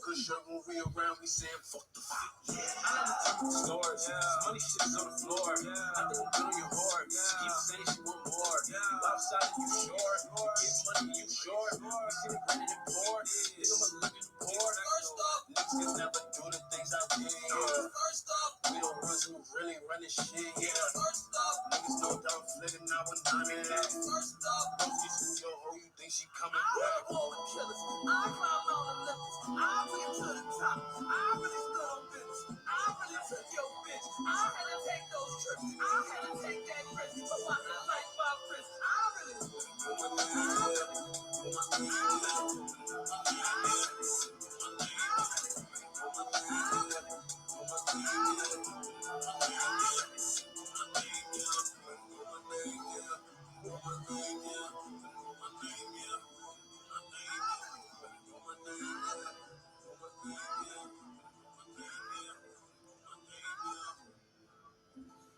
good shirt when we around, we saying fuck the fouls. I like to stores, money shit is on the floor. I think I'm good on your whore. Keep saying she want more. You outside and you short. Get money, you short. We see the granted and poor. Think I'm a living poor. First off, niggas can never do the things I did. First off, we don't run who really run this shit. First off, niggas know that I'm flicking out when I'm in that. First off, don't get to your hoe, you think she coming back. All the killers, I climb on the lifters. I really to the top. I really stood on business. I really took your bitch. I had to take those trips. I had to take that risk. So I like my wrist. I really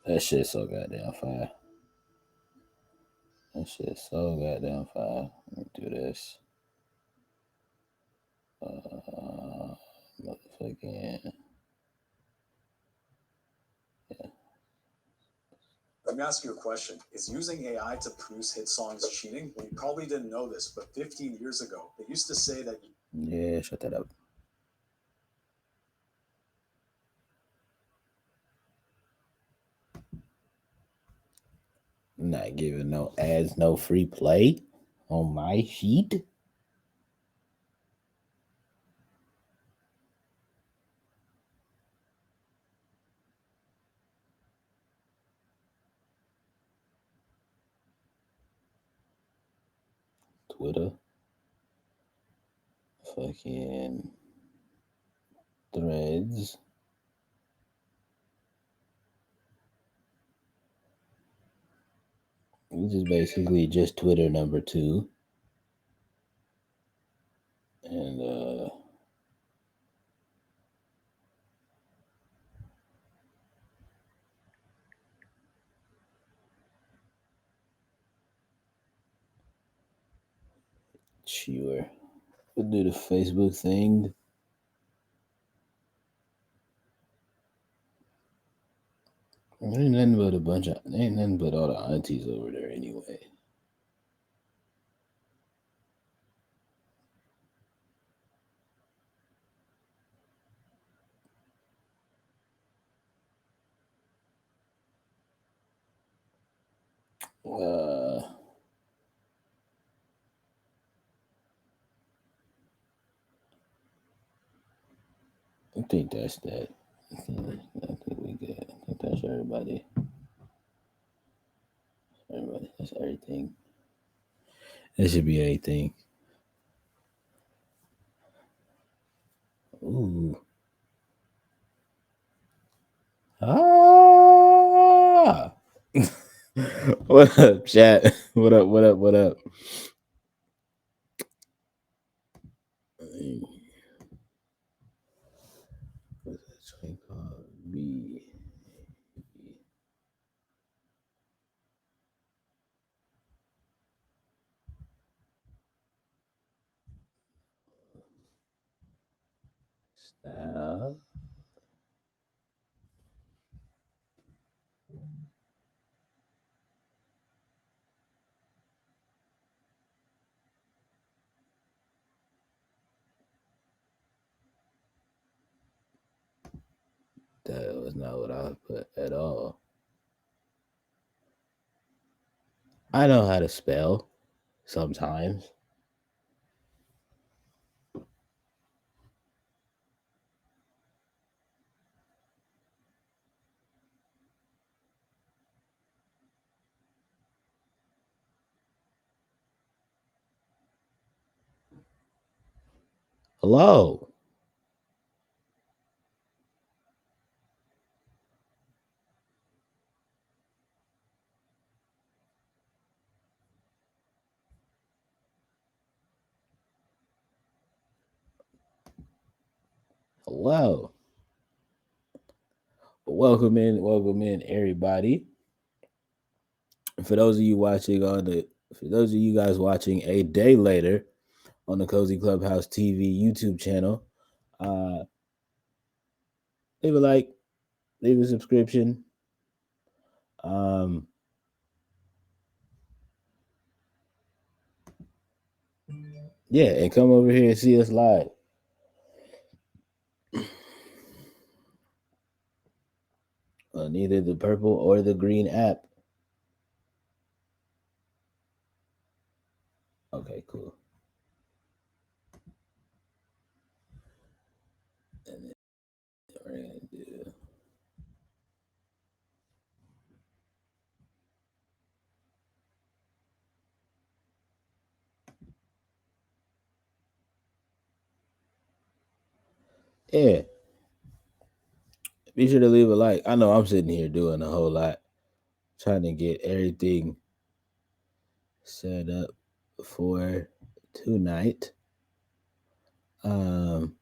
That shit's so goddamn fire. That shit's so goddamn fire. Let me do this. Motherfucking. Yeah. Let me ask you a question. Is using AI to produce hit songs cheating? Well, you probably didn't know this, but 15 years ago, they used to say that... Yeah, shut that up. Not giving no ads, no free play on my sheet. Twitter. Fucking Threads. Which is basically just Twitter number 2. And sure. We'll do the Facebook thing. Ain't nothing but all the aunties over there anyway. I think that's that. I think we good. I think that's everybody. That's everything. That should be everything. Ooh. Ah. What up, chat? What up? What's that train called? B. Style. That was not what I put at all. I know how to spell sometimes. Hello. Hello. Welcome in, everybody. For those of you guys watching a day later on the Cozy Clubhouse TV YouTube channel, Uh, leave a like, leave a subscription. Um, yeah, and come over here and see us live. On either the purple or the green app. Okay, cool. And then we're gonna do. Yeah, be sure to leave a like. I know I'm sitting here doing a whole lot, trying to get everything set up for tonight. Um,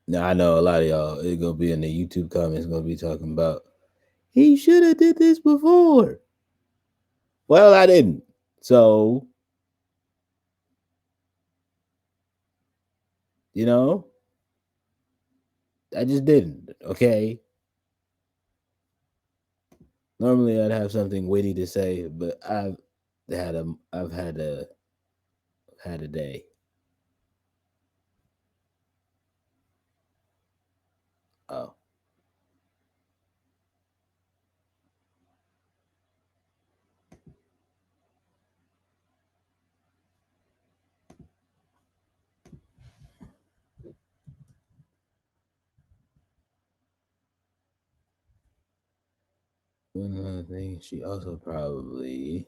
now I know a lot of y'all it's gonna be in the YouTube comments gonna be talking about he should have did this before. Well, I didn't. So, you know, I just didn't. Okay. Normally I'd have something witty to say, but I've had a day. Oh. One other thing, she also probably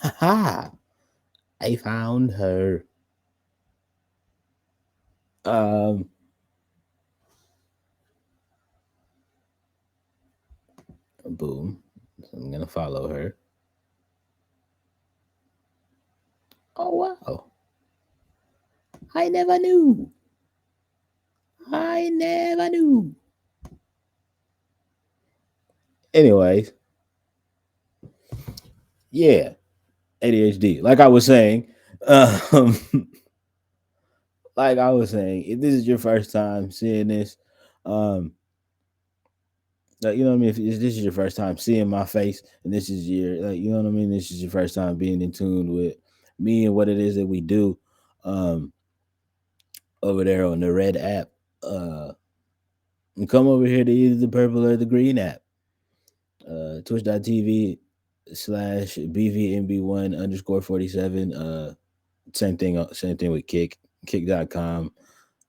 haha. I found her. Um boom. So I'm gonna follow her. Oh wow. I never knew. I never knew. Anyways, yeah, ADHD. Like I was saying, um, like I was saying, if this is your first time seeing this, um, like, you know what I mean. If this is your first time seeing my face, and this is your, like, you know what I mean. This is your first time being in tune with me and what it is that we do, um, over there on the red app. And come over here to either the purple or the green app. Twitch.tv/BVMB1 underscore 47. Same thing with kick.com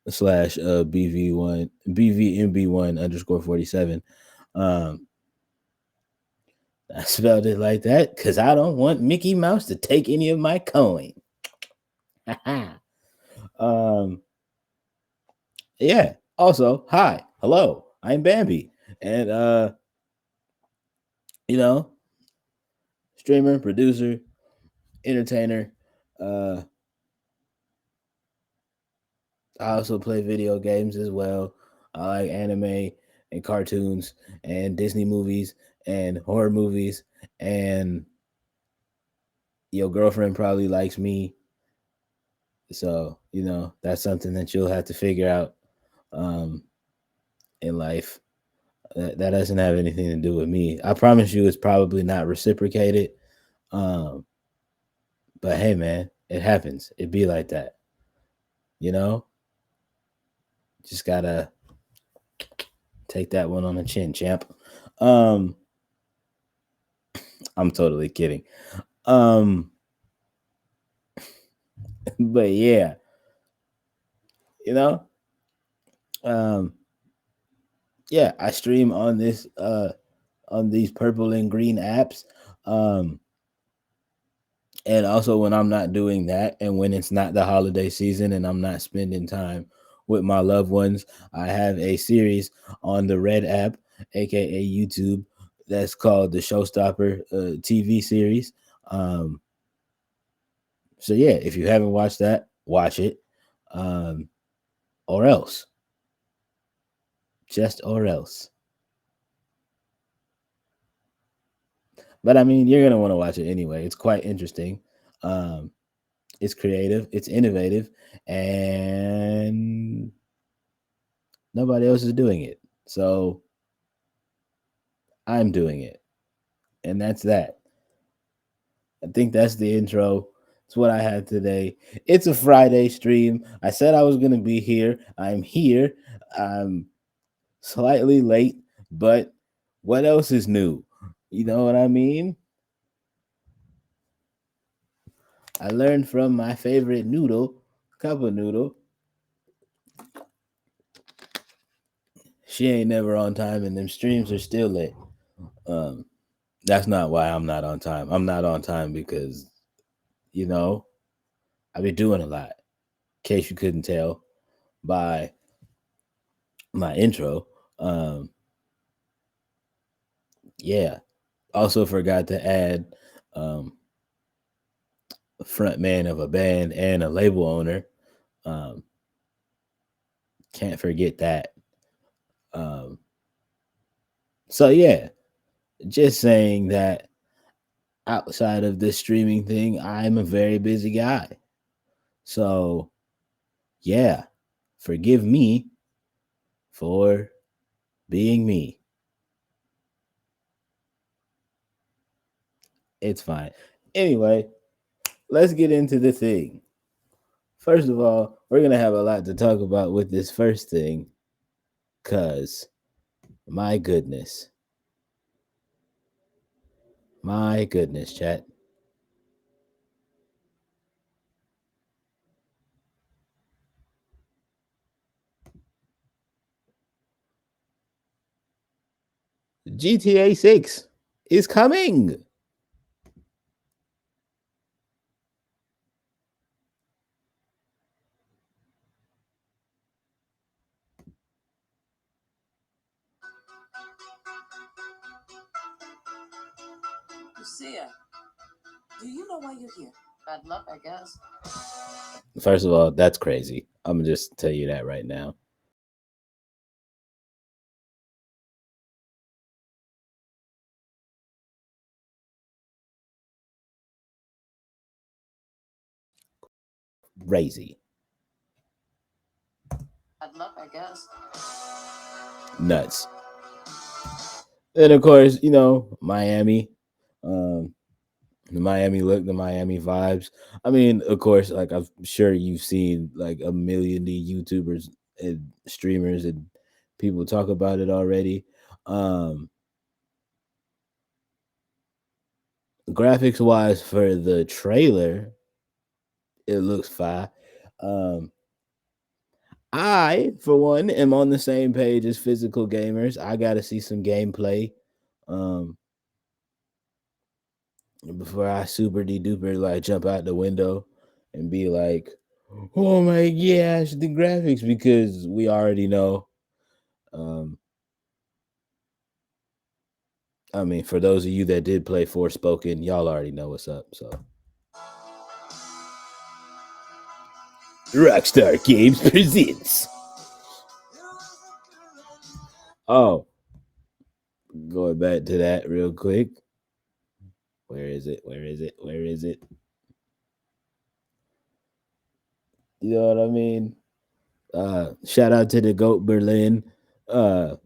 slash BVMB1 underscore 47. Um, I spelled it like that because I don't want Mickey Mouse to take any of my coin. um, yeah. Also, hi, hello, I'm Bambi, and you know, streamer, producer, entertainer. Uh, I also play video games as well. I like anime and cartoons and Disney movies and horror movies. And your girlfriend probably likes me. So, you know, that's something that you'll have to figure out um, in life. That doesn't have anything to do with me. I promise you it's probably not reciprocated. Um, but hey, man, it happens. It be like that. You know? Just gotta take that one on the chin, champ. Um, I'm totally kidding. Um, but yeah, you know, um, yeah, I stream on these purple and green apps. Um, and also when I'm not doing that and when it's not the holiday season and I'm not spending time with my loved ones, I have a series on the red app, aka YouTube, that's called the Showstopper TV series. Um, so yeah, if you haven't watched that, watch it, um, or else, just or else. But I mean, you're gonna want to watch it anyway. It's quite interesting. Um, it's creative, it's innovative, and nobody else is doing it. So I'm doing it, and that's that. I think that's the intro. It's what I had today. It's a Friday stream. I said I was going to be here. I'm here. I'm slightly late, but what else is new? You know what I mean? I learned from my favorite noodle, cup of noodle. She ain't never on time, and them streams are still late. Um, that's not why I'm not on time. I'm not on time because, you know, I be doing a lot. In case you couldn't tell by my intro. Um, yeah. Also forgot to add um, a front man of a band and a label owner. Um, can't forget that. Um, so yeah, just saying that outside of this streaming thing, I'm a very busy guy. So yeah, forgive me for being me. It's fine. Anyway, let's get into the thing. First of all, we're gonna have a lot to talk about with this first thing, cause my goodness, my goodness, chat. GTA 6 is coming. Lucia, do you know why you're here? Bad luck, I guess. First of all, that's crazy. I'm gonna just tell you that right now. Crazy. Bad luck, I guess. Nuts. And of course, you know, Miami. Um, the Miami look, the Miami vibes. I mean, of course, like I'm sure you've seen like a million YouTubers and streamers and people talk about it already. Um, graphics wise for the trailer, it looks fine. Um, I, for one, am on the same page as physical gamers. I got to see some gameplay um, before I super de duper like jump out the window and be like, "Oh my gosh, the graphics!" Because we already know. Um, I mean, for those of you that did play Forspoken, y'all already know what's up. So, Rockstar Games presents. Oh, going back to that real quick. Where is it? Where is it? Where is it? You know what I mean? Shout out to the Goat Berlin. Uh,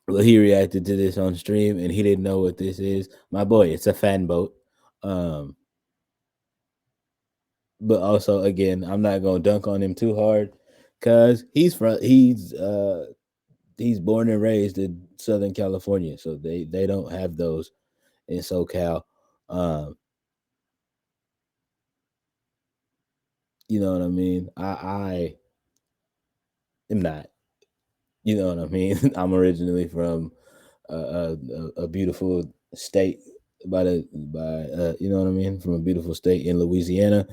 well, he reacted to this on stream and he didn't know what this is. My boy, it's a fan boat. Um, but also, again, I'm not gonna dunk on him too hard because he's born and raised in Southern California, so they don't have those in SoCal. Um, you know what I mean? I am not. You know what I mean? I'm originally from a beautiful state by you know what I mean, from a beautiful state in Louisiana.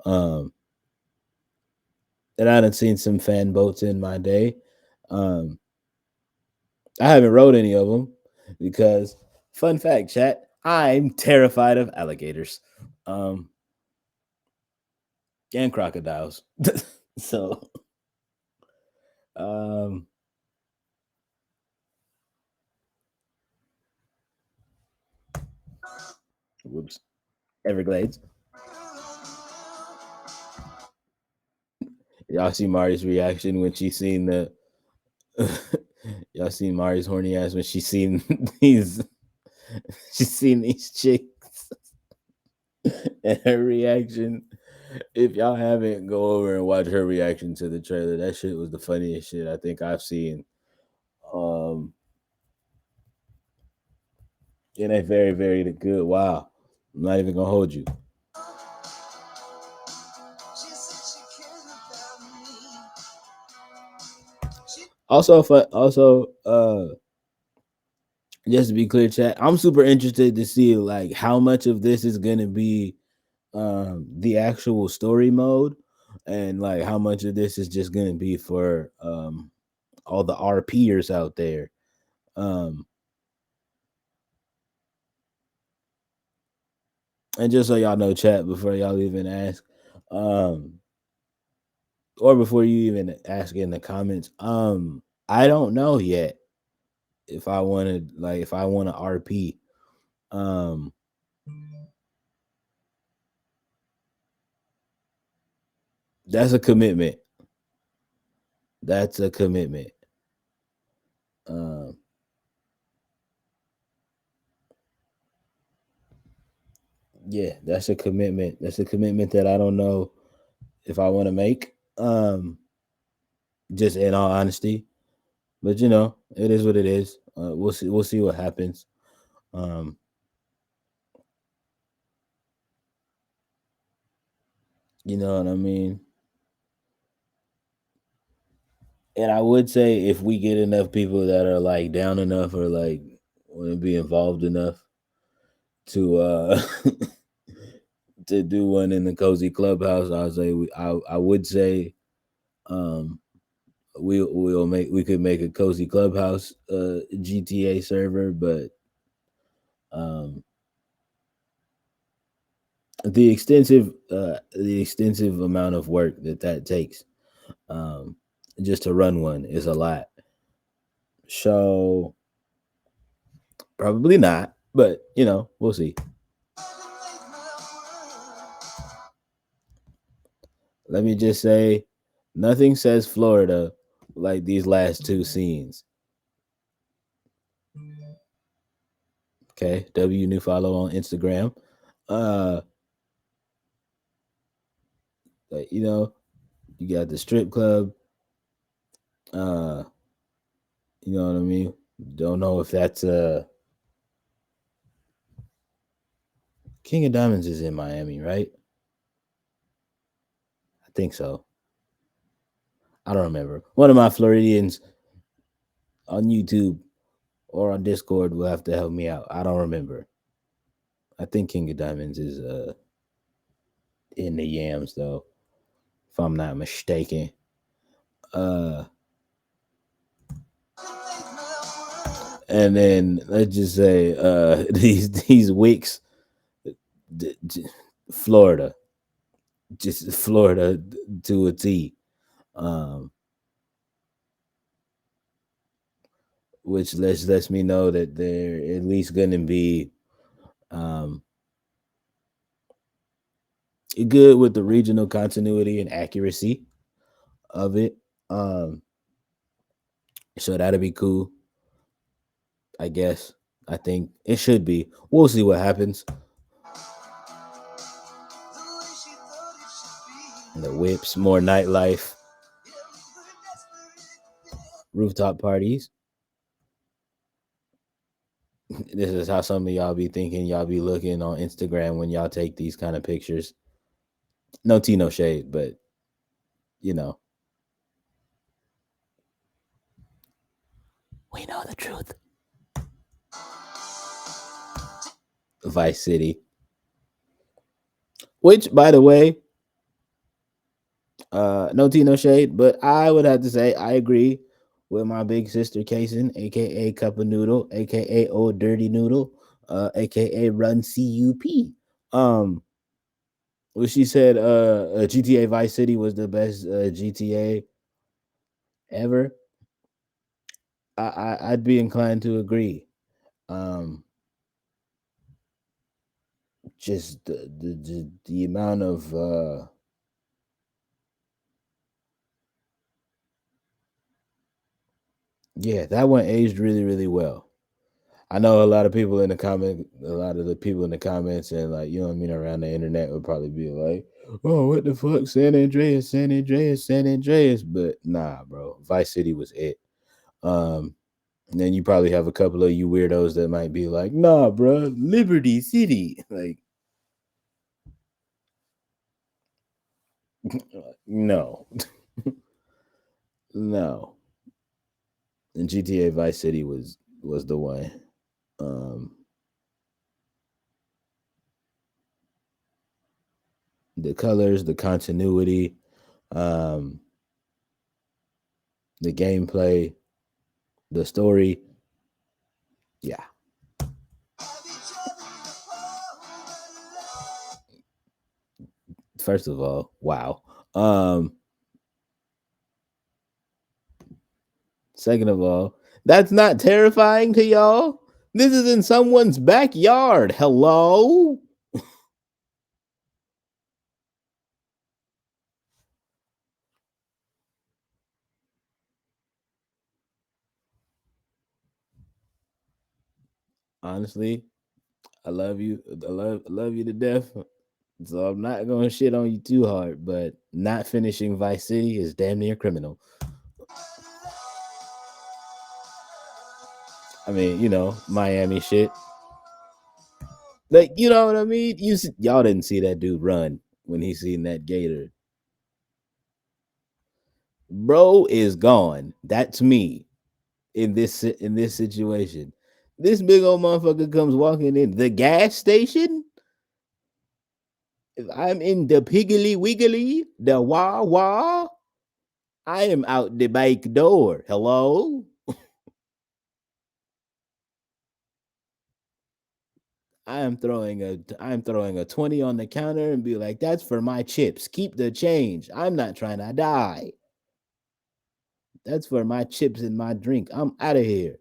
Um, and I done seen some fan boats in my day. Um, I haven't rode any of them. because fun fact, chat, I'm terrified of alligators, um, and crocodiles. So, um, whoops, Everglades. Y'all see Mari's reaction when she seen the. Y'all seen Mari's horny ass when she seen these. She's seen these chicks and her reaction. If y'all haven't, go over and watch her reaction to the trailer. That shit was the funniest shit I think I've seen. Um, and a very, very good. Wow, I'm not even gonna hold you. Also, just to be clear, chat, I'm super interested to see like how much of this is gonna be the actual story mode, and like how much of this is just gonna be for all the RPers out there. Um, and just so y'all know, chat, before y'all even ask, um, or before you even ask in the comments, I don't know yet if I wanted like if I want to RP. Um, that's a commitment. That's a commitment. Um, yeah, that's a commitment. That's a commitment that I don't know if I want to make. Just in all honesty, but you know, it is what it is. We'll see. We'll see what happens. Um, you know what I mean. And I would say if we get enough people that are like down enough or like want to be involved enough to to do one in the cozy clubhouse, I'll say I would say um we could make a cozy clubhouse GTA server, but um the extensive amount of work that takes um just to run one is a lot. So probably not, but you know, we'll see. Let me just say, nothing says Florida like these last two scenes. Okay, W new follow on Instagram. Uh, like, you know, you got the strip club. Uh, you know what I mean. Don't know if that's King of Diamonds is in Miami, right? I think so. I don't remember. One of my Floridians on YouTube or on Discord will have to help me out. I don't remember. I think King of Diamonds is in the Yams though, if I'm not mistaken. Uh, and then let's just say these weeks, Florida, just Florida to a T. Um, which lets me know that they're at least going to be um, good with the regional continuity and accuracy of it. Um, so that'll be cool. I guess. I think it should be. We'll see what happens. The whips, more nightlife, rooftop parties. This is how some of y'all be thinking. Y'all be looking on Instagram when y'all take these kind of pictures. No tea, no shade, but you know, we know the truth. Vice City, which, by the way, no tea, no shade, but I would have to say I agree. with my big sister Kason, aka Cup of Noodle, aka Old Dirty Noodle, aka Run CUP. Um, well, she said GTA Vice City was the best GTA ever. I'd be inclined to agree. Um, just the amount of yeah, that one aged really really well. I know a lot of people in the a lot of the people in the comments and like you know what I mean around the internet would probably be like, "Oh, what the fuck, San Andreas, San Andreas, San Andreas." But nah, bro, Vice City was it. Um, and then you probably have a couple of you weirdos that might be like, "Nah, bro, Liberty City." Like, no, no. And GTA Vice City was the one. Um, the colors, the continuity, um, the gameplay, the story. Yeah. First of all, wow. Um, second of all, that's not terrifying to y'all. This is in someone's backyard. Hello. Honestly, I love you. I love you to death. So I'm not gonna shit on you too hard, but not finishing Vice City is damn near criminal. I mean, you know, Miami shit. Like, you know what I mean? Y'all didn't see that dude run when he seen that gator. Bro is gone. That's me in this situation. This big old motherfucker comes walking in the gas station. If I'm in the piggly wiggly, the wah wah, I am out the back door. Hello? I'm throwing a 20 on the counter and be like, that's for my chips. Keep the change. I'm not trying to die. That's for my chips and my drink. I'm out of here.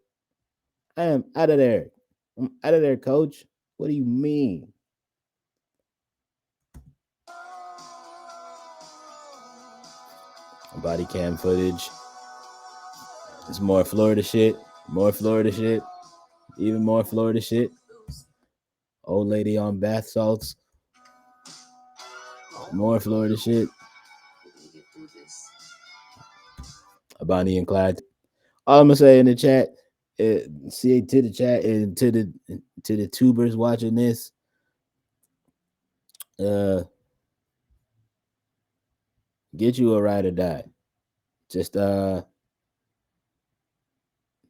I am out of there. I'm out of there, coach. What do you mean? Body cam footage. It's more Florida shit. More Florida shit. Even more Florida shit. Old lady on bath salts. More Florida shit. Bonnie and Clyde. All I'm gonna say in the chat, see to the chat and to the tubers watching this. Uh, get you a ride or die. Just don't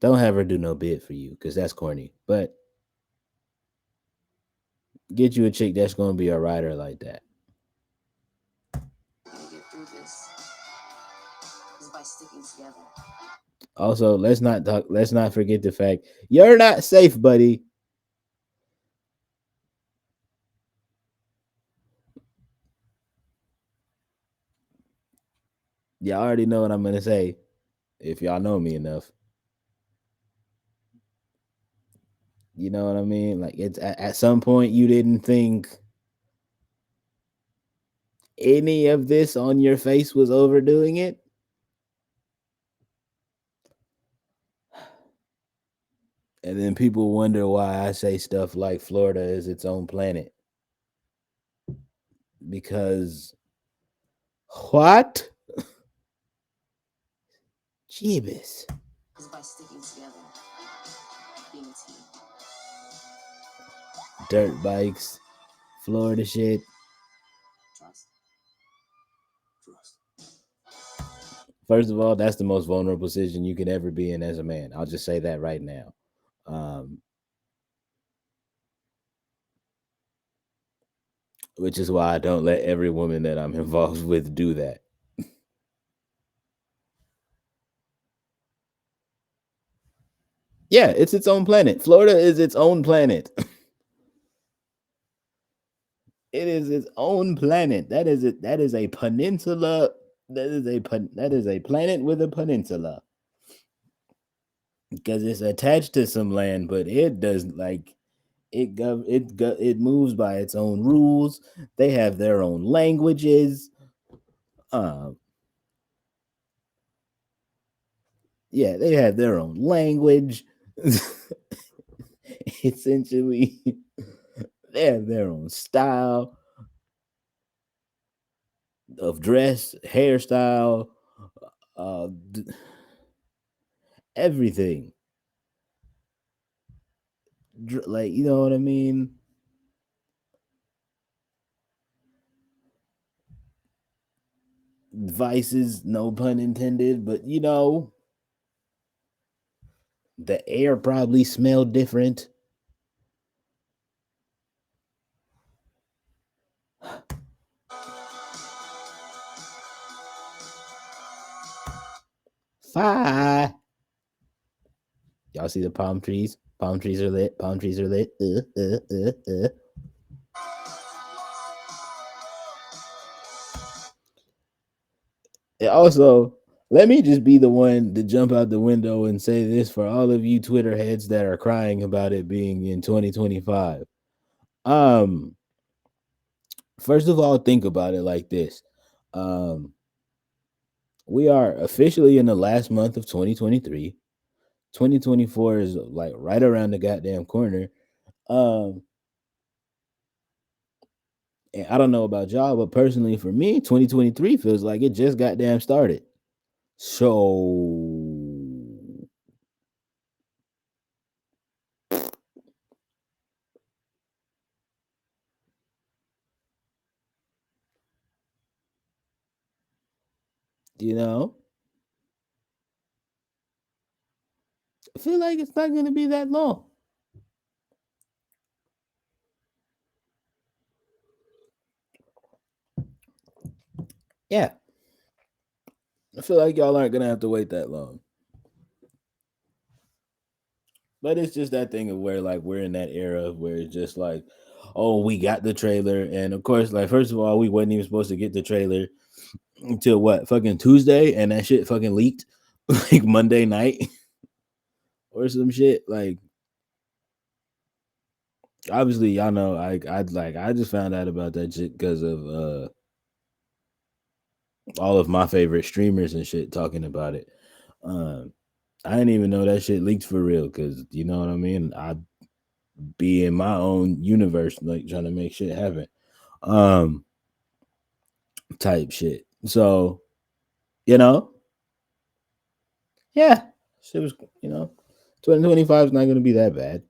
have her do no bid for you because that's corny. But get you a chick that's gonna be a rider like that. Also, let's not talk. Let's not forget the fact you're not safe, buddy. Y'all already know what I'm gonna say. If y'all know me enough, you know what I mean. Like it's at some point you didn't think any of this on your face was overdoing it. And then people wonder why I say stuff like Florida is its own planet. Because what? Jeebus. Dirt bikes, Florida shit. First of all, that's the most vulnerable position you could ever be in as a man. I'll just say that right now. Um, which is why I don't let every woman that I'm involved with do that. Yeah, it's its own planet. Florida is its own planet. It is its own planet. That is it. That is a peninsula. That is a planet with a peninsula because it's attached to some land, but it does like it moves by its own rules. They have their own languages. Uh, yeah, they have their own language. Essentially, they have their own style of dress, hairstyle, uh, everything. Like, you know what I mean? Vices, no pun intended, but you know, the air probably smelled different. Fire. Y'all see the palm trees? Palm trees are lit. Palm trees are lit. And also, let me just be the one to jump out the window and say this for all of you Twitter heads that are crying about it being in 2025. Um, First of all, think about it like this. Um, we are officially in the last month of 2023. 2024 is like right around the goddamn corner. Um, and I don't know about y'all, but personally for me, 2023 feels like it just goddamn started. So, you know, I feel like it's not going to be that long. Yeah, I feel like y'all aren't going to have to wait that long. But it's just that thing of where like we're in that era where it's just like, oh, we got the trailer, and of course, like first of all, we wasn't even supposed to get the trailer until what fucking Tuesday, and that shit fucking leaked like Monday night or some shit. Like obviously, y'all know I just found out about that shit because of all of my favorite streamers and shit talking about it. Um, I didn't even know that shit leaked for real because you know what I mean. I be in my own universe, like trying to make shit happen. Um, Type shit. So, you know, yeah, shit was, you know, 2025 is not gonna be that bad.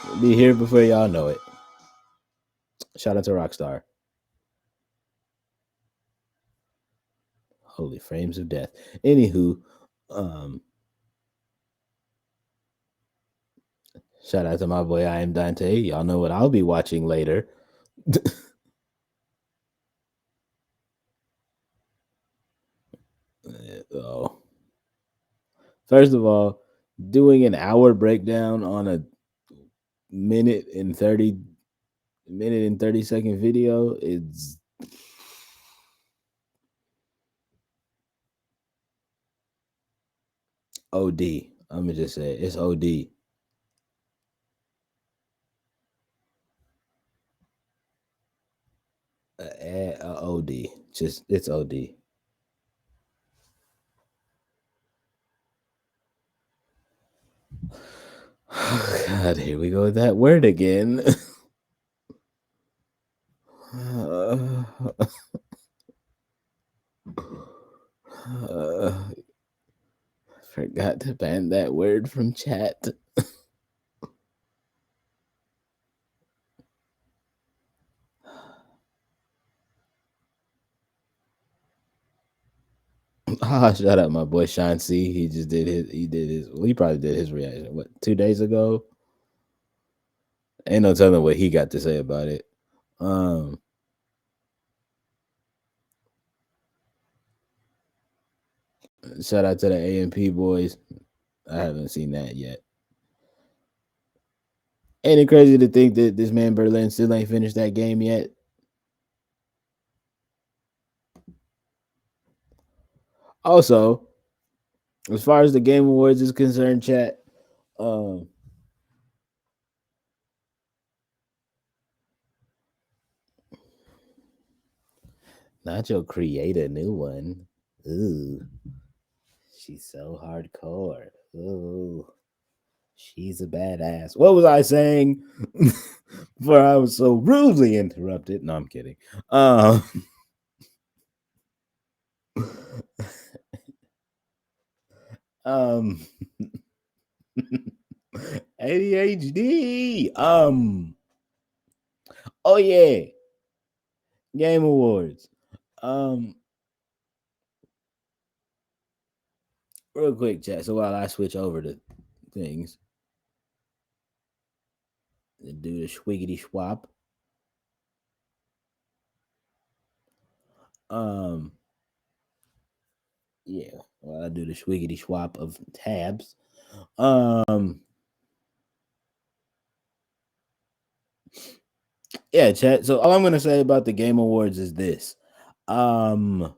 It'll be here before y'all know it. Shout out to Rockstar. Holy frames of death. Anywho, um, shout out to my boy I am Dante. Y'all know what I'll be watching later. Oh. First of all, doing an hour breakdown on a minute and 30 second video is OD. I'm gonna just say it's OD. OD. Just it's OD. God, here we go with that word again. Forgot to ban that word from chat. Shout out my boy Sean C. He just did his. He did his. Well, he probably did his reaction. What 2 days ago? Ain't no telling what he got to say about it. Um, Shout out to the AMP boys. I haven't seen that yet. Ain't it crazy to think that this man Berlin still ain't finished that game yet? Also, as far as the Game Awards is concerned, chat, um, Nacho create a new one. Ooh, she's so hardcore. Ooh, she's a badass. What was I saying? Before I was so rudely interrupted. No, I'm kidding. Um, um, ADHD. Oh yeah, Game Awards. Um, real quick, chat. So while I switch over to things, do the schwiggity swap. Um, yeah, while I do the schwiggity swap of tabs. Um, yeah, chat. So all I'm gonna say about the Game Awards is this. Um,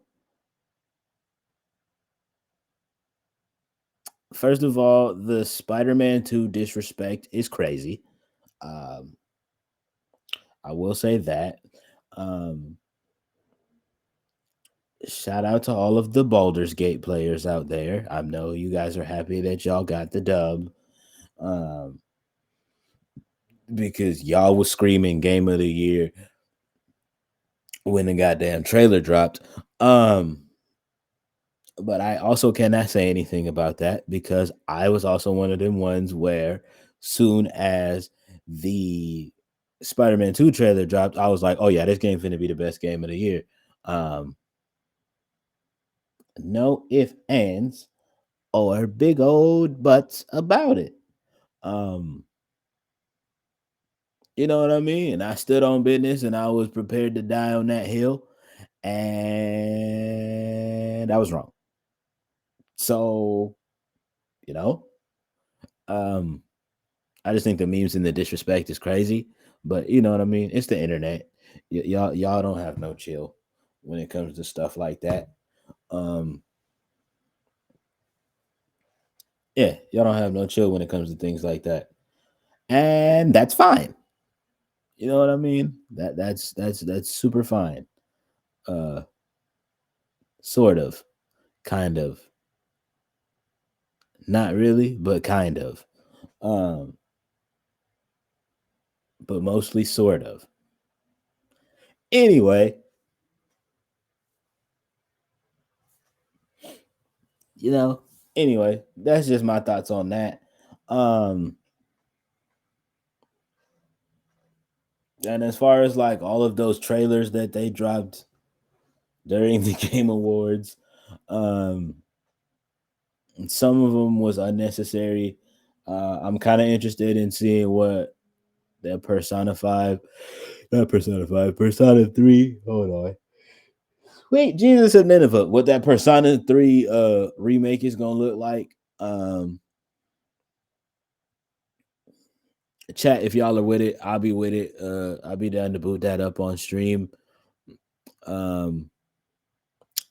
first of all, the Spider-Man 2 disrespect is crazy. Um, I will say that. Um, shout out to all of the Baldur's Gate players out there. I know you guys are happy that y'all got the dub. Um, because y'all was screaming Game of the Year when the goddamn trailer dropped. Um, but I also cannot say anything about that because I was also one of them ones where soon as the Spider-Man 2 trailer dropped, I was like, oh yeah, this game's gonna be the best game of the year. Um, no if ands or big old buts about it. Um, you know what I mean? And I stood on business and I was prepared to die on that hill. And I was wrong. So, you know, um, I just think the memes and the disrespect is crazy. But you know what I mean? It's the internet. Y'all don't have no chill when it comes to stuff like that. Um, yeah, y'all don't have no chill when it comes to things like that. And that's fine. You know what I mean? That's super fine. Uh sort of, kind of, not really, but kind of. Um, but mostly sort of. Anyway, you know, anyway, that's just my thoughts on that. Um, and as far as like all of those trailers that they dropped during the Game Awards, um, some of them was unnecessary. I'm kind of interested in seeing what that Persona 5, not Persona 5, Persona 3. Hold on. Wait, Jesus of Nineveh, what that Persona 3 remake is gonna look like. Chat, if y'all are with it, I'll be with it. I'll be down to boot that up on stream. Um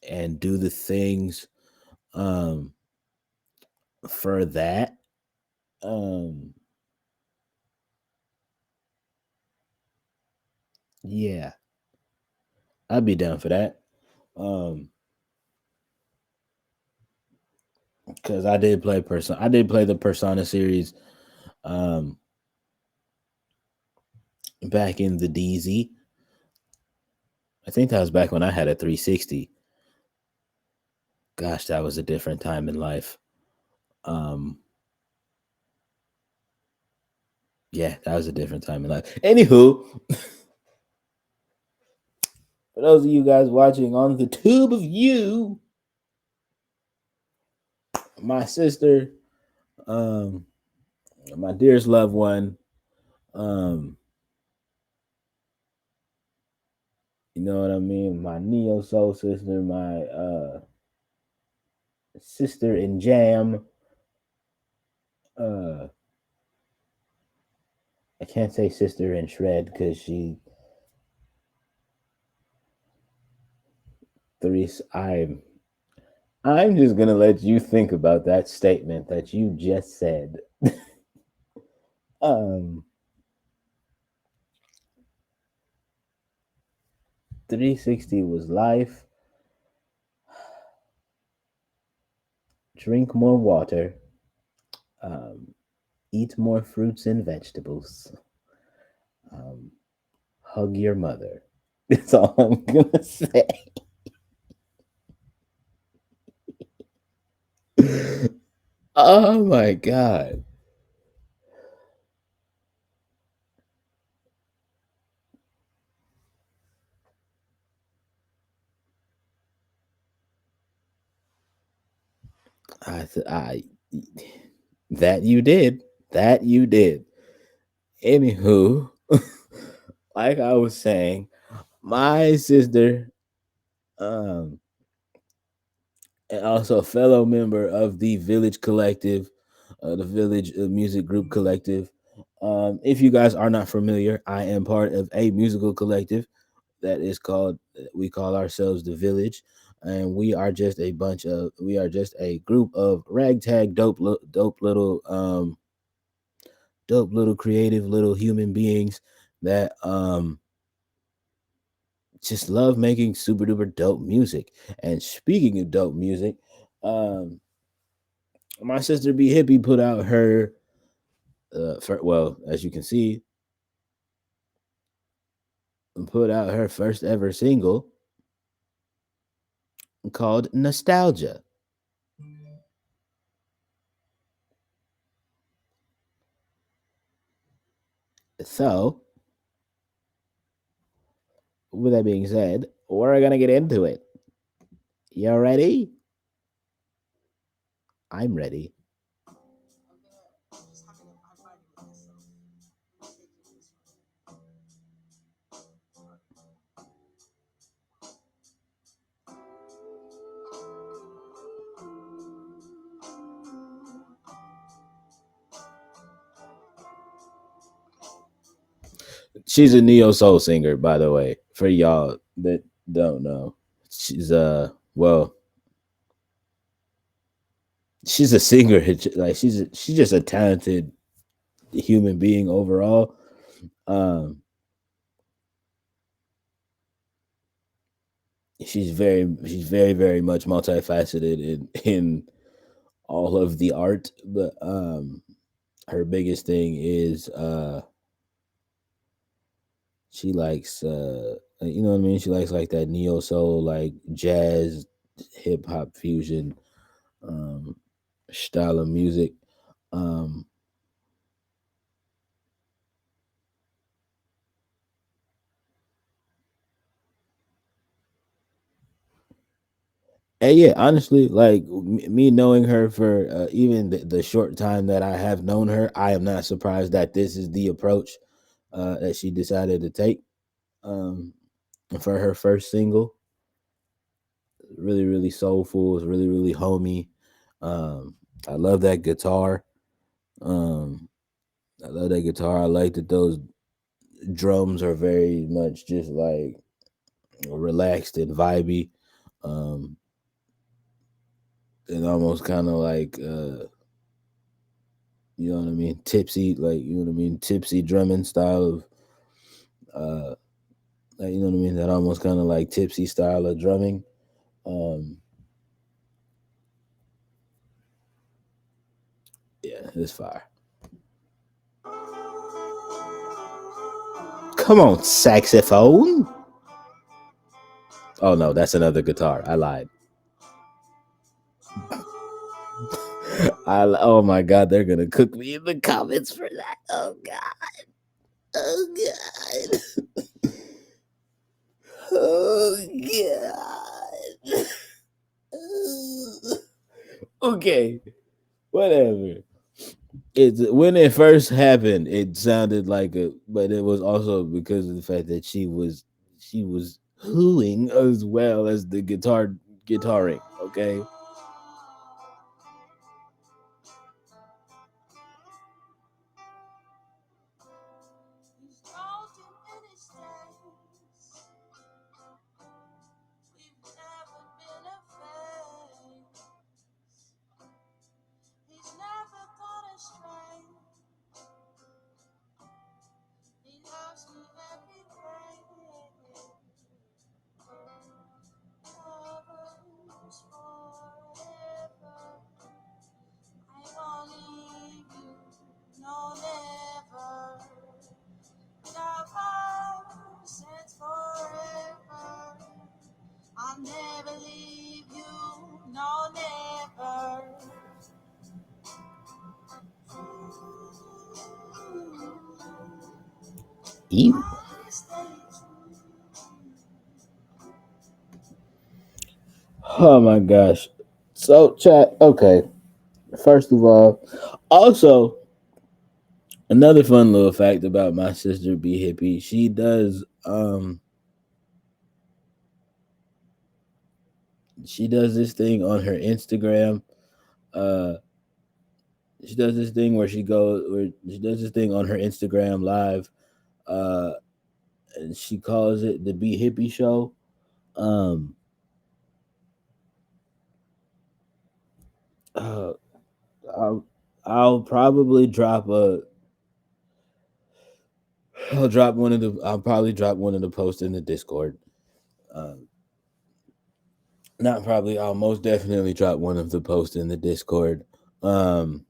and do the things um for that. Um yeah, I'd be down for that. Um because I did play the Persona series um back in the DZ. I think that was back when I had a 360. Gosh, that was a different time in life. Um yeah, that was a different time in life. Anywho, for those of you guys watching on the tube of you, my sister, um, my dearest loved one, um, you know what I mean? My neo soul sister, my sister in Jam. Uh, I can't say sister in Shred because she three. I'm just gonna let you think about that statement that you just said. Um, 360 was life. Drink more water. Um, eat more fruits and vegetables. Um, hug your mother. That's all I'm gonna say. Oh my god. I that you did. That you did. Anywho, like I was saying, my sister, um, and also a fellow member of the Village Collective, the Village Music Group Collective. If you guys are not familiar, I am part of a musical collective that is called. We call ourselves the Village, and we are just a group of ragtag dope little creative little human beings that just love making super duper dope music. And speaking of dope music, um my sister B Hippie put out her well, as you can see, put out her first ever single called Nostalgia. So, with that being said, we're gonna get into it. You ready? I'm ready. She's a neo soul singer, by the way, for y'all that don't know. She's well, she's a singer. Like she's just a talented human being overall. Um, she's very much multifaceted in all of the art, but her biggest thing is she likes you know what I mean. She likes like that neo soul, like jazz, hip hop fusion um, style of music. Um, and yeah, honestly, like me knowing her for even the short time that I have known her, I am not surprised that this is the approach that she decided to take um, for her first single. Really soulful. It's really homey. Um, I love that guitar. Um, I love that guitar. I like that those drums are very much just like relaxed and vibey. Um, and almost kind of like you know what I mean, tipsy, like you know what I mean, tipsy drumming style of uh, like, you know what I mean, that almost kind of like tipsy style of drumming. Um, yeah, it's fire. Come on, saxophone. Oh no, that's another guitar. I lied. Oh my god, they're gonna cook me in the comments for that. Oh god. Oh god. Oh god. Okay, whatever. It's when it first happened, it sounded like a, but it was also because of the fact that she was hooing as well as the guitaring. Okay, I'll never leave you, no, never. Ew. Oh my gosh. So chat, okay. First of all, also another fun little fact about my sister B Hippie, she does this thing on her Instagram. Uh she does this thing where she does this thing on her Instagram live. Uh and she calls it the B Hippie show. Um uh, I'll, I'll probably drop a I'll probably drop one of the posts in the Discord. Um Not probably. I'll most definitely drop one of the posts in the Discord. Um,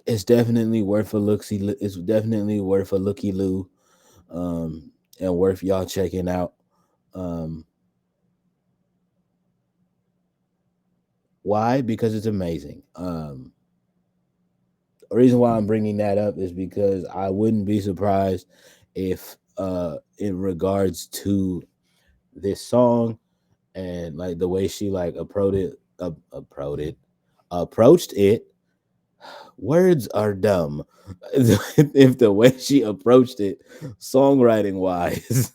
it's definitely worth a look. See, it's definitely worth a looky loo. And worth y'all checking out. Um, why? Because it's amazing. The reason why I'm bringing that up is because I wouldn't be surprised if, in regards to this song and like the way she like approached it, words are dumb. If the way she approached it, songwriting wise,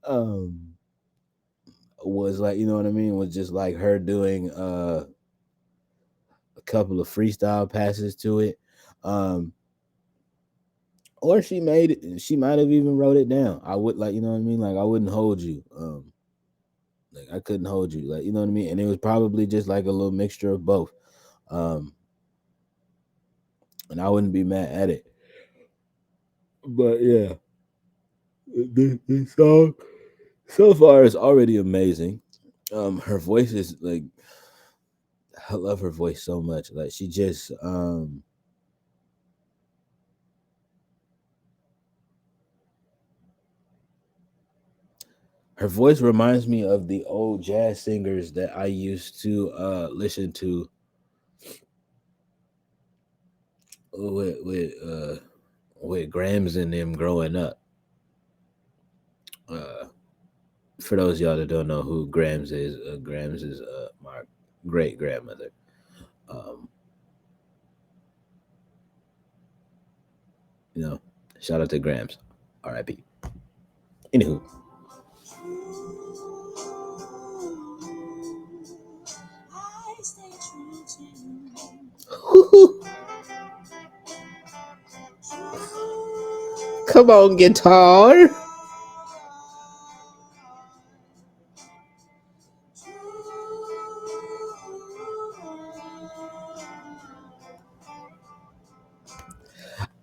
um, was like, you know what I mean, was just like her doing a couple of freestyle passes to it, um, or she might have even wrote it down. I would like, you know what I mean, like I wouldn't hold you, like I couldn't hold you, like you know what I mean, and it was probably just like a little mixture of both, um, and I wouldn't be mad at it. But yeah, this song so far is already amazing. Her voice is like, I love her voice so much. Like she just her voice reminds me of the old jazz singers that I used to listen to with Grams and them growing up. Uh, for those of y'all that don't know who Grams is my great grandmother. Um, you know, shout out to Grams, R.I.P. Anywho, I stay true to you. come on, guitar.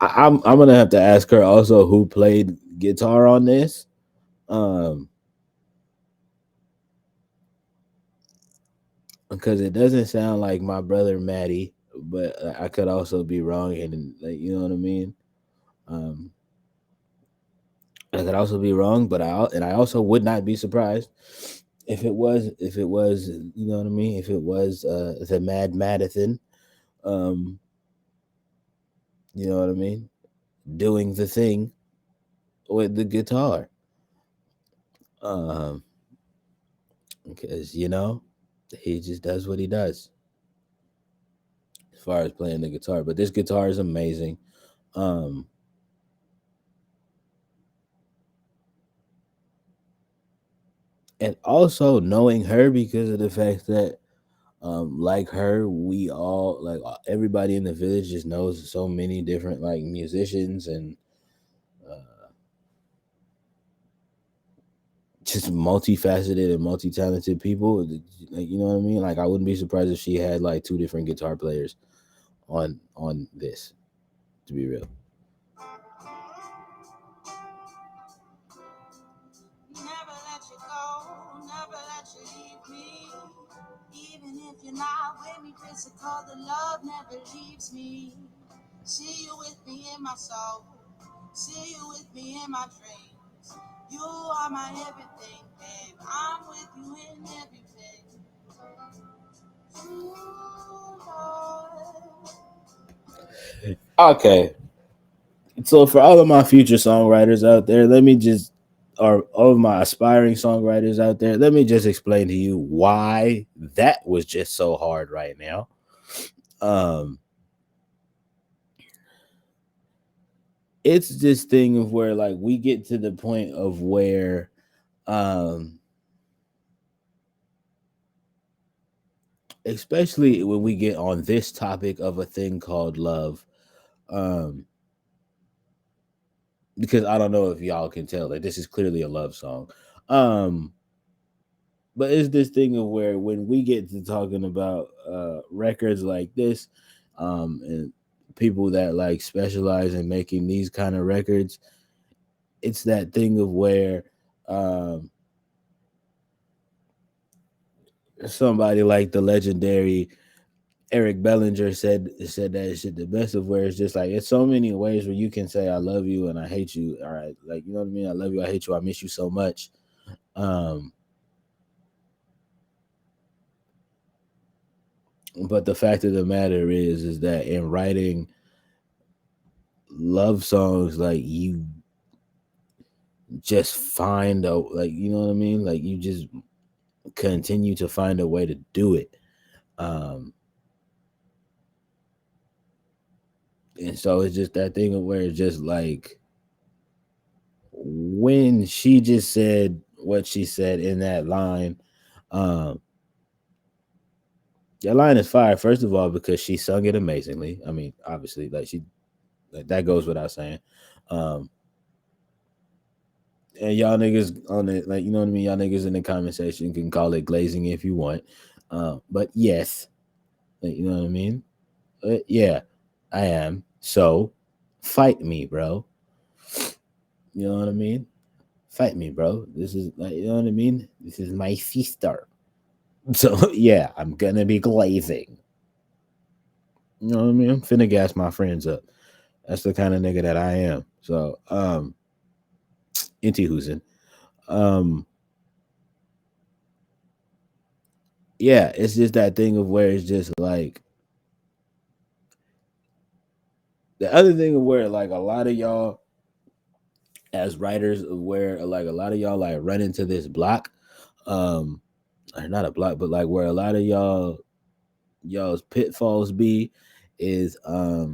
I'm gonna have to ask her also who played guitar on this. Um, because it doesn't sound like my brother Maddie, but I could also be wrong, and like you know what I mean. Um, I could also be wrong, but I also would not be surprised if it was you know what I mean, if it was the Mad Madison, um, you know what I mean, doing the thing with the guitar, um, because you know he just does what he does as far as playing the guitar. But this guitar is amazing. Um, and also knowing her because of the fact that like her we all like everybody in the village just knows so many different like musicians and uh, just multifaceted and multi-talented people, like you know what I mean, like I wouldn't be surprised if she had like two different guitar players on this, to be real. Never let you go, never let you leave me. Even if you're not with me, physical, the love never leaves me. See you with me in my soul, see you with me in my dreams. You are my everything, Okay, so for all of my future songwriters out there, let me just, or all of my aspiring songwriters out there, let me just explain to you why that was just so hard right now. Um, it's this thing of where like we get to the point of where, um, especially when we get on this topic of a thing called love, um, because I don't know if y'all can tell that this is clearly a love song. Um, but it's this thing of where when we get to talking about records like this, and people that like specialize in making these kind of records, it's that thing of where um, somebody like the legendary Eric Bellinger said that shit the best of where it's just like it's so many ways where you can say I love you and I hate you. All right, like you know what I mean. I love you, I hate you, I miss you so much. Um, but the fact of the matter is that in writing love songs, like you just find a like you know what I mean. Like you just continue to find a way to do it. Um, and so it's just that thing of where it's just like when she just said what she said in that line, um, that line is fire. First of all, because she sung it amazingly. I mean, obviously, like that goes without saying. Um, and y'all niggas on it, like you know what I mean. Y'all niggas in the comment section can call it glazing if you want. But yes, like, you know what I mean. Yeah, I am. So, fight me, bro. You know what I mean. Fight me, bro. This is like you know what I mean. This is my sister. So yeah, I'm gonna be glazing. You know what I mean? I'm finna gas my friends up. That's the kind of nigga that I am. So, Inti Husin. Um, yeah, it's just that thing of where it's just like the other thing of where like a lot of y'all as writers of where like a lot of y'all like run into this block, um, or not a block, but like where a lot of y'all's pitfalls be is I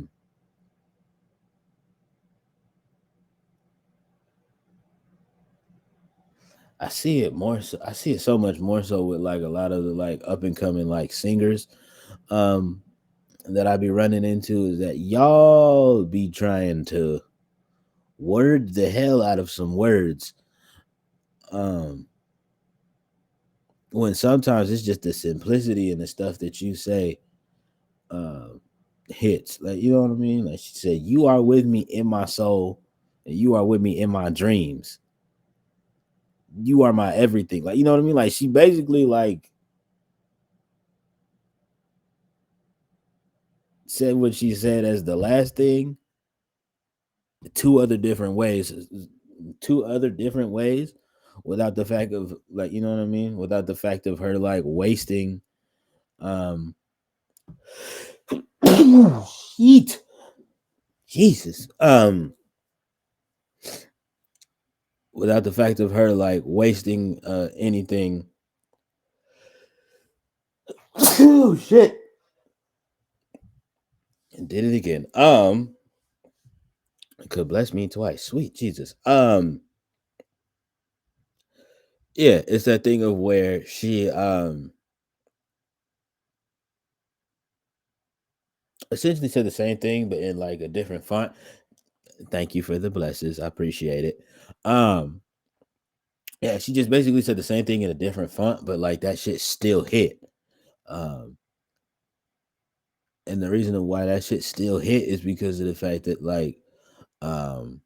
see it more so I see it so much more so with like a lot of the like up and coming like singers um that I be running into is that y'all be trying to word the hell out of some words um when sometimes it's just the simplicity and the stuff that you say um hits, like you know what I mean. Like she said, you are with me in my soul and you are with me in my dreams, you are my everything, like you know what I mean. Like she basically like said what she said as the last thing two other different ways, two other different ways, without the fact of like you know what I mean, without the fact of her like wasting um heat, Jesus, without the fact of her like wasting anything. Oh shit, and did it again. Could bless me twice, sweet Jesus. Yeah, it's that thing of where she essentially said the same thing but in like a different font. Thank you for the blessings, I appreciate it. um yeah, she just basically said the same thing in a different font, but like that shit still hit. um and the reason of why that shit still hit is because of the fact that like um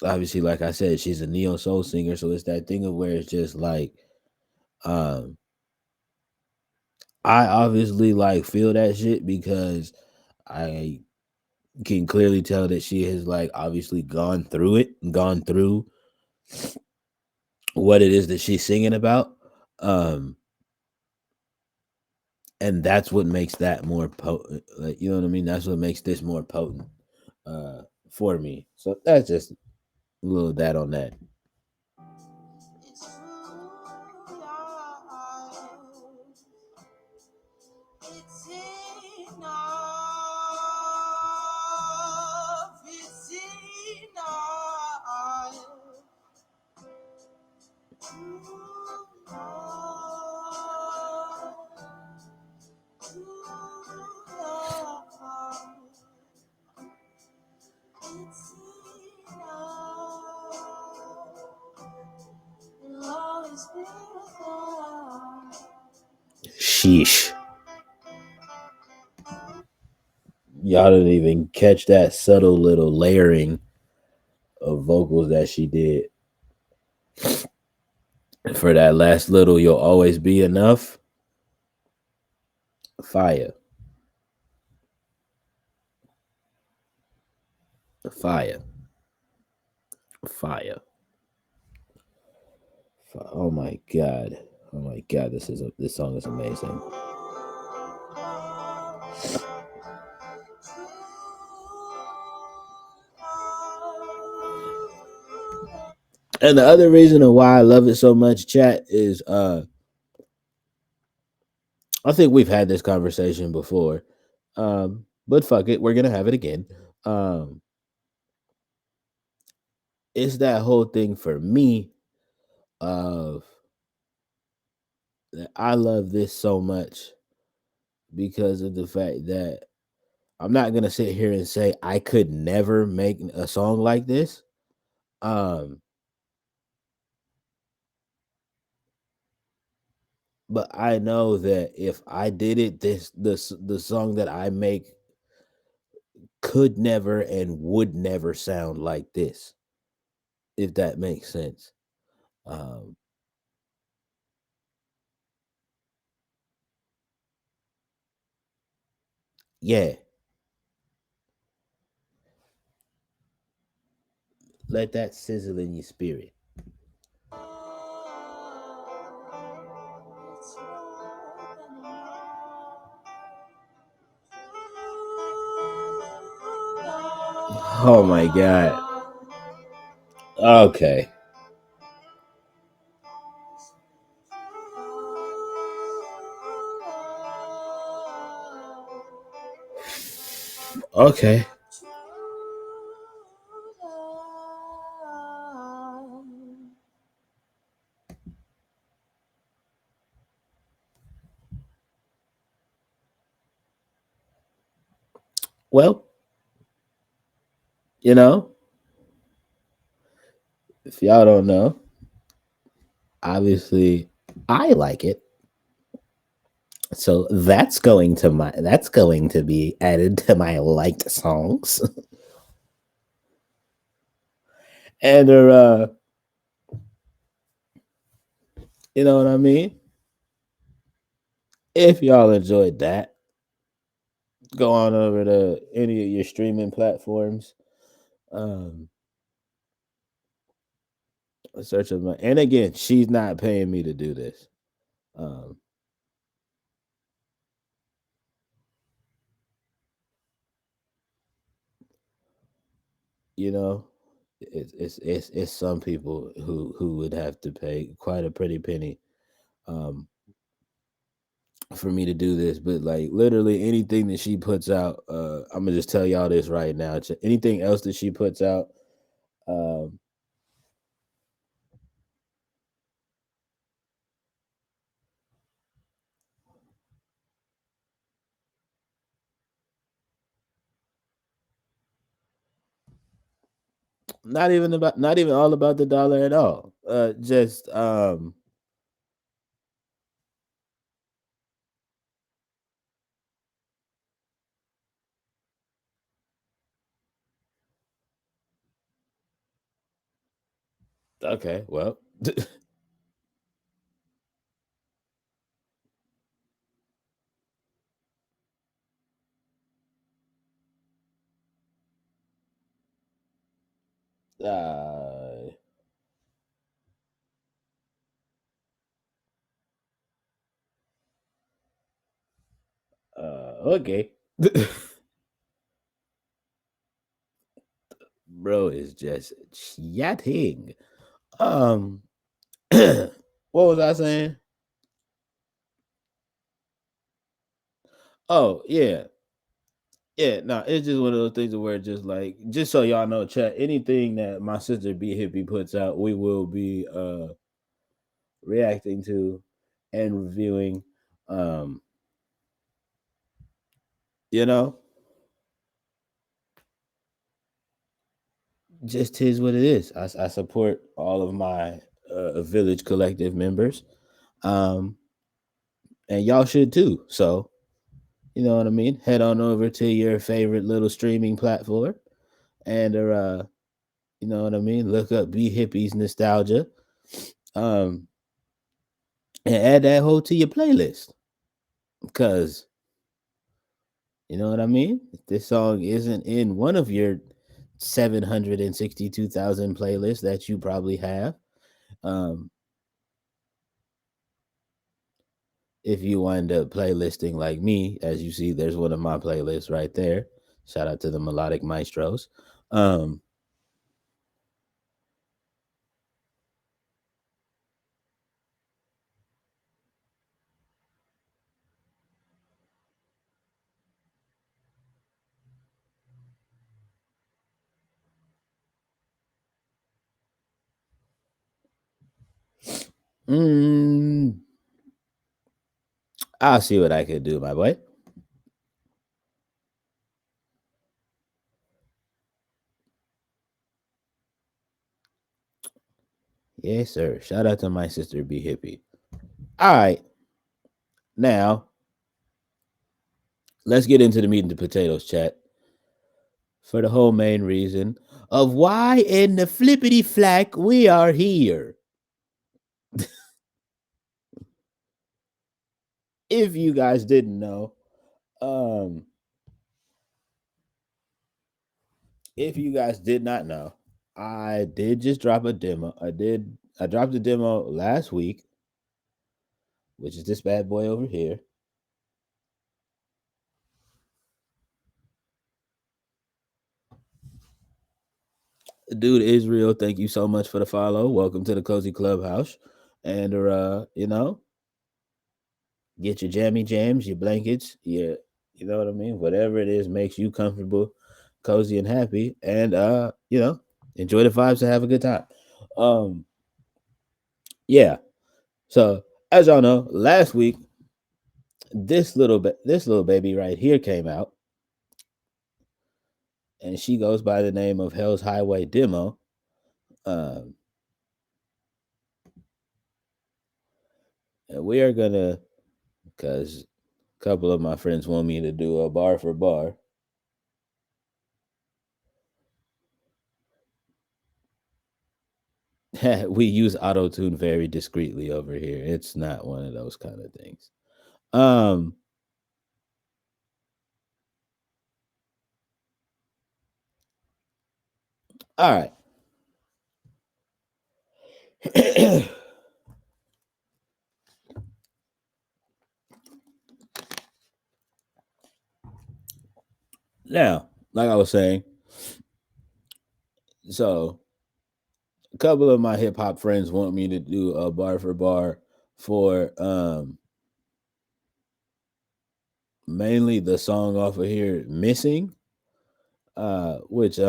obviously like I said, she's a neo soul singer, so it's that thing of where it's just like um I obviously like feel that shit because I can clearly tell that she has like obviously gone through it, gone through what it is that she's singing about. Um and that's what makes that more potent. Like, you know what I mean? That's what makes this more potent uh for me. So that's just a little of that on that. It's true, love. It's enough. It's enough. True love. True love. It's enough. It'll always be enough. Sheesh. Y'all didn't even catch that subtle little layering of vocals that she did for that last little "You'll Always Be Enough." Fire. Fire. Fire. Oh my god. Oh my god, this song is amazing. And the other reason of why I love it so much, chat, is I think we've had this conversation before. But fuck it, we're gonna have it again. Um it's that whole thing for me of that I love this so much because of the fact that I'm not gonna sit here and say I could never make a song like this. Um, but I know that if I did it, the song that I make could never and would never sound like this, if that makes sense. Um, yeah, let that sizzle in your spirit. Oh my god. Okay. Okay. Well, you know, if y'all don't know, obviously I like it. So that's going to be added to my liked songs. And you know what I mean? If y'all enjoyed that, go on over to any of your streaming platforms. Um search of my, and again, she's not paying me to do this. Um, you know, it's some people who would have to pay quite a pretty penny um for me to do this, but like literally anything that she puts out, I'm gonna just tell y'all this right now. Anything else that she puts out, um, not even all about the dollar at all. Just okay, well, uh, Okay. Bro is just chatting. Um, what was I saying? Oh yeah, yeah. No, it's just one of those things where just like just so y'all know, chat. Anything that my sister B Hippie puts out, we will be reacting to and reviewing. Um, you know, just is what it is. I support all of my village collective members, um, and y'all should too. So you know what I mean. Head on over to your favorite little streaming platform, and you know what I mean. Look up B Hippies Nostalgia, um, and add that whole to your playlist, because you know what I mean. If this song isn't in one of your 762,000 playlists that you probably have, um, if you wind up playlisting like me, as you see, there's one of my playlists right there. Shout out to the Melodic Maestros. Um, mm, I'll see what I can do, my boy. Yes, sir. Shout out to my sister B Hippie. All right, now let's get into the meat and the potatoes, chat. For the whole main reason of why in the flippity flack we are here. If you guys didn't know, um, if you guys did not know, I did just drop a demo. I dropped a demo last week, which is this bad boy over here. Dude Israel, thank you so much for the follow. Welcome to the Cozy Clubhouse. And you know, get your jammy jams, your blankets, your you know what I mean? Whatever it is makes you comfortable, cozy, and happy. And you know, enjoy the vibes and have a good time. Um, yeah. So as y'all know, last week this little baby right here came out, and she goes by the name of Hell's Highway Demo. Um, and we are gonna, because a couple of my friends want me to do a bar for bar. We use auto tune very discreetly over here. It's not one of those kind of things. Um, all right. Now, like I was saying, so a couple of my hip hop friends want me to do a bar for bar for mainly the song off of here, Missing, which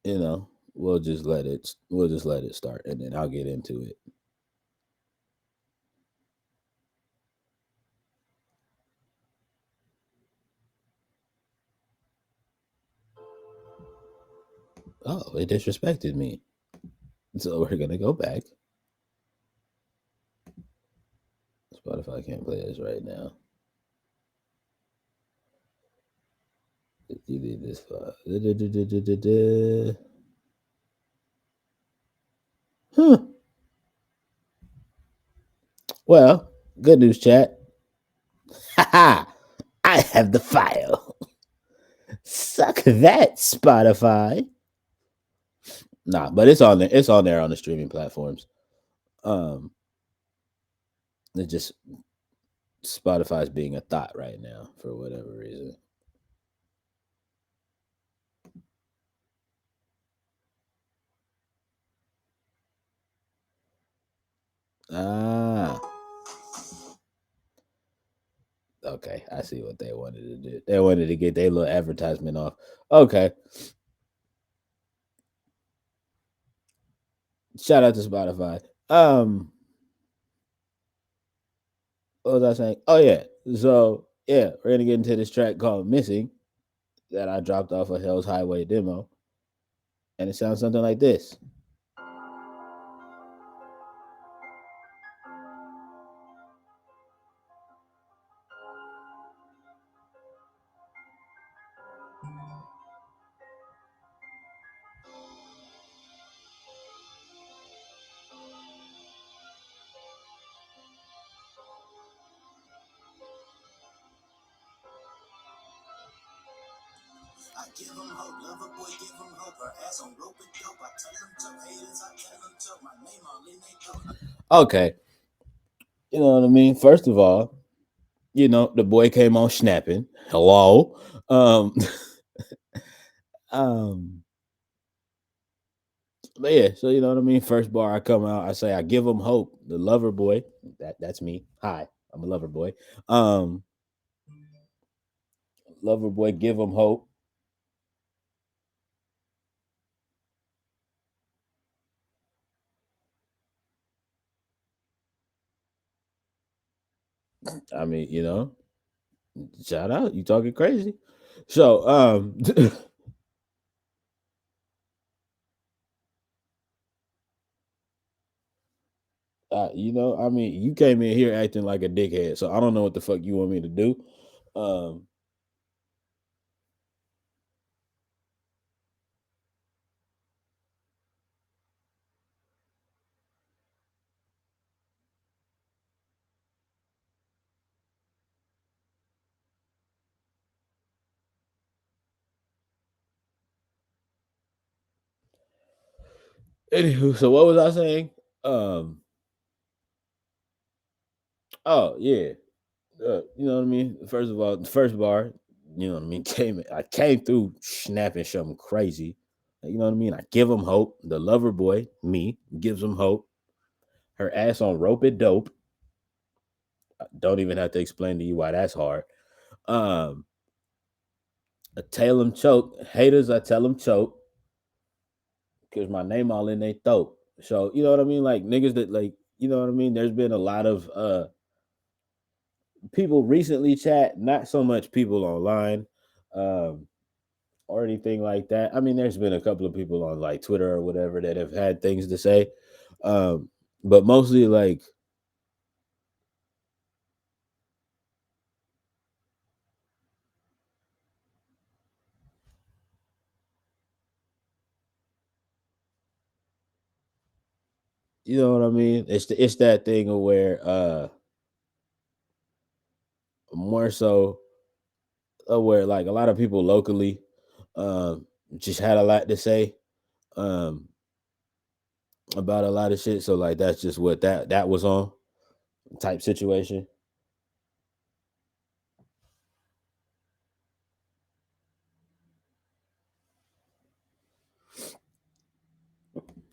you know, we'll just let it start and then I'll get into it. Oh, it disrespected me. So we're gonna go back. Spotify can't play this right now. Delete this file. Huh. Well, good news, chat. Haha! I have the file. Suck that, Spotify. Nah, but it's on there. It's on there on the streaming platforms. Um, it just Spotify's being a thought right now for whatever reason. Ah, okay. I see what they wanted to do. They wanted to get their little advertisement off. Okay. Shout out to Spotify. What was I saying? Oh yeah. So yeah, we're gonna get into this track called "Missing" that I dropped off of Hell's Highway demo, and it sounds something like this. I give them hope, love a boy, give them hope. Her ass on rope and dope. I tell them to haters, I tell them to my name all in they throat. Okay, You know what I mean? First of all, the boy came on snapping. Hello. Um, um, but yeah, so you know what I mean. First bar I come out, I say I give him hope. The lover boy, that's me. Hi, I'm a lover boy. Um, lover boy, give him hope. I mean, shout out, you talking crazy. So, I mean, you came in here acting like a dickhead, so I don't know what the fuck you want me to do. Um, Anywho, so what was I saying? Um, oh yeah, you know what I mean. First of all, the first bar, you know what I mean. I came through snapping something crazy. You know what I mean. I give him hope. The lover boy, me, gives him hope. Her ass on rope it dope. I don't even have to explain to you why that's hard. Um, I tell him choke. Haters, I tell him choke because my name all in their throat. So you know what I mean. Like niggas that like, you know what I mean. There's been a lot of people recently chat, not so much people online. Um, or anything like that. I mean, there's been a couple of people on like Twitter or whatever that have had things to say, um, but mostly like, you know what I mean. It's that thing of where more so where like a lot of people locally um just had a lot to say um about a lot of shit. So like that's just what that was on type situation.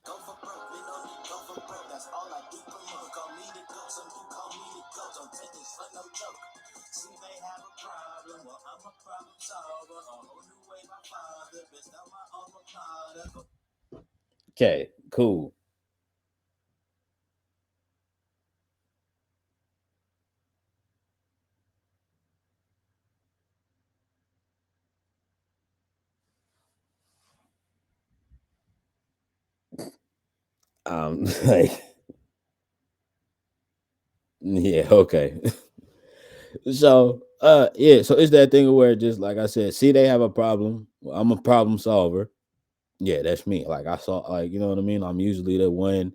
go for broke, you know me, go for broke. That's all I do promote. Call me the goat, some who call me the goat. Don't take this for no joke. See, they have a problem. Well, I'm a problem solver. A whole new way, my father. Best on my alma mater. Okay, cool. Like, yeah, okay. So, yeah, so it's that thing where just like I said, see, they have a problem. Well, I'm a problem solver. Yeah, that's me. Like I saw, like you know what I mean. I'm usually the one,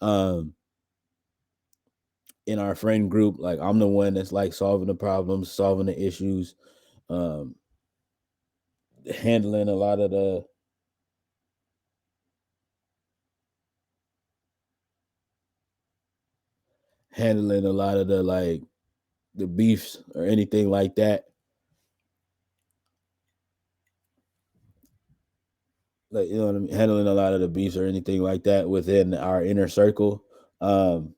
um, in our friend group. Like I'm the one that's like solving the problems, solving the issues, um, handling a lot of the handling a lot of the like. the beefs or anything like that. Like, you know what I mean, handling a lot of the beefs or anything like that within our inner circle. Um,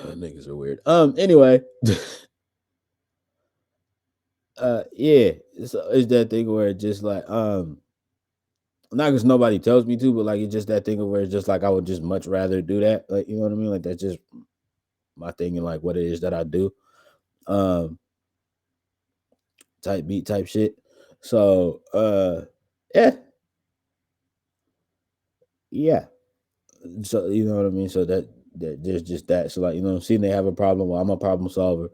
Niggas are weird. Anyway, yeah, it's that thing where it's just like not because nobody tells me to, but like it's just that thing where it's just like I would just much rather do that. Like, you know what I mean? Like that's just my thing and like what it is that I do. Um, type beat type shit. So yeah, yeah. So you know what I mean. So that there's just that. So like, you know, seeing they have a problem, well, I'm a problem solver.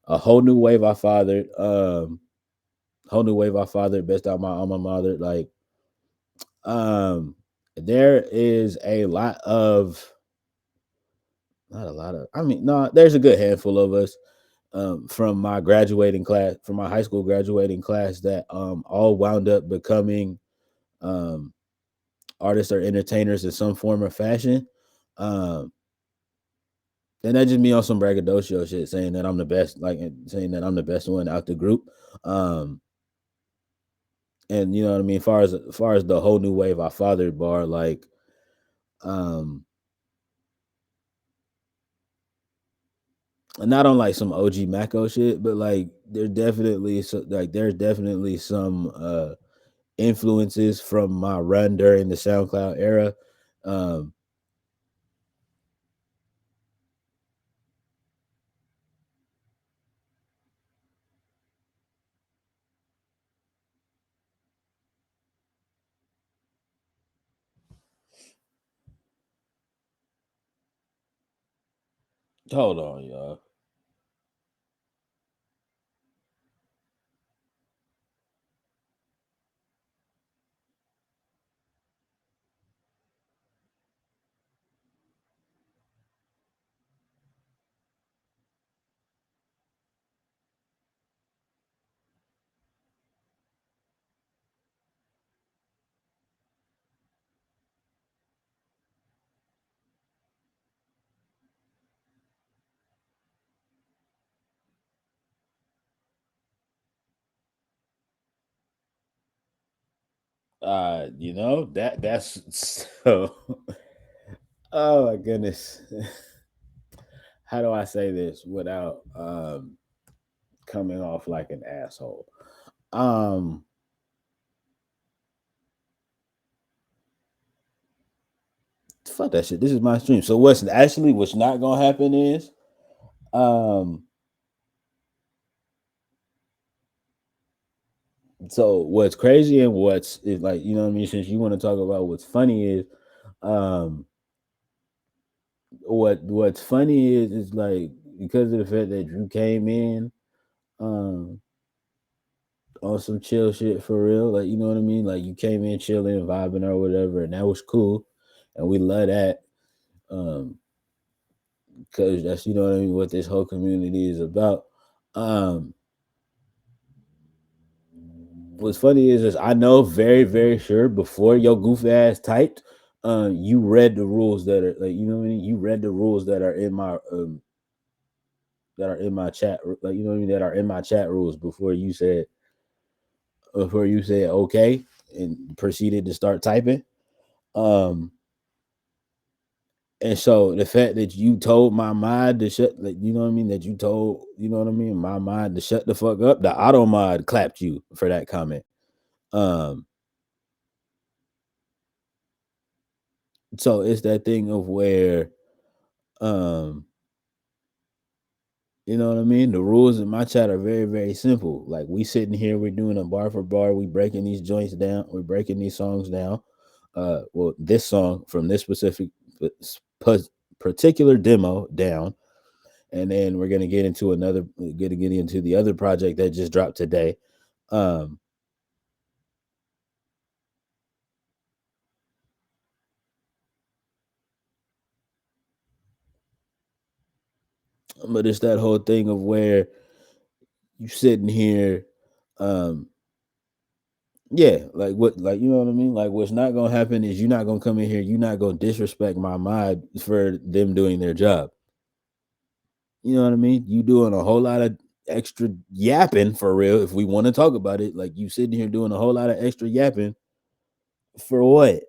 A whole new wave I fathered. Whole new wave I fathered. Best out my alma mater. Like um, there is a lot of not a lot of. I mean, no, there's a good handful of us. From my graduating class, from my high school graduating class, that all wound up becoming um artists or entertainers in some form or fashion. Um, and that just me on some braggadocio shit, saying that I'm the best, like saying that I'm the best one out the group. Um, and you know what I mean. As far as the whole new wave I fathered bar, like, um, not on like some OG Mako shit, but like there's definitely some influences from my run during the SoundCloud era. Um, hold on, y'all. You know that's so. Oh my goodness. How do I say this without coming off like an asshole? Um, fuck that shit. This is my stream. So what's not gonna happen is um so what's crazy and what's is like, you know what I mean, since you want to talk about what's funny is um what's funny is like because of the fact that you came in um on some chill shit for real, like, you know what I mean, like you came in chilling vibing or whatever, and that was cool, and we love that. um because that's, you know what I mean, what this whole community is about. um what's funny is I know very very sure before your goof ass typed, you read the rules that are, like, you know what I mean, you read the rules that are in my chat, like, you know what I mean, that are in my chat rules before you said okay and proceeded to start typing. um and so the fact that you told my mind to shut, like, you know what I mean, that you told, you know what I mean, my mind to shut the fuck up, the auto mod clapped you for that comment. um so it's that thing of where, um you know what I mean, the rules in my chat are very very simple. Like, we sitting here, we're doing a bar for bar, we breaking these joints down, we're breaking these songs down. Well, this song from this specific particular demo down, and then we're gonna get into the other project that just dropped today. um But it's that whole thing of where you sitting here, um, yeah, like what, like you know what I mean. Like what's not gonna happen is you're not gonna come in here. You're not gonna disrespect my mod for them doing their job. You know what I mean? You doing a whole lot of extra yapping for real. If we want to talk about it, like you sitting here doing a whole lot of extra yapping for what?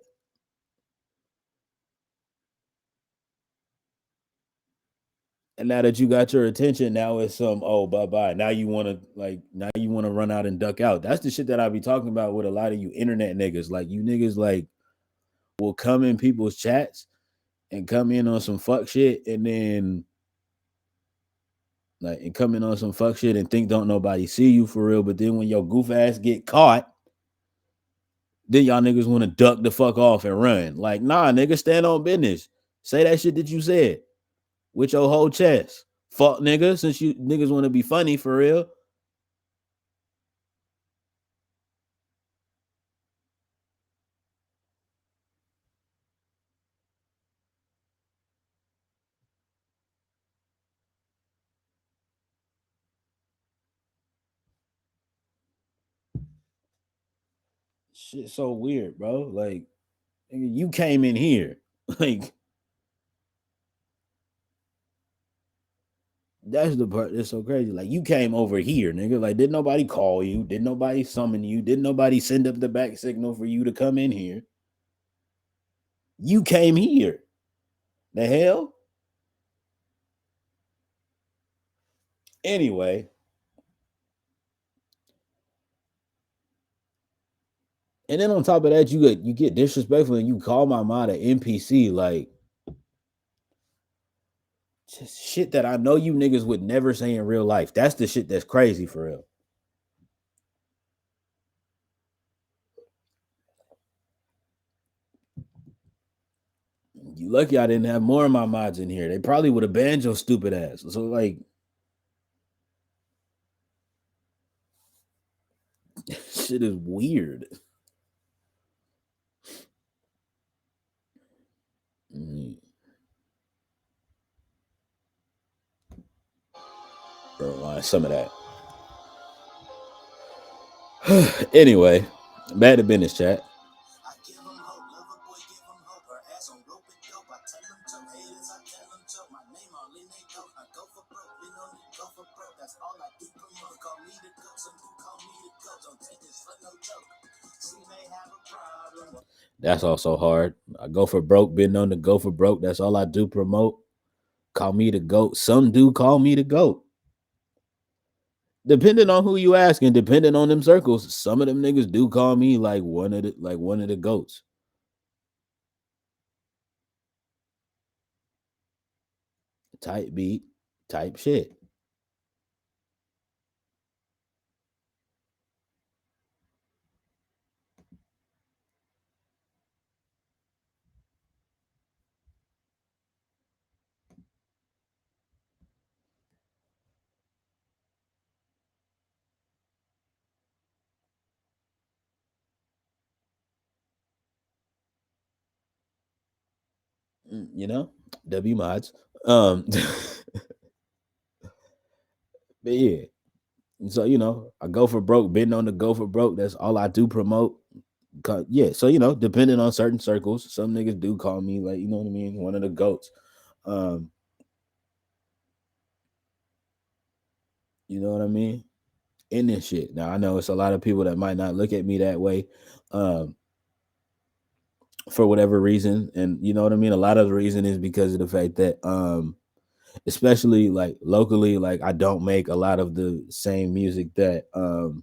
And now that you got your attention, now it's some oh bye bye. Now you want to now you want to run out and duck out. That's the shit that I be talking about with a lot of you internet niggas. Like you niggas like will come in people's chats and come in on some fuck shit and then and come in on some fuck shit and think don't nobody see you for real. But then when your goof ass get caught, then y'all niggas want to duck the fuck off and run. Like, nah, nigga, stand on business. Say that shit that you said with your whole chest. Fuck nigga, since you niggas want to be funny for real. Shit so weird, bro. Like, nigga, you came in here. Like, that's the part that's so crazy. Like, you came over here, nigga. Like, did nobody call you? Did nobody summon you? Did nobody send up the back signal for you to come in here? You came here. The hell? Anyway, and then on top of that, you get disrespectful and you call my mod an NPC, like just shit that I know you niggas would never say in real life. That's the shit that's crazy for real. You lucky I didn't have more of my mods in here. They probably would have banned your stupid ass. So like shit is weird. Mm, bro, some of that. Anyway, back to business chat. I give them hope, love a boy, give them hope. Her ass on rope and dope. I tell them to haters, I tell them to my name all in they go. I go for broke, been on it, go for broke. That's all I do promote. Call me the goat, some do call me the goat. Don't take this for no joke. She may have a problem. That's also hard. I go for broke, been known to go for broke. That's all I do promote. Call me the GOAT. Some do call me the GOAT. Depending on who you ask and depending on them circles, some of them niggas do call me like one of the goats. Type beat, type shit. You know, W mods. But yeah. So I go for broke, been on the go for broke. That's all I do promote. Yeah, so depending on certain circles, some niggas do call me like what I mean, one of the goats. Um, you know what I mean? In this shit. Now I know it's a lot of people that might not look at me that way, um, for whatever reason, and you know what I mean. A lot of the reason is because of the fact that, especially like locally, like I don't make a lot of the same music that all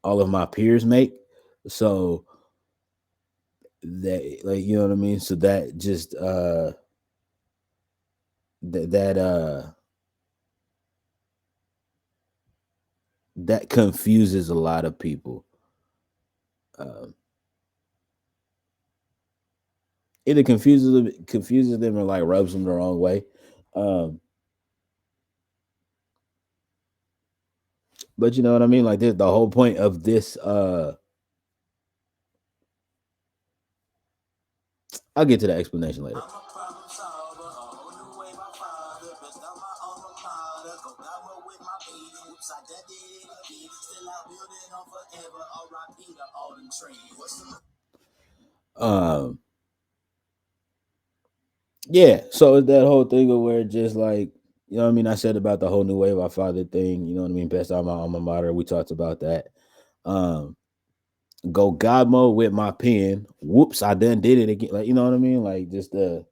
of my peers make. So that like you know what I mean. So that just that that confuses a lot of people. Um, either confuses them or like rubs them the wrong way. Um, but you know what I mean. Like the whole point of this. I'll get to the explanation later. I'm a problem solver, a whole new way my father. Best Um, yeah, so it's that whole thing of where just like, you know what I mean? I said about the whole new wave our father thing, you know what I mean? Best out my alma mater. We talked about that. Um, go God mode with my pen. Whoops, I done did it again. Like, you know what I mean? Like just the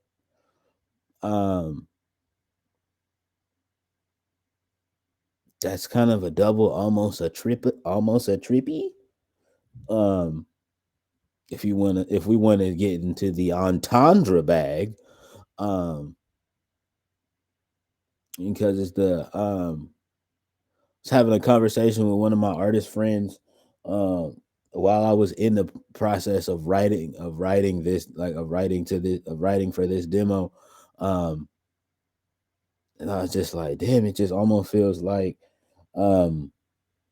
um that's kind of a double, almost a trippy. Um, if we wanna get into the entendre bag, um, because it's the was having a conversation with one of my artist friends um while I was in the process of writing this like of writing for this demo. Um and I was just like, damn, it just almost feels um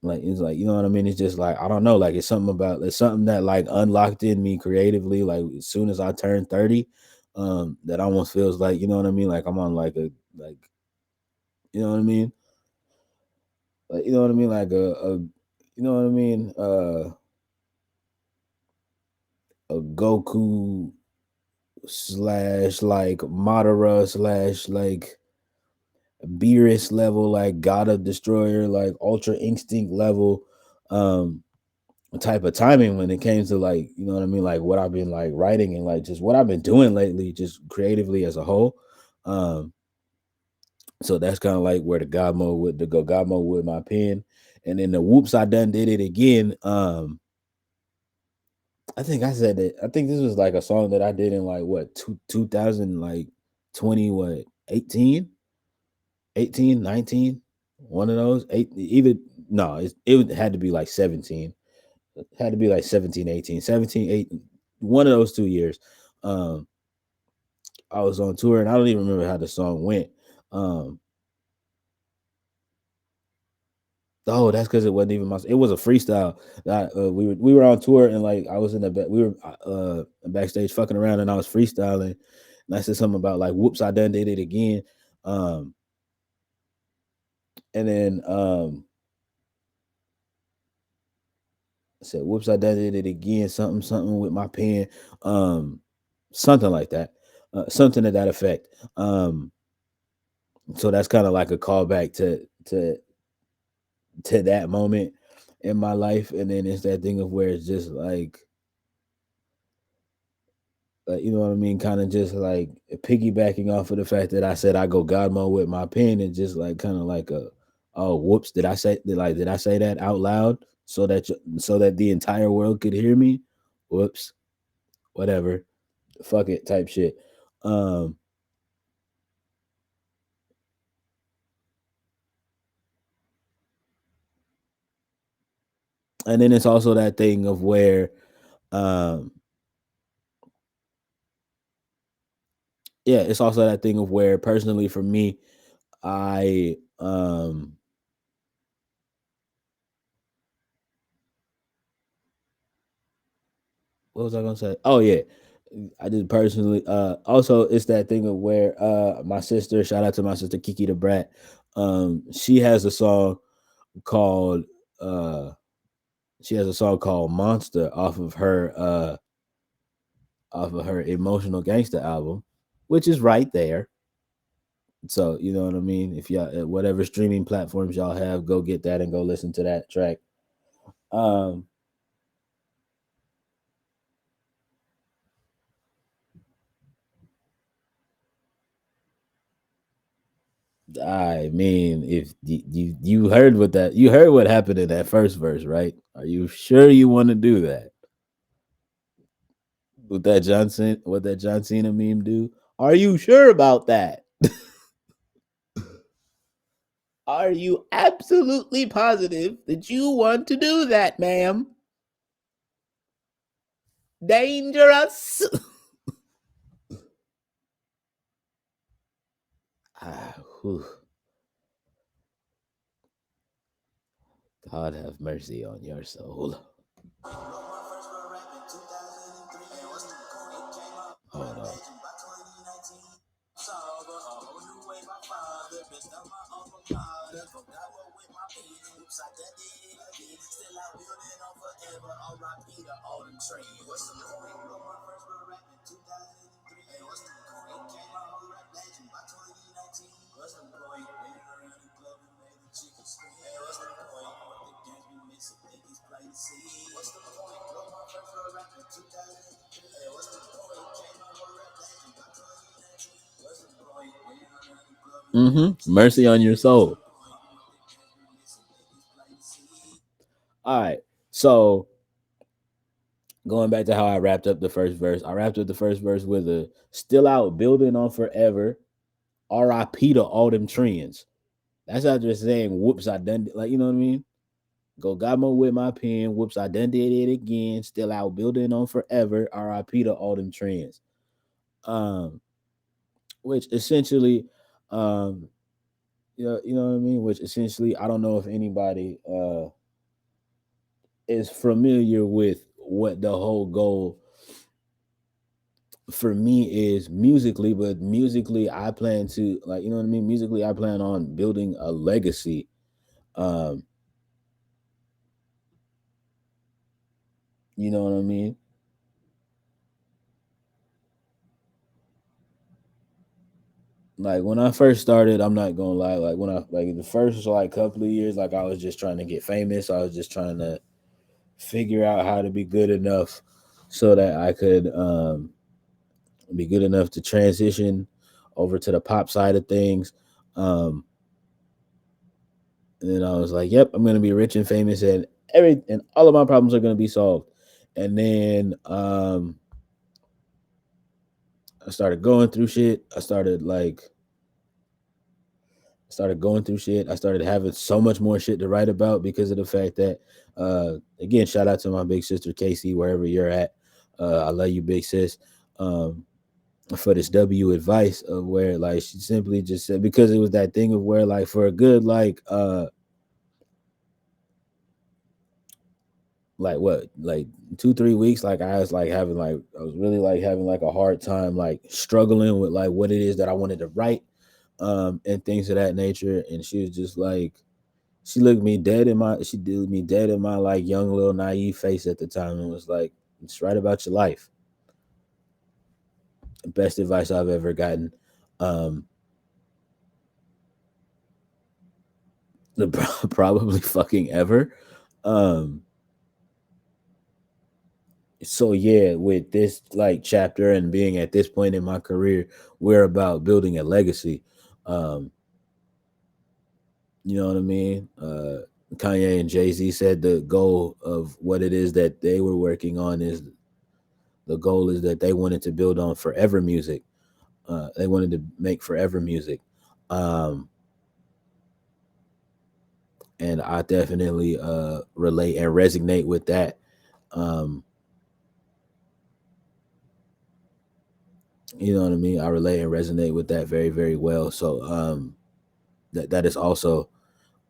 like it's like, you know what I mean? It's just like, I don't know, like it's something that like unlocked in me creatively, like as soon as I turned 30. That almost feels like, you know what I mean? Like I'm on like you know what I mean? Like you know what I mean? Like a you know what I mean? A Goku slash like Madara slash like Beerus level, like God of Destroyer, like Ultra Instinct level, um, type of timing when it came to like, you know what I mean, like what I've been like writing and like just what I've been doing lately, just creatively as a whole. Um, so that's kind of like where the go God mode with my pen, and then the whoops I done did it again. I think I said that. I think this was like a song that I did in like what 2000 like 20 what 18, 19, one of those eight either no had to be like 17, it had to be like 17, 18, 17, 8, one of those 2 years. um I was on tour and I don't even remember how the song went. um Oh, that's because it wasn't even my. It was a freestyle. We were on tour and like I was in the back. We were backstage fucking around and I was freestyling, and I said something about like, "Whoops, I done did it again." Um, and then I said, "Whoops, I done did it again." Something with my pen. Um, something like that. Something to that effect. So that's kind of like a callback to that moment in my life, and then it's that thing of where it's just like, you know what I mean, kind of just like piggybacking off of the fact that I said I go God mode with my pen, and just like kind of like a, oh whoops, did I say that out loud so that the entire world could hear me? Whoops, whatever, fuck it, type shit. Um, and then it's also that thing of where, um, yeah, it's also that thing of where personally for me, I what was I gonna say? Oh yeah, I did personally. Also, it's that thing of where my sister, shout out to my sister Kiki the Brat. She has a song called uh, Monster off of her Emotional Gangster album, which is right there. So you know what I mean. If y'all whatever streaming platforms y'all have, go get that and go listen to that track. Um, I mean, if you heard you heard what happened in that first verse, right? Are you sure you want to do that? What that John Cena meme do? Are you sure about that? Are you absolutely positive that you want to do that, ma'am? Dangerous. ah, whew. God have mercy on your soul. Hold on. What's the point? Blow my first real rap in 2003. Hey, what's the point? Came out whole rap legend by 2019. What's the point? Went around the club and made the chicken scream. Hey, what's the point? What the games we missing? Think it's plain to see. What's the point? Blow my first real rap in 2003. Hey, what's the point? Came out whole rap legend by 2019. What's the point? Went around the club and Mercy on your soul. All right. So going back to how I wrapped up the first verse, I wrapped up the first verse with a still out building on forever. R.I.P. to all them trends. That's not just saying whoops, I done it. Like, you know what I mean? Go got more with my pen. Whoops, I done did it again. Still out building on forever. R.I.P. to all them trends. Which essentially, you know what I mean? Which essentially, I don't know if anybody is familiar with what the whole goal for me is musically, but musically I plan to, like, you know what I mean? Musically, I plan on building a legacy. You know what I mean? Like when I first started, I'm not gonna lie, like when I like the first like couple of years, like I was just trying to get famous. I was just trying to figure out how to be good enough so that I could be good enough to transition over to the pop side of things. Um, and then I was like, "Yep, I'm gonna be rich and famous, and all of my problems are gonna be solved." And then I started going through shit. I started going through shit. I started having so much more shit to write about because of the fact that, again, shout out to my big sister Casey, wherever you're at. I love you, big sis. Um, for this W advice of where like she simply just said, because it was that thing of where like for a good like what, like 2-3 weeks, like I was like having like I was really like having like a hard time like struggling with like what it is that I wanted to write, and things of that nature. And she was just like, she did me dead in my like young little naive face at the time and was like, "Just write about your life." Best advice I've ever gotten. Um, the probably fucking ever. Um, so yeah, with this like chapter and being at this point in my career, we're about building a legacy. Um, you know what I mean? Kanye and Jay-Z said the goal of what it is that they were working on is the goal is that they wanted to build on forever music. They wanted to make forever music. Um, and I definitely relate and resonate with that. Um, you know what I mean? I relate and resonate with that very, very well. So that is also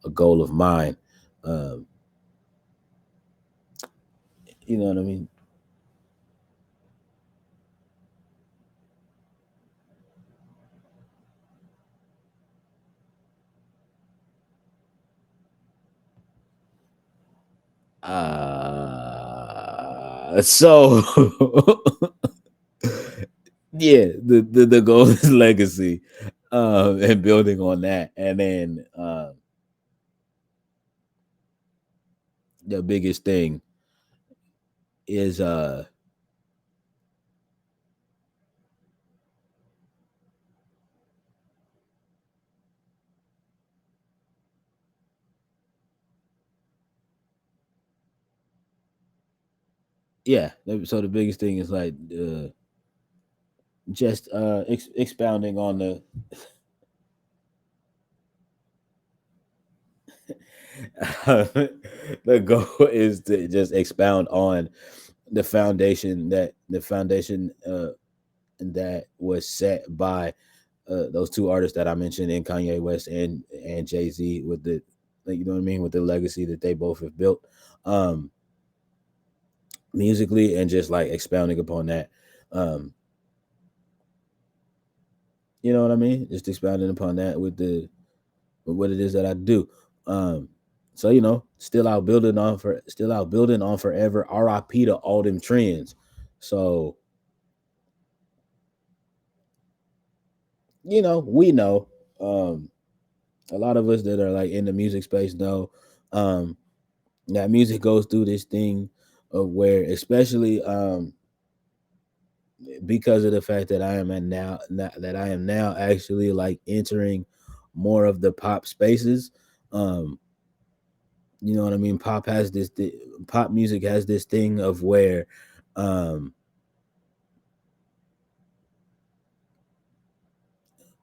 a goal of mine. Um, you know what I mean? So yeah, the goal is legacy, and building on that, and then the biggest thing is yeah. So the biggest thing is like just expounding on the goal is to just expound on the foundation that was set by those two artists that I mentioned in Kanye West and Jay Z, with the, like, you know what I mean, with the legacy that they both have built, um, musically, and just like expounding upon that. Um, you know what I mean? Just expounding upon that with what it is that I do. Um, so still out building on forever. R.I.P. to all them trends. So, we know, um, a lot of us that are like in the music space know, um, that music goes through this thing of where, especially, because of the fact that I am now actually like entering more of the pop spaces. Um, you know what I mean? Pop music has this thing of where, um,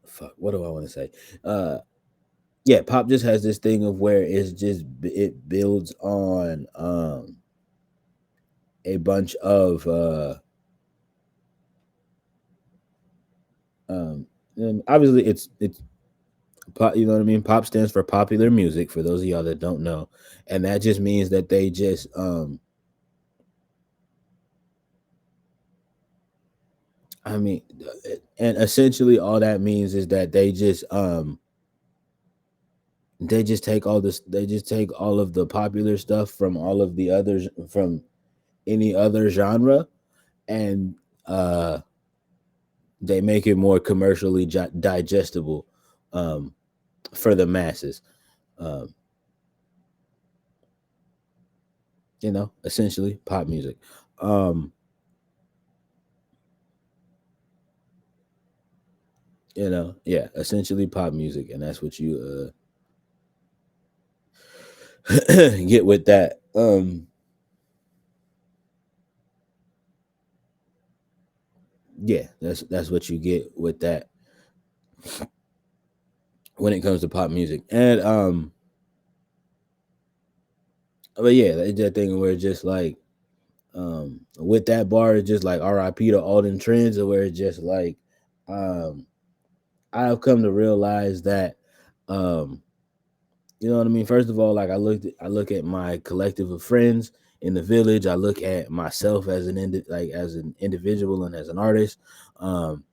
fuck, what do I want to say? Uh, yeah, pop just has this thing of where it builds on a bunch of um and obviously it's pop, you know what I mean? Pop stands for popular music for those of y'all that don't know. And that just means that they just I mean and essentially all that means is that they just take all this they just take all of the popular stuff from all of the others from any other genre, and uh they make it more commercially digestible, um for the masses. um Essentially pop music. um yeah, essentially pop music, and that's what you get with that. Yeah, that's what you get with that when it comes to pop music. And but yeah, it's that thing where it's just like, with that bar, it's just like RIP to all them trends, or where it's just like, um I've come to realize that, um you know what I mean. First of all, like I look at my collective of friends in the village. I look at myself as as an individual and as an artist. Um,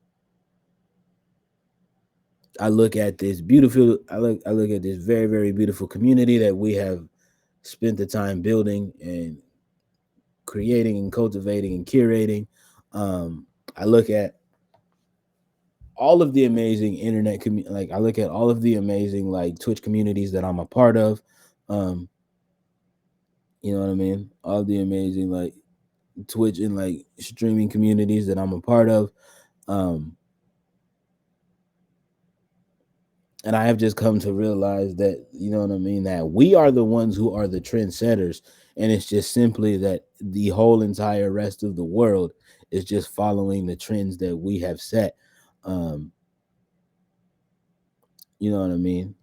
I look at this very very beautiful community that we have spent the time building and creating and cultivating and curating. I look at all of the amazing like I look at all of the amazing like Twitch communities that I'm a part of. Um, you know what I mean? All the amazing like Twitch and like streaming communities that I'm a part of. Um, and I have just come to realize that, you know what I mean, that we are the ones who are the trendsetters. And it's just simply that the whole entire rest of the world is just following the trends that we have set. Um, you know what I mean?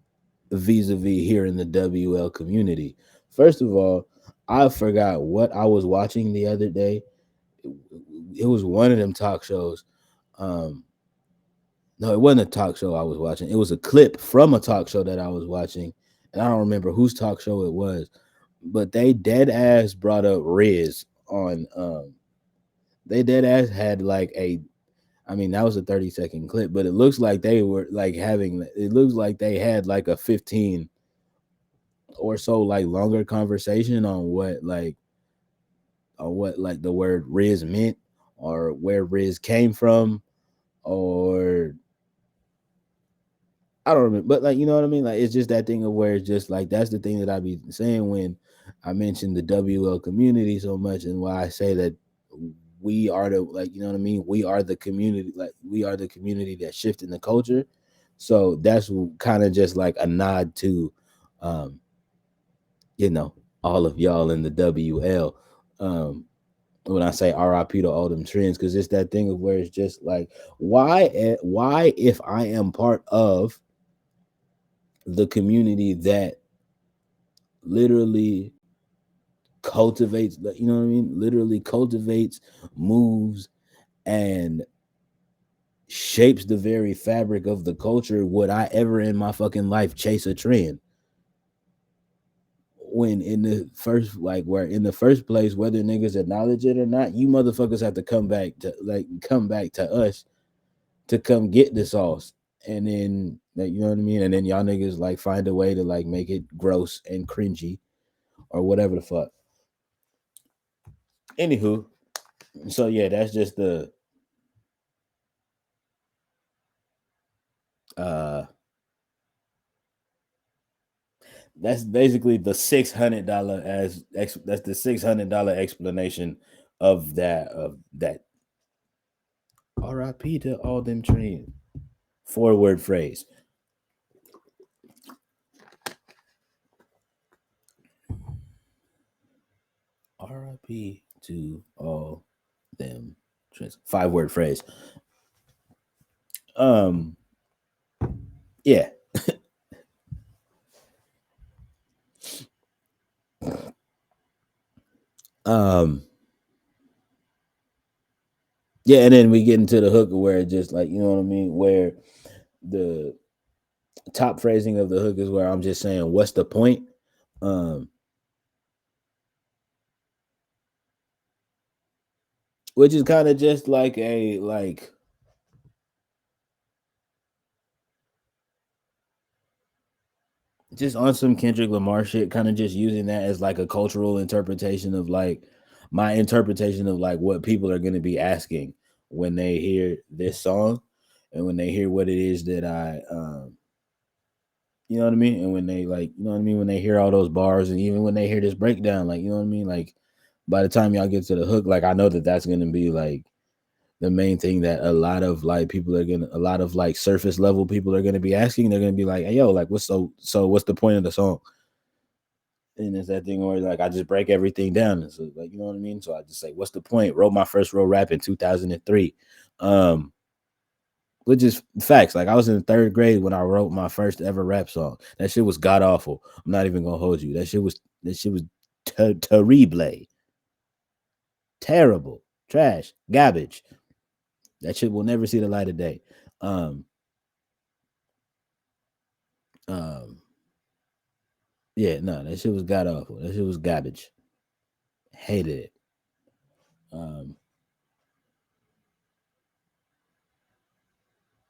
Vis-a-vis here in the WL community. First of all, I forgot what I was watching the other day. It was one of them talk shows. Um, No, it wasn't a talk show I was watching. It was a clip from a talk show that I was watching, and I don't remember whose talk show it was. But they dead ass brought up Riz on. They dead ass had like a. I mean, that was a 30-second clip, but it looks like they were like having. It looks like they had like a 15 or so like longer conversation on what like the word Riz meant, or where Riz came from, or I don't remember, but like, you know what I mean? Like, it's just that thing of where it's just like that's the thing that I be saying when I mention the WL community so much, and why I say that we are the, like, you know what I mean? We are the community, like we are the community that's shifting the culture. So that's kind of just like a nod to, um, you know, all of y'all in the WL. Um, when I say RIP to all them trends, because it's that thing of where it's just like, why if I am part of the community that literally cultivates, you know what I mean, literally cultivates, moves, and shapes the very fabric of the culture, would I ever in my fucking life chase a trend? When in the first, like, where in the first place, whether niggas acknowledge it or not, you motherfuckers have to come back to us to come get the sauce. And then, like, you know what I mean, and then y'all niggas like find a way to like make it gross and cringy or whatever the fuck. Anywho, So yeah, that's just the uh that's basically the $600 that's the $600 explanation of that. RIP to all them trains. 4-word phrase. RIP to all them trains. 5-word phrase. Um yeah. Um yeah, and then we get into the hook where it just like, you know what I mean, where the top phrasing of the hook is where I'm just saying, what's the point? Um, which is kind of just like a like just on some Kendrick Lamar shit, kind of just using that as like a cultural interpretation of like my interpretation of like what people are going to be asking when they hear this song and when they hear what it is that you know what I mean? And when they like, you know what I mean? When they hear all those bars and even when they hear this breakdown, like, you know what I mean? Like, by the time y'all get to the hook, like, I know that that's going to be like the main thing that a lot of like people are gonna, a lot of like surface level people are gonna be asking. They're gonna be like, "Hey, yo, like, so what's the point of the song?" And it's that thing where like I just break everything down. And so like, you know what I mean? So I just say, "What's the point?" Wrote my first real rap in 2003, um, which is facts. Like I was in third grade when I wrote my first ever rap song. That shit was god awful. I'm not even gonna hold you. That shit was terrible, terrible, trash, garbage. That shit will never see the light of day. Um, um, yeah, no, that shit was god awful. That shit was garbage. Hated it. Um,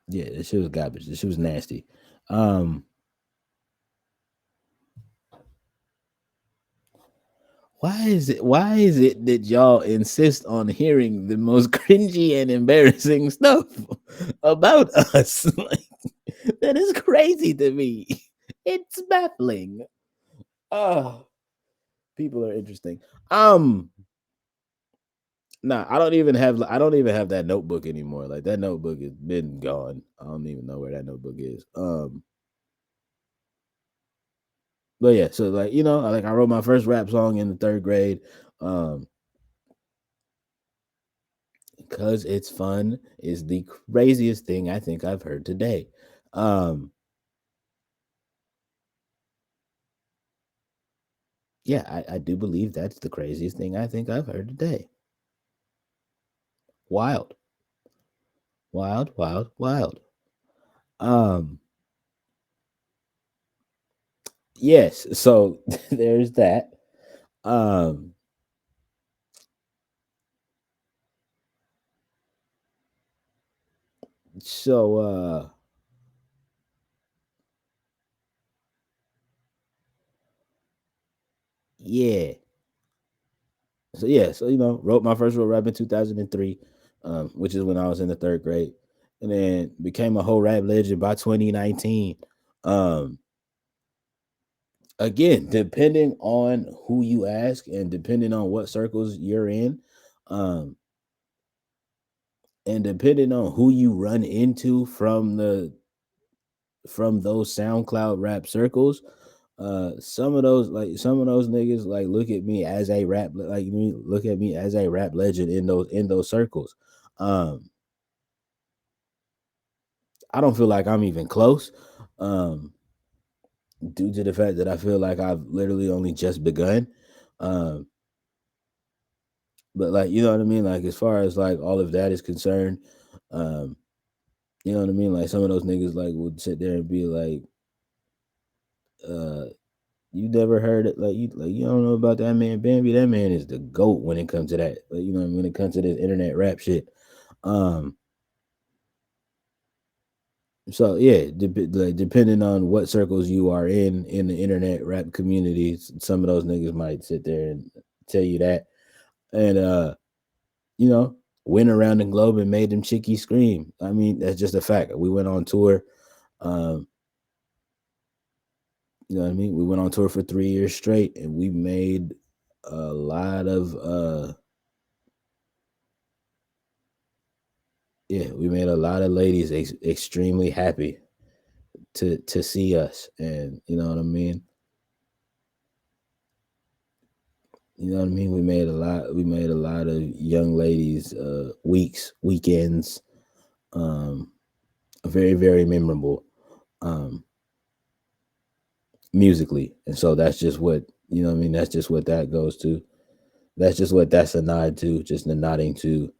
yeah, that shit was garbage. That shit was nasty. Um, why is it that y'all insist on hearing the most cringy and embarrassing stuff about us? Like, that is crazy to me. It's baffling. Oh, people are interesting. Nah, I don't even have that notebook anymore. Like that notebook has been gone. I don't even know where that notebook is. But yeah, so like, you know, like I wrote my first rap song in the third grade. Um, because it's fun is the craziest thing I think I've heard today. Um, yeah, I do believe that's the craziest thing I think I've heard today. Wild, wild, wild, wild. Um, yes, so there's that. Um, so yeah. So yeah, so you know, wrote my first real rap in 2003, which is when I was in the third grade, and then became a whole rap legend by 2019. Um, again, depending on who you ask and depending on what circles you're in, um, and depending on who you run into from those SoundCloud rap circles, some of those niggas like look at me as a like me look at me as a rap legend in those circles. Um, I don't feel like I'm even close. Um, due to the fact that I feel like I've literally only just begun. Um, but like, you know what I mean? Like as far as like all of that is concerned, um, you know what I mean? Like some of those niggas like would sit there and be like, uh, you never heard it, like you don't know about that man Bambi. That man is the GOAT when it comes to that. Like, you know, when it comes to this internet rap shit. Um, so yeah, like depending on what circles you are in the internet rap community, some of those niggas might sit there and tell you that. And went around the globe and made them chickies scream. I mean, that's just a fact. We went on tour. You know what I mean? We went on tour for 3 years straight, and we made a lot of we made a lot of ladies extremely happy to see us, and you know what I mean. You know what I mean? We made a lot. We made a lot of young ladies weekends, very very memorable, musically, and so that's just what you know. What I mean, that's just what that goes to. That's just what that's a nod to. Just a nodding to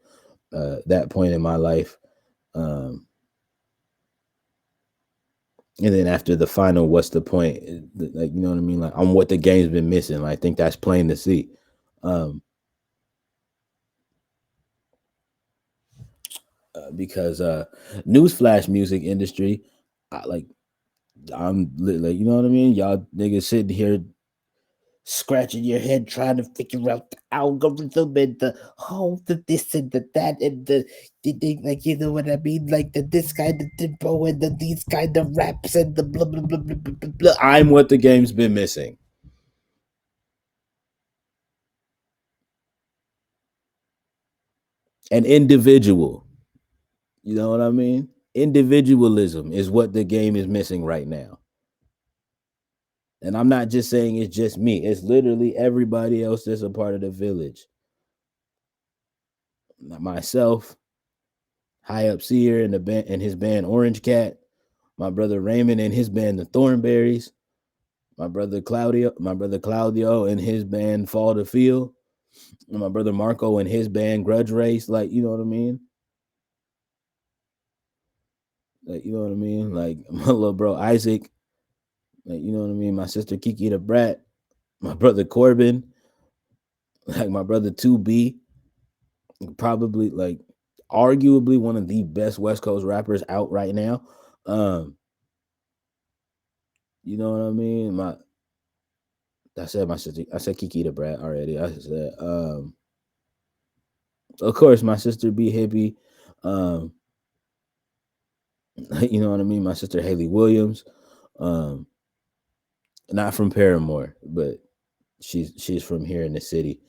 that point in my life. Um, and then after the final, what's the point? Like, you know what I mean? Like, I'm what the game's been missing. Like, I think that's plain to see. Because newsflash, music industry, like like, you know what I mean? Y'all niggas sitting here scratching your head trying to figure out the algorithm and the the this and the that and the like, you know what I mean, like the this kind of tempo and the these kind of raps and the blah blah blah blah blah blah, blah. I'm what the game's been missing. An individual, you know what I mean? Individualism is what the game is missing right now. And I'm not just saying it's just me, it's literally everybody else that's a part of the village. Myself, High Up Seer and the band and his band Orange Cat, my brother Raymond and his band the Thornberries, my brother Claudio and his band Fall to Feel, and my brother Marco and his band Grudge Race. Like, you know what I mean? Like, you know what I mean? Like, my little bro Isaac, like, you know what I mean? My sister Kiki the Brat, my brother Corbin, like my brother 2B, probably like arguably one of the best West Coast rappers out right now. You know what I mean? I said my sister. I said Kiki the Brat already. I said, of course, my sister B Hippie. Um, you know what I mean? My sister Haley Williams. Um, not from Paramore, but she's from here in the city.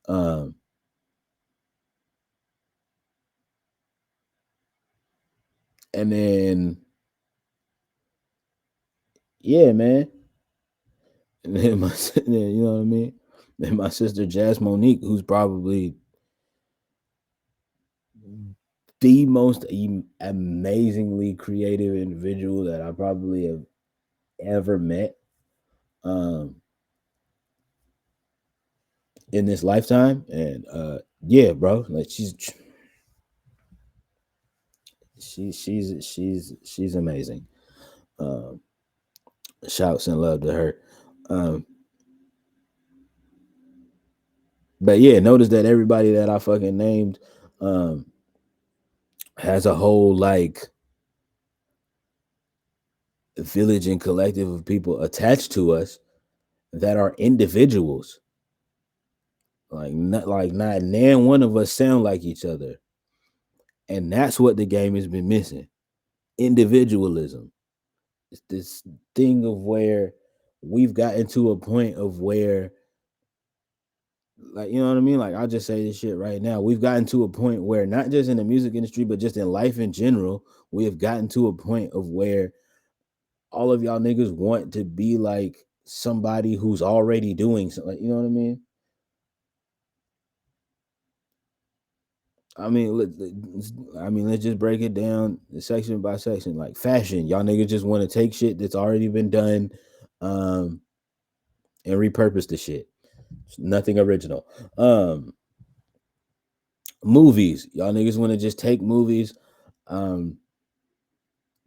Um, and then yeah, man. And then you know what I mean? And my sister Jazz Monique, who's probably the most amazingly creative individual that I probably have ever met in this lifetime. And yeah, bro, like she's amazing. Um, Shouts and love to her. Um, but yeah, notice that everybody that I fucking named um, has a whole like village and collective of people attached to us that are individuals. Not nan one of us sound like each other, and that's what the game has been missing. Individualism. It's this thing of where we've gotten to a point of where, like, you know what I mean? Like, I'll just say this shit right now. We've gotten to a point where, not just in the music industry, but just in life in general, we have gotten to a point of where all of y'all niggas want to be like somebody who's already doing something. Like, you know what I mean? Let's just break it down section by section. Like fashion, y'all niggas just want to take shit that's already been done, and repurpose the shit. It's nothing original. Movies, y'all niggas want to just take movies, that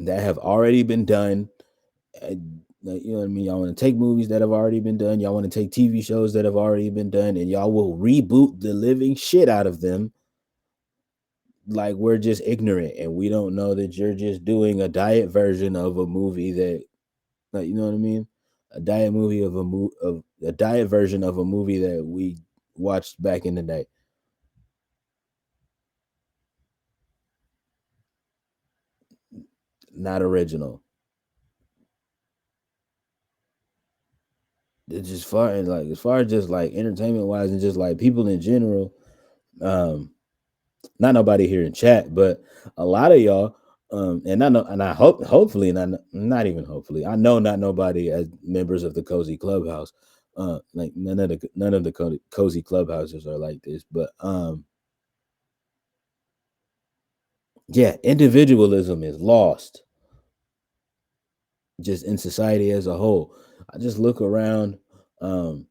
have already been done. Like, you know what I mean? Y'all want to take movies that have already been done. Y'all want to take TV shows that have already been done, and y'all will reboot the living shit out of them. Like, we're just ignorant and we don't know that you're just doing a diet version of a movie that, like, you know what I mean? A diet movie of a diet version of a movie that we watched back in the day. not original. It's just far and like as far as just like entertainment wise and just like people in general. Um, not nobody here in chat, but a lot of y'all. And I know, and I hope, hopefully, not even hopefully, I know not nobody as members of the Cozy Clubhouse. Like none of the Cozy Clubhouses are like this, but yeah, individualism is lost just in society as a whole. I just look around. Um,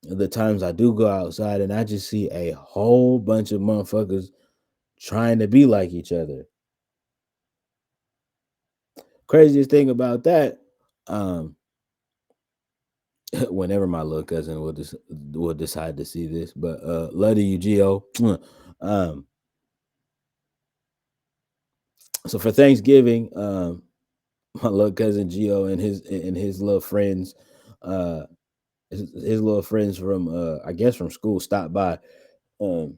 the times I do go outside, and I just see a whole bunch of motherfuckers trying to be like each other. Craziest thing about that, um, whenever my little cousin will decide to see this, but love to you, Gio. um, so for Thanksgiving, my little cousin Gio and his little friends, uh, his little friends from I guess from school stopped by um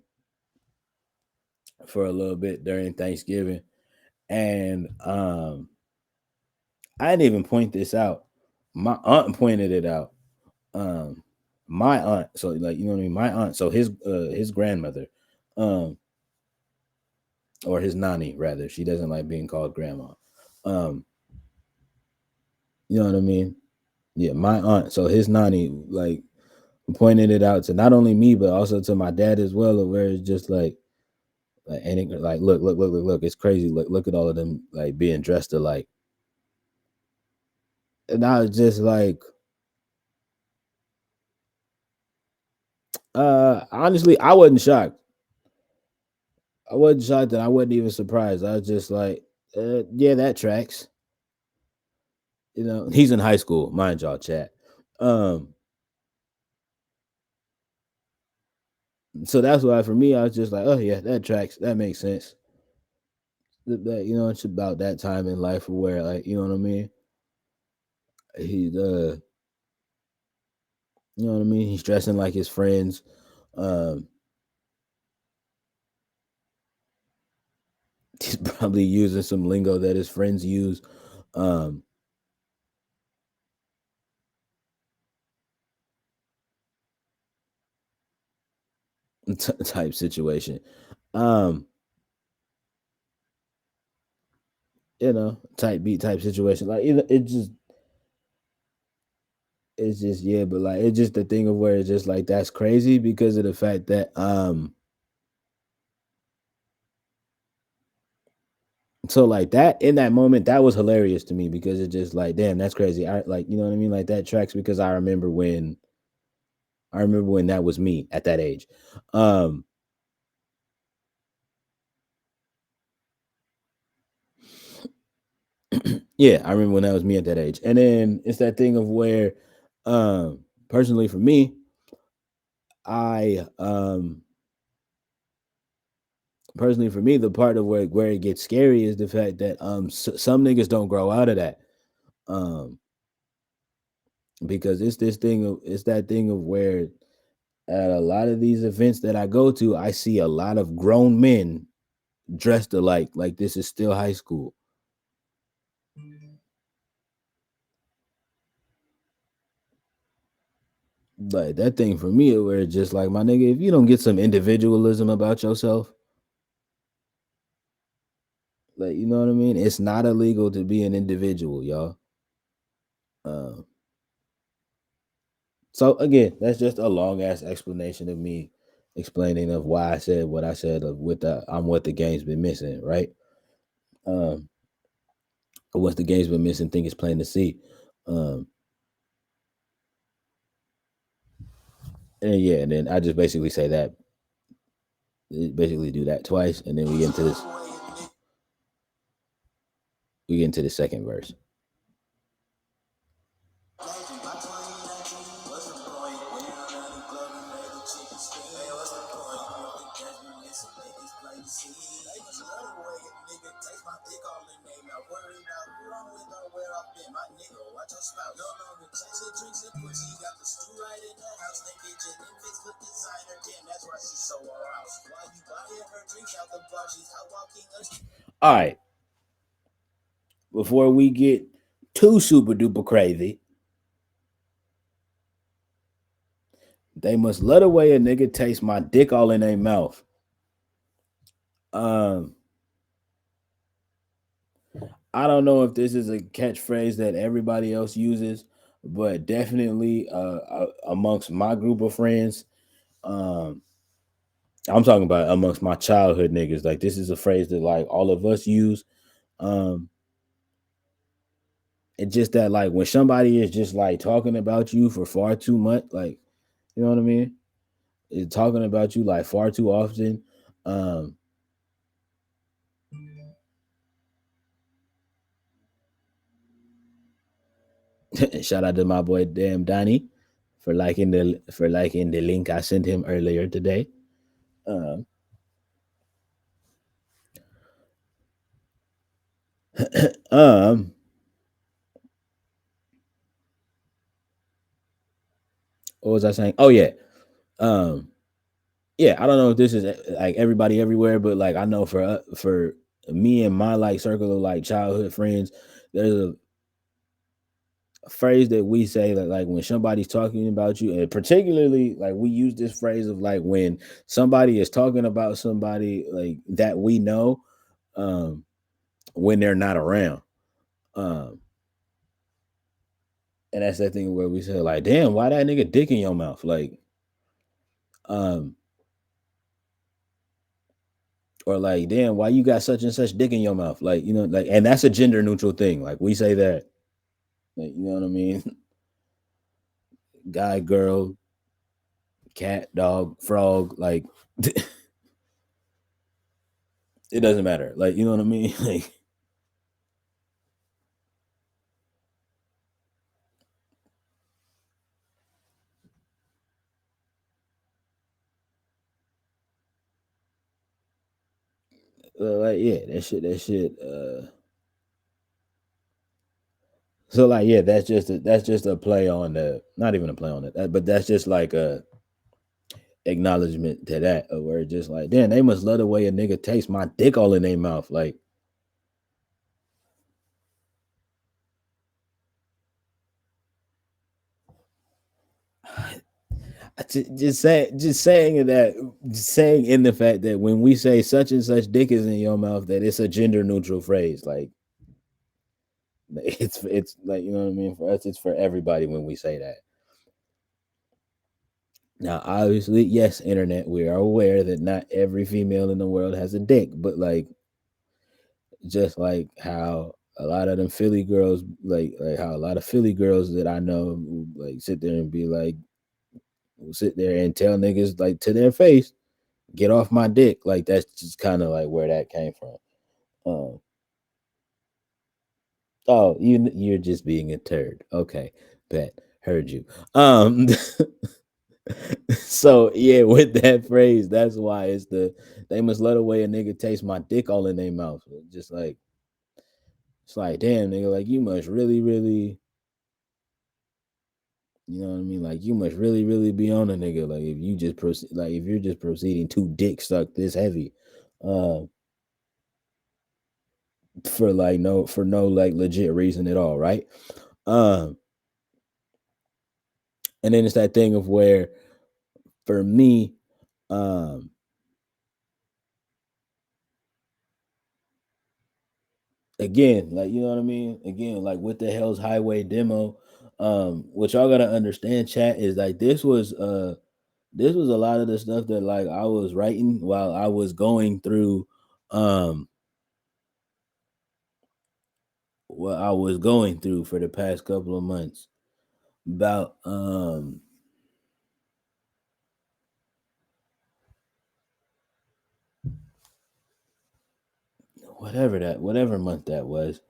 for a little bit during Thanksgiving, and I didn't even point this out. My aunt pointed it out. Um, my aunt, so like you know what I mean. My aunt, so his grandmother, um, or his nanny rather. She doesn't like being called grandma. Um, you know what I mean? Yeah, my aunt. So his nanny like pointed it out to not only me but also to my dad as well. Where it's just and it, like look, it's crazy. Look at all of them like being dressed alike. And I was just like, honestly, I wasn't shocked. I wasn't shocked and I wasn't even surprised. I was just like, yeah, that tracks. You know, he's in high school, mind y'all, chat. Um, so that's why for me, I was just like, oh yeah, that tracks. That makes sense. That you know, it's about that time in life where, like, you know what I mean. He's you know what I mean. He's dressing like his friends. Um, he's probably using some lingo that his friends use. Um, type situation. Um, you know, type beat type situation. Like it's just yeah, but like it's just the thing of where it's just like that's crazy because of the fact that so like that in that moment that was hilarious to me because it's just like damn that's crazy. I like you know what I mean like that tracks because I remember when that was me at that age. Um yeah, I remember when that was me at that age. And then it's that thing of where personally for me, I personally for me the part of where it gets scary is the fact that some niggas don't grow out of that. Um because it's this thing of it's that thing of where at a lot of these events that I go to, I see a lot of grown men dressed alike, like this is still high school. Like that thing for me, where it's just like my nigga, if you don't get some individualism about yourself, like you know what I mean, it's not illegal to be an individual, y'all. Uh, so again, that's just a long ass explanation of me explaining of why I said what I said of with the I'm what the game's been missing, right? Um, what the game's been missing, think it's plain to see. Um, and yeah, and then I just basically say that, basically do that twice, and then we get into the second verse. All right. before we get too super duper crazy, they must let away a nigga taste my dick all in their mouth. Um, I don't know if this is a catchphrase that everybody else uses, but definitely amongst my group of friends, um, I'm talking about amongst my childhood niggas. Like this is a phrase that like all of us use. Um, it's just that like when somebody is just like talking about you for far too much, like you know what I mean? It's talking about you like far too often. Um, shout out to my boy Damn Donnie for liking the link I sent him earlier today. Um, um, what was I saying? Oh yeah, um, yeah. I don't know if this is like everybody everywhere, but like I know for me and my like circle of like childhood friends, there's a phrase that we say that like when somebody's talking about you, and particularly like we use this phrase of like when somebody is talking about somebody like that we know, um, when they're not around. Um, and that's that thing where we say like, damn, why that nigga dick in your mouth? Like, um, or like, damn, why you got such and such dick in your mouth? Like, you know, like, and that's a gender neutral thing. Like, we say that, like, you know what I mean? Guy, girl, cat, dog, frog, like, it doesn't matter. Like, you know what I mean? Like, like, yeah, that shit. So like, yeah, that's just a play on the, not even a play on it, but that's just like a acknowledgement to that, where it's just like, damn, they must love the way a nigga taste my dick all in their mouth. Like, just saying that, just saying in the fact that when we say such and such dick is in your mouth, that it's a gender neutral phrase. Like, it's like, you know what I mean. For us, it's for everybody when we say that. Now, obviously, yes, internet, we are aware that not every female in the world has a dick, but like, just like how a lot of them Philly girls, like how a lot of Philly girls that I know, like sit there and be like, sit there and tell niggas like to their face, get off my dick. Like that's just kind of like where that came from. Um, oh, you're just being a turd. Okay, bet, heard you. Um, so yeah, with that phrase, that's why it's the they must let away a nigga taste my dick all in their mouth. Just like it's like, damn nigga, like you must really, really, you know what I mean? Like you must really, really be on a nigga. Like if you just proceed, like if you're just proceeding to dick suck this heavy, uh, for like no for no like legit reason at all, right? Um, and then it's that thing of where for me, um, again, like you know what I mean? Again, like what the hell's highway demo? What y'all gotta understand, chat, is like this was a lot of the stuff that like I was writing while I was going through um what I was going through for the past couple of months about whatever month that was,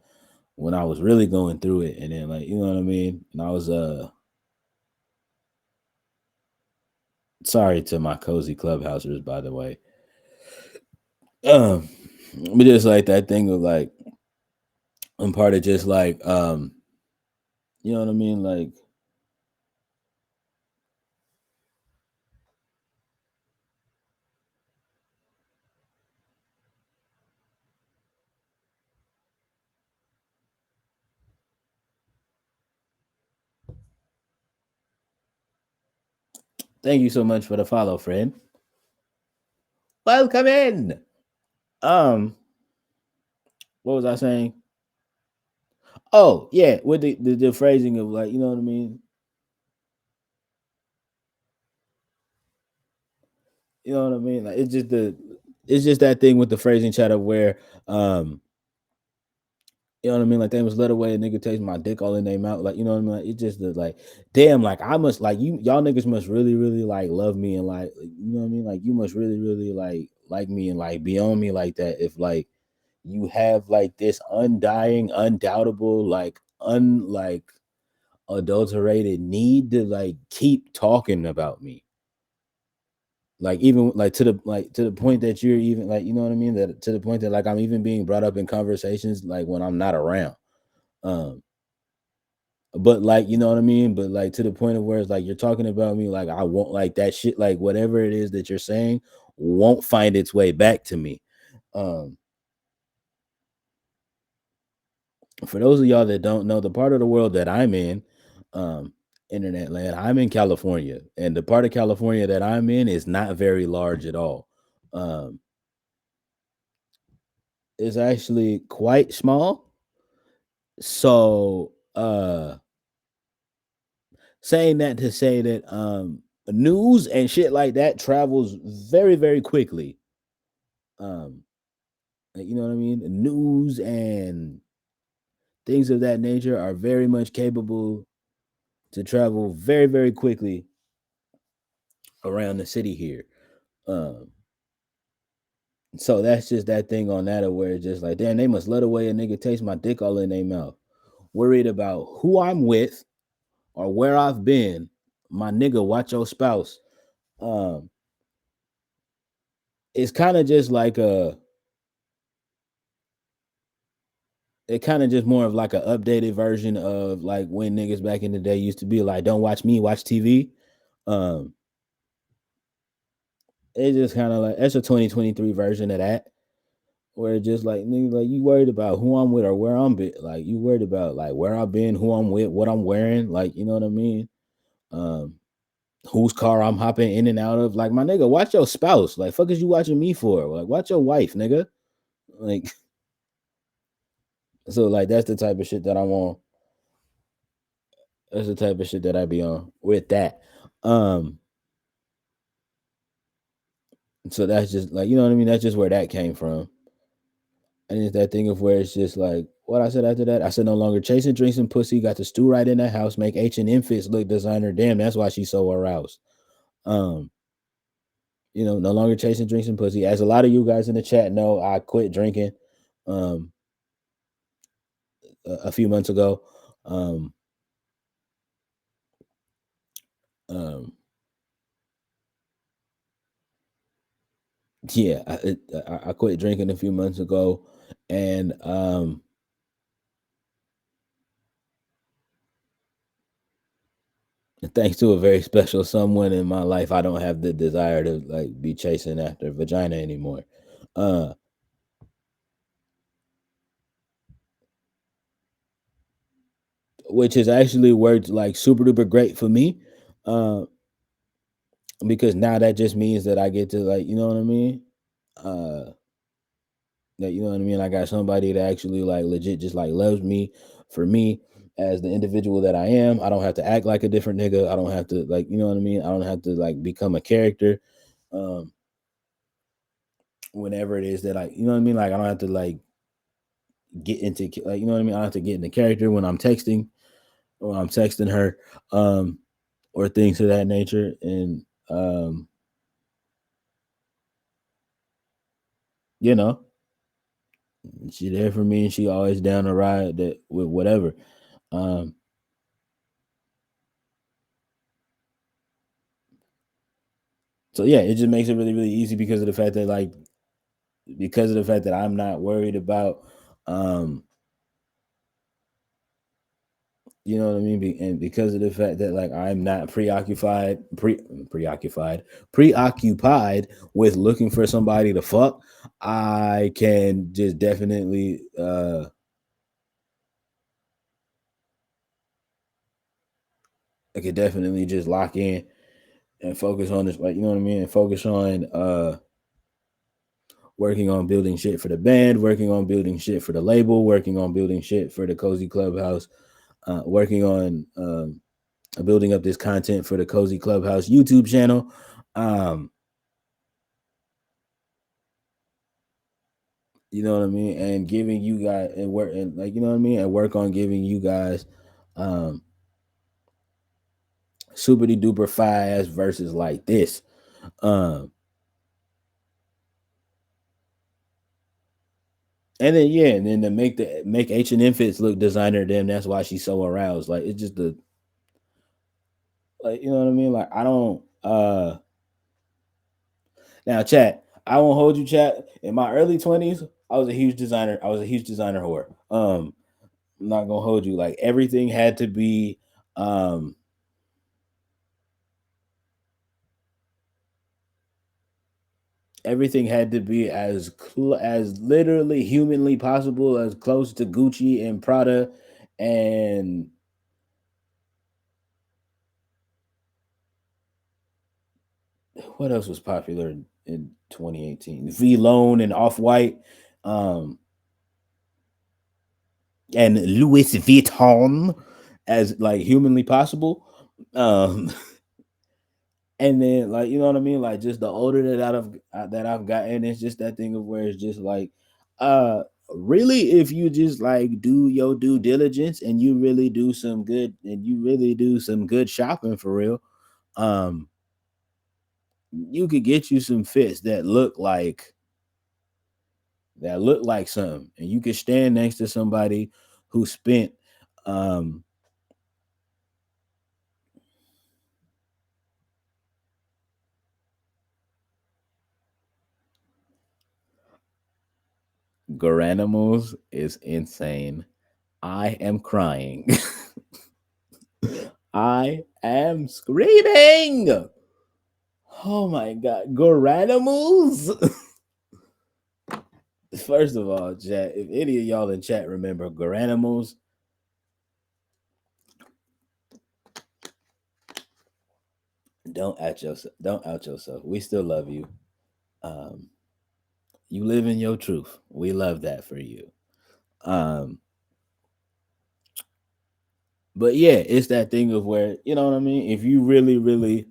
when I was really going through it, and then like you know what I mean, and I was sorry to my cozy clubhousers, by the way. um but just like that thing of like I'm part of just like you know what I mean, like Thank you so much for the follow, friend. Welcome in. Um, what was I saying? Oh yeah, with the phrasing of like, you know what I mean. You know what I mean? Like it's just that thing with the phrasing chat of where you know what I mean? Like they was let away a nigga takes my dick all in their mouth. Like, you know what I mean? Like, it's just the like, damn, like I must like y'all niggas must really, really like love me and like you know what I mean? Like you must really, really like me and like be on me like that if like you have like this undying, undoubtable, like unlike adulterated need to like keep talking about me. Like even like to the point that you're even like, you know what I mean? That to the point that like I'm even being brought up in conversations like when I'm not around. Um but like you know what I mean, but like to the point of where it's like you're talking about me like I won't like that shit, like whatever it is that you're saying won't find its way back to me. um for those of y'all that don't know the part of the world that I'm in, um internet land, I'm in California, and the part of California that I'm in is not very large at all. um it's actually quite small. So saying that to say that news and shit like that travels very, very quickly. Um, like, you know what I mean? The news and things of that nature are very much capable to travel very, very quickly around the city here. Um, so that's just that thing on that of where it's just like, damn, they must let away a nigga taste my dick all in their mouth. Worried about who I'm with or where I've been. My nigga, watch your spouse. Um, it's kind of just like a it kind of just more of like an updated version of like when niggas back in the day used to be like, don't watch me, watch TV. Um, it's just kind of like that's a 2023 version of that, where it's just like niggas like you worried about who I'm with or where I'm been, like you worried about like where I've been, who I'm with, what I'm wearing, like you know what I mean. Um, whose car I'm hopping in and out of. Like my nigga, watch your spouse. Like fuck is you watching me for? Like watch your wife, nigga. Like so like that's the type of shit that I want. That's the type of shit that I be on with that. Um, so that's just like you know what I mean. That's just where that came from, and it's that thing of where it's just like what I said after that. I said no longer chasing drinks and pussy. Got the stew right in the house. Make H&M fits look designer. Damn, that's why she's so aroused. Um, you know, no longer chasing drinks and pussy. As a lot of you guys in the chat know, I quit drinking. Um, a few months ago. Um, um, yeah, I quit drinking a few months ago, and thanks to a very special someone in my life, I don't have the desire to like be chasing after vagina anymore. Uh, which has actually worked like super duper great for me. Uh, because now that just means that I get to like, you know what I mean? Uh, that you know what I mean? I got somebody that actually like legit just like loves me for me as the individual that I am. I don't have to act like a different nigga. I don't have to like, you know what I mean? I don't have to like become a character. Um, whenever it is that I, you know what I mean? Like I don't have to like get into like you know what I mean. I don't have to get into character when I'm texting or I'm texting her, um, or things of that nature. And you know, she there for me, and she always down to ride that with whatever. Um, so yeah, it just makes it really really easy because of the fact that like because of the fact that I'm not worried about um you know what I mean? And because of the fact that like I'm not preoccupied with looking for somebody to fuck, I can just definitely I could definitely just lock in and focus on this, like, you know what I mean, and focus on working on building shit for the band, working on building shit for the label, working on building shit for the Cozy Clubhouse, working on building up this content for the Cozy Clubhouse YouTube channel. Um, you know what I mean, and giving you guys and work and, like, you know what I mean, and work on giving you guys um super duper fast verses like this. Um, and then yeah, and then to make H&M fits look designer, then that's why she's so aroused. Like, it's just the, like, you know what I mean. Like, I don't now, chat. I won't hold you, chat. In my early 20s, I was a huge designer. I was a huge designer whore. I'm not gonna hold you. Like, everything had to be um everything had to be as literally humanly possible, as close to Gucci and Prada and what else was popular in 2018? V Lone and Off White, um, and Louis Vuitton, as like humanly possible. Um, and then, like, you know what I mean, like, just the older that I've gotten, it's just that thing of where it's just like, uh, really, if you just like do your due diligence and you really do some good shopping for real, um, you could get you some fits that look like something, and you could stand next to somebody who spent um Garanimals is insane. I am crying. I am screaming. Oh my god, Garanimals. First of all, chat, if any of y'all in chat remember Garanimals, don't out yourself. We still love you. Um, you live in your truth. We love that for you. Um, but yeah, it's that thing of where, you know what I mean. If you really, really,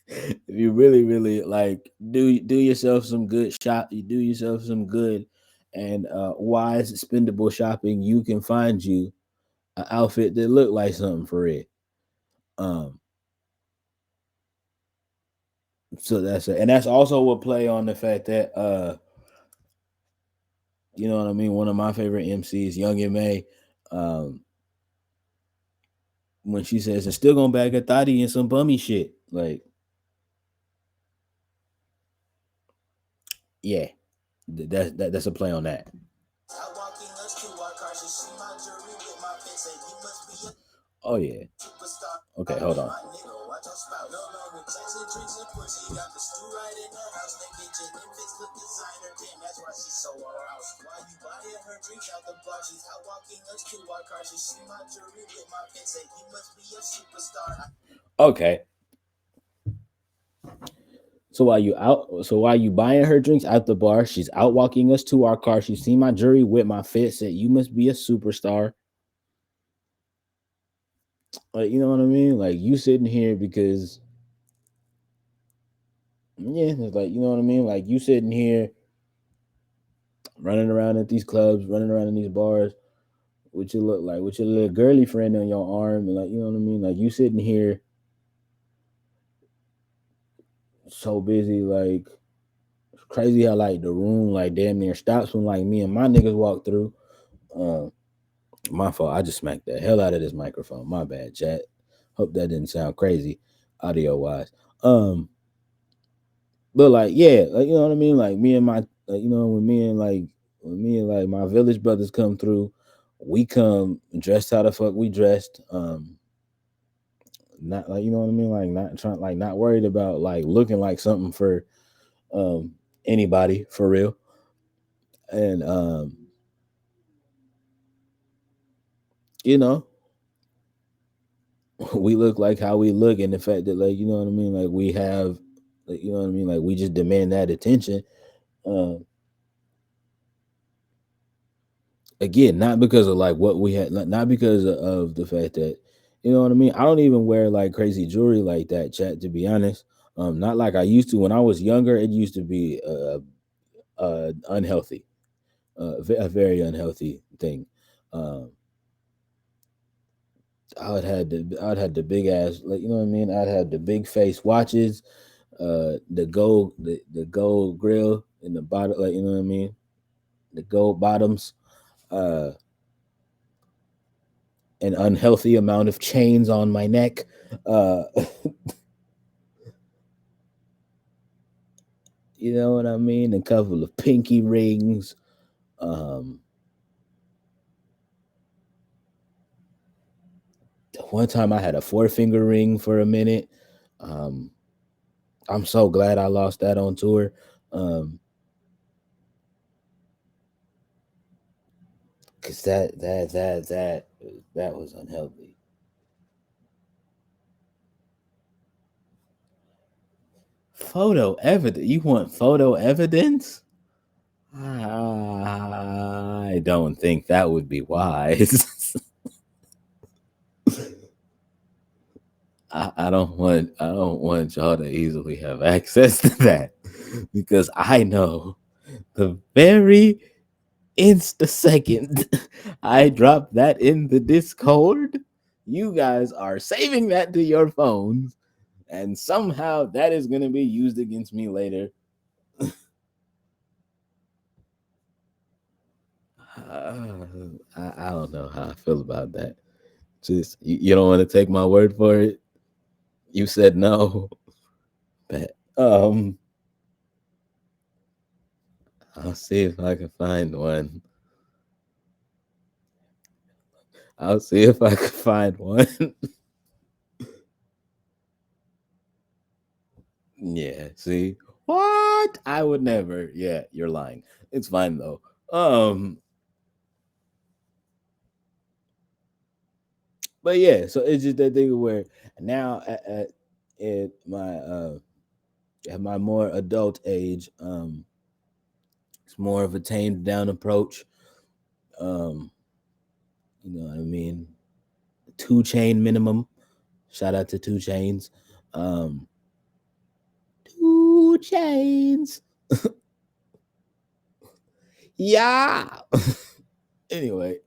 if you really, really like do yourself some good shop, you do yourself some good and wise spendable shopping, you can find you an outfit that look like something for it. Um, so that's it, and that's also what play on the fact that you know what I mean. One of my favorite MCs, Young M.A., um, when she says, "It's still gonna bag a thotty and some bummy shit," like, yeah, that's a play on that. Oh yeah. Okay, hold on. Okay. So while you buying her drinks out the bar, she's out walking us to our car. She seen my jury with my fit, said, "You must be a superstar." Like, you know what I mean? Like, you sitting here because, yeah, it's like, you know what I mean? Like, you sitting here running around at these clubs, running around in these bars, with your look like with your little girly friend on your arm, and, like, you know what I mean? Like, you sitting here so busy, like, it's crazy how, like, the room like damn near stops when, like, me and my niggas walk through. Um, my fault. I just smacked the hell out of this microphone. My bad, chat. Hope that didn't sound crazy, audio wise. Um, but like, yeah, like, you know what I mean? Like, me and my, like, you know, when me and like my village brothers come through, we come dressed how the fuck we dressed. Not like, you know what I mean? Like, not trying, like, not worried about like looking like something for um anybody for real. And you know, we look like how we look, and the fact that, like, you know what I mean, like we have, like, you know what I mean, like we just demand that attention. Um, Again, not because of like what we had, not because of the fact that, you know what I mean. I don't even wear like crazy jewelry like that, chat. To be honest, not like I used to when I was younger. It used to be unhealthy, a very unhealthy thing. Um, I would have the big ass, like, you know what I mean. I'd have the big face watches, the gold grill in the bottom, like, you know what I mean, the gold bottoms, uh, an unhealthy amount of chains on my neck, uh, you know what I mean, a couple of pinky rings. Um, One time I had a four-finger ring for a minute. Um, I'm so glad I lost that on tour. Um, Cause that was unhealthy. Photo evidence? You want photo evidence? I don't think that would be wise. I don't want y'all to easily have access to that, because I know the very insta second I drop that in the Discord, you guys are saving that to your phones, and somehow that is going to be used against me later. Uh, I don't know how I feel about that. Just, you don't want to take my word for it. You said no, but I'll see if I can find one. I'll see if I can find one. Yeah, see? What? I would never. Yeah, you're lying. It's fine though. Um but yeah, so it's just that thing where now at my more adult age, it's more of a tamed down approach. Um, you know what I mean? 2 chain minimum. Shout out to 2 chains. Um 2 chains. Yeah. Anyway,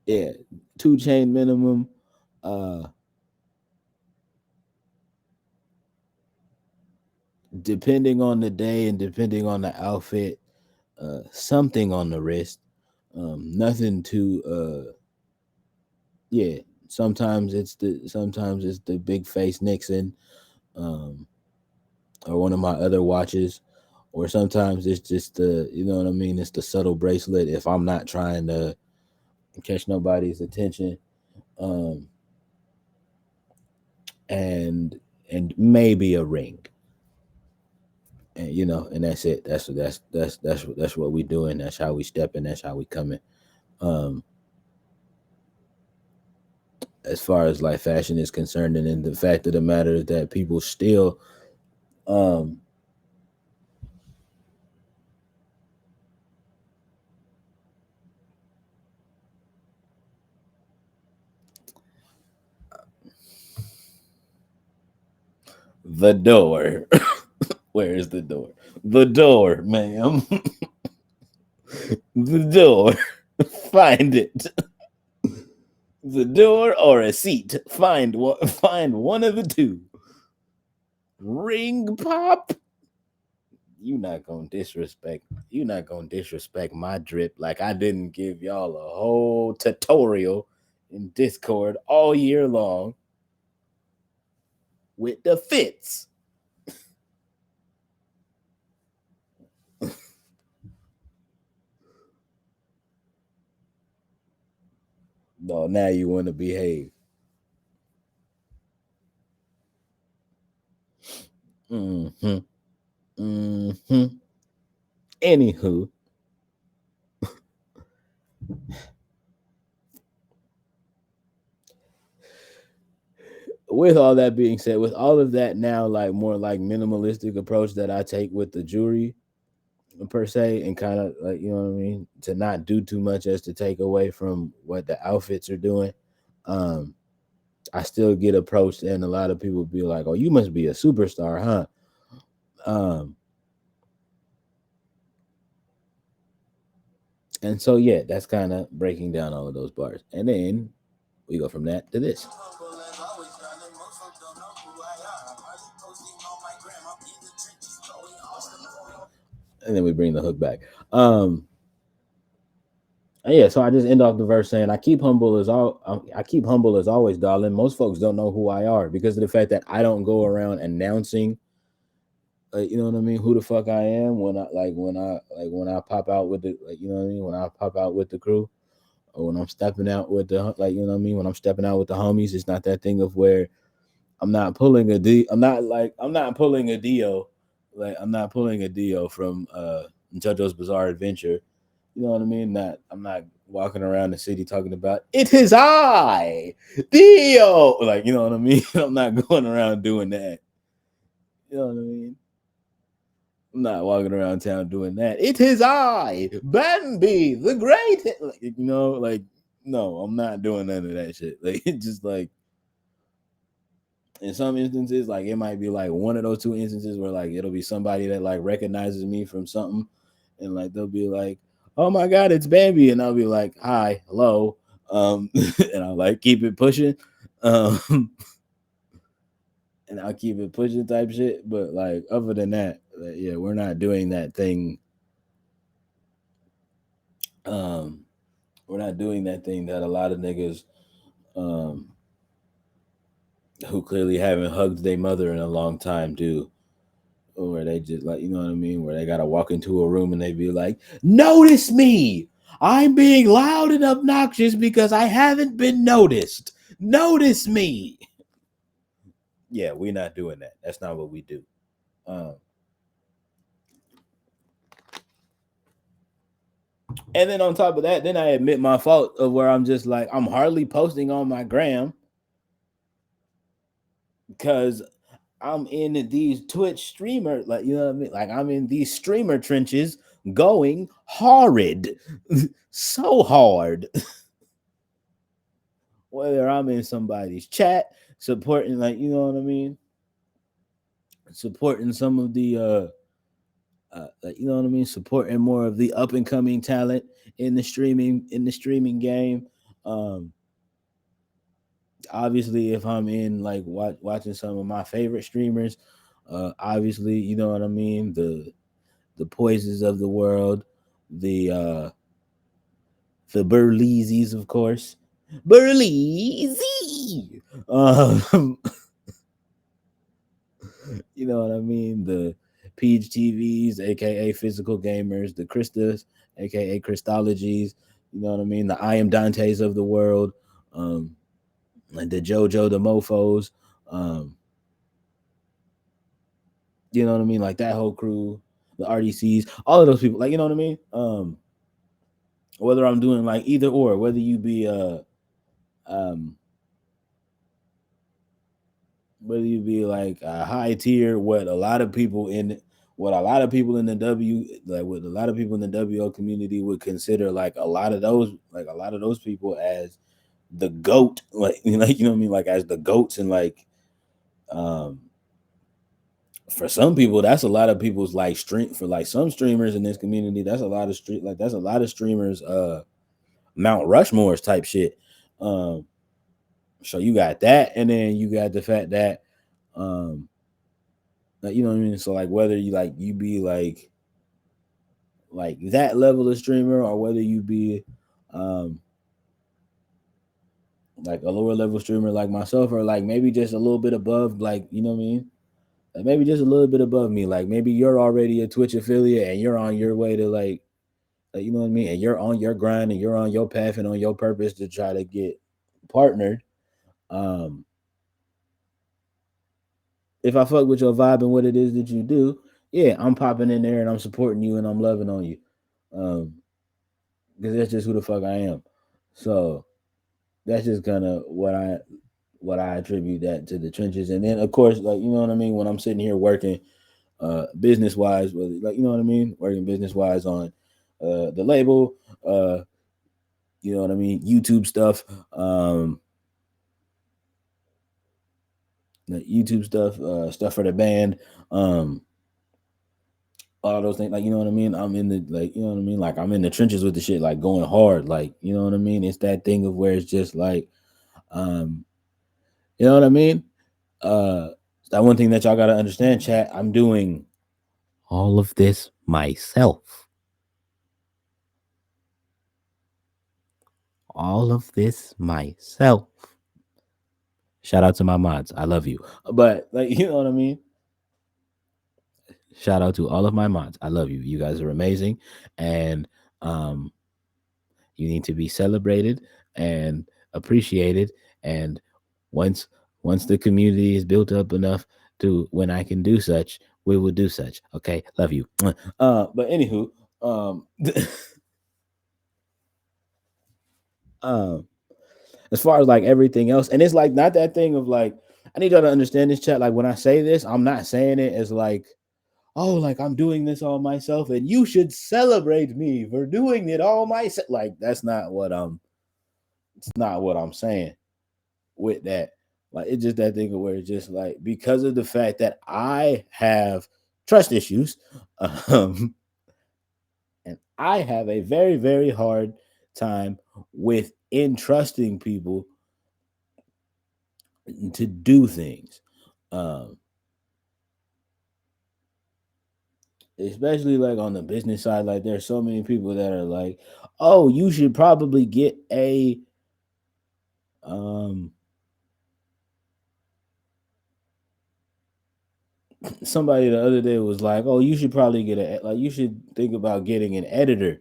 yeah, 2 chain minimum. Uh Depending on the day and depending on the outfit, something on the wrist. Nothing too yeah. Sometimes it's the big face Nixon, um, or one of my other watches, or sometimes it's just the, you know what I mean. It's the subtle bracelet if I'm not trying to catch nobody's attention, um, and maybe a ring, and you know, and that's it. That's what we doing. That's how we stepping. That's how we coming. Um, as far as like fashion is concerned, and then the fact of the matter is that people still, um, the door. Where is the door? The door, ma'am. The door. Find it. The door or a seat. Find one. Find one of the two. Ring pop. You not gonna disrespect. You not gonna disrespect my drip like I didn't give y'all a whole tutorial in Discord all year long with the fits. No, now you want to behave. Mm-hmm. Mm-hmm. Anywho, with all that being said, with all of that now, like more like minimalistic approach that I take with the jewelry per se, and kind of like, you know what I mean, to not do too much as to take away from what the outfits are doing. Um, I still get approached, and a lot of people be like, "Oh, you must be a superstar, huh?" Um, and so yeah, that's kind of breaking down all of those bars, and then we go from that to this, and then we bring the hook back. Yeah, so I just end off the verse saying, I keep humble as always, darling. Most folks don't know who I are because of the fact that I don't go around announcing, you know what I mean, who the fuck I am when I pop out with the, like, you know what I mean, when I pop out with the crew, or when I'm stepping out with the, like, you know what I mean, when I'm stepping out with the homies. It's not that thing of where I'm not pulling a D. I'm not pulling a Dio, like I'm not pulling a Dio from JoJo's Bizarre Adventure. You know what I mean? Not I'm not walking around the city talking about it is I, Dio. Like, you know what I mean? I'm not going around doing that. You know what I mean? I'm not walking around town doing that. It is I, Bambi, the Great. Like, you know, like, no, I'm not doing none of that shit. Like, it's just like, in some instances, like, it might be like one of those two instances where like it'll be somebody that like recognizes me from something, and like they'll be like, "Oh my god, it's Bambi," and I'll be like, "Hi, hello," and I'll like keep it pushing, um, and I'll keep it pushing type shit. But like other than that, like, yeah, we're not doing that thing. Um, we're not doing that thing that a lot of niggas, um, who clearly haven't hugged their mother in a long time do, where they just like, you know what I mean, where they gotta walk into a room and they be like, "Notice me, I'm being loud and obnoxious because I haven't been noticed. Notice me." Yeah, we're not doing that. That's not what we do. um and then on top of that, then I admit my fault of where I'm just like, I'm hardly posting on my gram because I'm in these Twitch streamer, like, you know what I mean? Like, I'm in these streamer trenches going horrid. So hard. Whether I'm in somebody's chat supporting, like, you know what I mean? Supporting some of the like, you know what I mean? Supporting more of the up and coming talent in the streaming game. Um Obviously, if I'm in like watching some of my favorite streamers, obviously, you know what I mean, the Poises of the world, the the Burleesies, of course. Burleesy. You know what I mean? The Peach TVs, aka Physical Gamers, the Christas, aka Christologies, you know what I mean? The I Am Dantes of the world, um, like the JoJo, the Mofos, um, you know what I mean? Like that whole crew, the RDCs, all of those people, like, you know what I mean? Whether I'm doing like either or, whether you be um whether you be like a high tier, what a lot of people in the W like what a lot of people in the WO community would consider like a lot of those people as the goat, like, like, you know what I mean, like as the goats, and like um for some people that's a lot of people's like stream, for like some streamers in this community, that's a lot of that's a lot of streamers Mount Rushmore's type shit. um so you got that, and then you got the fact that um like, you know what I mean? So like whether you be like that level of streamer, or whether you be um like a lower level streamer like myself, or like maybe just a little bit above, like, you know what I mean? Like maybe just a little bit above me. Like maybe you're already a Twitch affiliate and you're on your way to like, you know what I mean? And you're on your grind and you're on your path and on your purpose to try to get partnered. Um if I fuck with your vibe and what it is that you do, yeah, I'm popping in there and I'm supporting you and I'm loving on you. Um because that's just who the fuck I am. So that's just kind of what I what I attribute that to the trenches. And then of course, like you know what I mean, when I'm sitting here working business wise, like you know what I mean, working business wise on the label, uh you know what I mean, YouTube stuff, the YouTube stuff, stuff for the band, um all those things, like you know what I mean. I'm in the, like you know what I mean, like I'm in the trenches with the shit, like going hard, like you know what I mean. It's that thing of where it's just like, um, you know what I mean. Uh, that one thing that y'all gotta understand, chat. I'm doing all of this myself. All of this myself. Shout out to my mods. I love you. But like, you know what I mean? Shout out to all of my mods. I love you. You guys are amazing. And um you need to be celebrated and appreciated. And once once the community is built up enough to when I can do such, we will do such. Okay. Love you. But anywho, um um as far as like everything else, and it's like not that thing of like, I need y'all to understand this, chat. Like when I say this, I'm not saying it as like, oh, like I'm doing this all myself and you should celebrate me for doing it all myself. Like that's not what it's not what I'm saying with that. Like it's just that thing of where it's just like, because of the fact that I have trust issues, um, and I have a very, very hard time with entrusting people to do things. Um, Especially like on the business side, like there's so many people that are like, oh, you should probably get a um somebody the other day was like, oh, you should probably get a, like you should think about getting an editor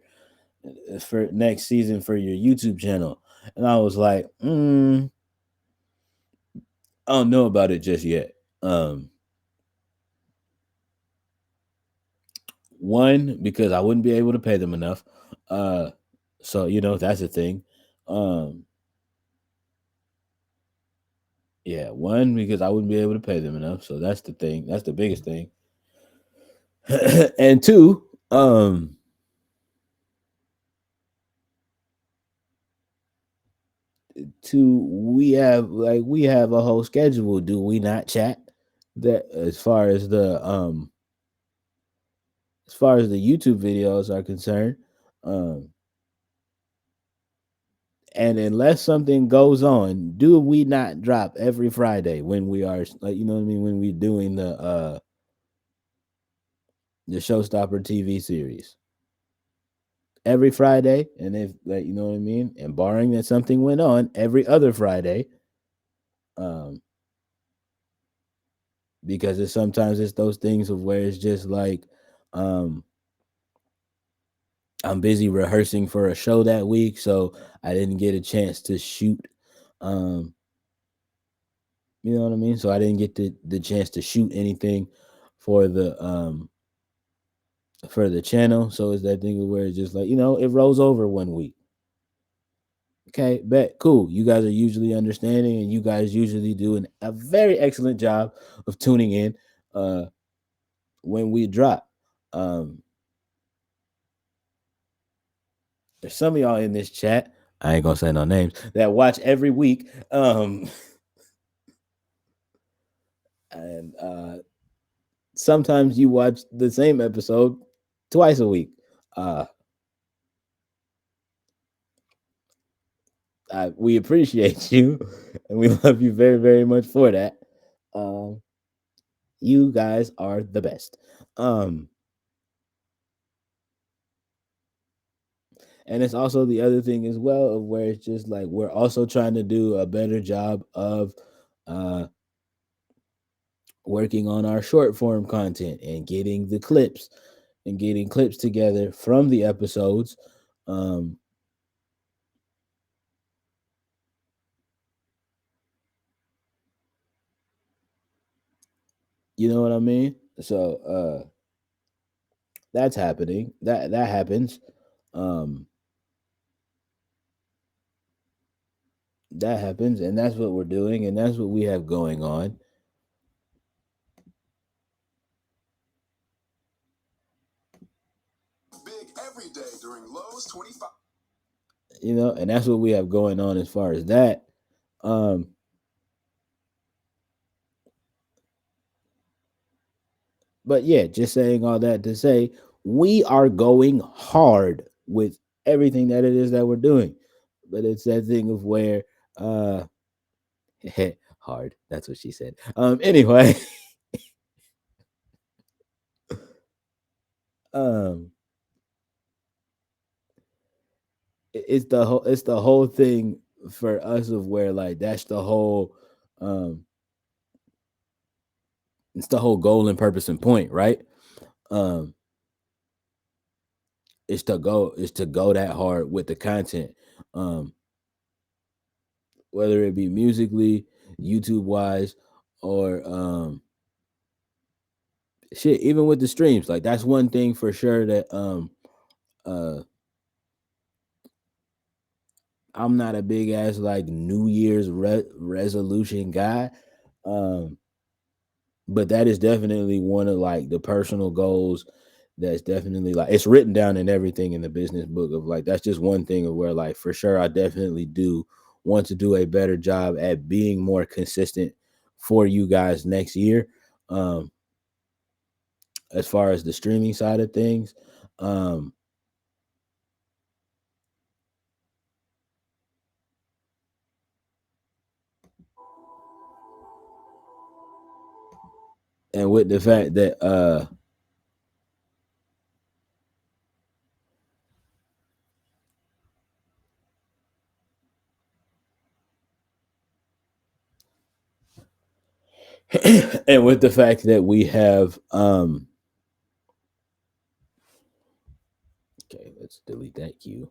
for next season for your YouTube channel. And I was like, I don't know about it just yet. Um One, because I wouldn't be able to pay them enough. Uh so you know that's a thing. Um yeah, one, because I wouldn't be able to pay them enough. So that's the thing. That's the biggest thing. And two, we have a whole schedule, do we not, chat? That as far as the YouTube videos are concerned, um, and unless something goes on, do we not drop every Friday when we are, like you know what I mean, when we're doing the Showstopper TV series every Friday, and if, like you know what I mean, and barring that something went on, every other Friday, um, because it's sometimes it's those things of where it's just like, um, I'm busy rehearsing for a show that week, so I didn't get a chance to shoot. Um, you know what I mean? So I didn't get the chance to shoot anything for the channel. So it's that thing where it's just like, you know, it rolls over one week. Okay, bet, cool. You guys are usually understanding, and you guys usually do a very excellent job of tuning in uh when we drop. Um, there's some of y'all in this chat, I ain't gonna say no names, that watch every week. And sometimes you watch the same episode twice a week. Uh, we appreciate you, and we love you very, very much for that. Um, you guys are the best. Um, and it's also the other thing as well, of where it's just like we're also trying to do a better job of uh, working on our short form content and getting the clips and getting clips together from the episodes. Um, you know what I mean? So that's happening. That happens. Um, that happens, and that's what we're doing, and that's what we have going on. Big every day during Lowe's 25. And that's what we have going on as far as that. Um, but yeah, just saying all that to say we are going hard with everything that it is that we're doing. But it's that thing of where uh hard. That's what she said. Anyway, um it's the whole thing for us of where like that's the whole um it's the whole goal and purpose and point, right? Um is to go that hard with the content. Um whether it be musically, YouTube wise, or shit, even with the streams. Like that's one thing for sure that uh I'm not a big ass like New Year's resolution guy. Um but that is definitely one of like the personal goals that's definitely like it's written down in everything in the business book of like that's just one thing of where like for sure I definitely do want to do a better job at being more consistent for you guys next year. um as far as the streaming side of things, um and with the fact that and with the fact that we have okay, let's delete that cue.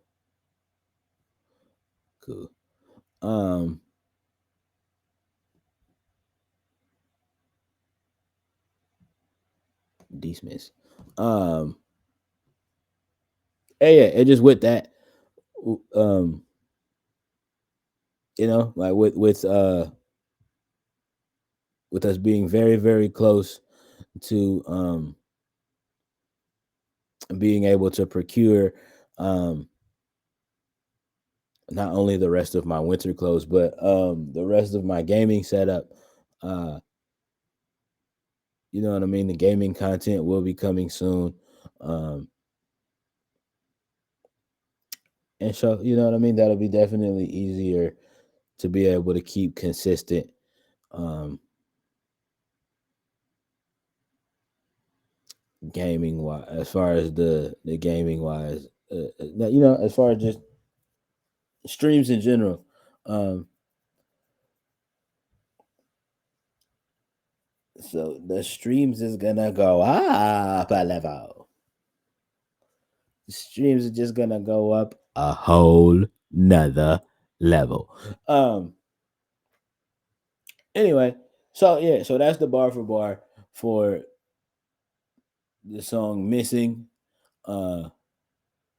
Cool. um Dismiss. um yeah, and just with that, um like with us being very very close to being able to procure um not only the rest of my winter clothes but the rest of my gaming setup. uh you know what I mean, the gaming content will be coming soon. um and so you know what I mean, that'll be definitely easier to be able to keep consistent um gaming wise, as far as the gaming wise, as far as just streams in general. um so the streams is gonna go up a level. The streams are just gonna go up a whole nother level. um anyway, so yeah, so that's the bar for bar for the song Missing, uh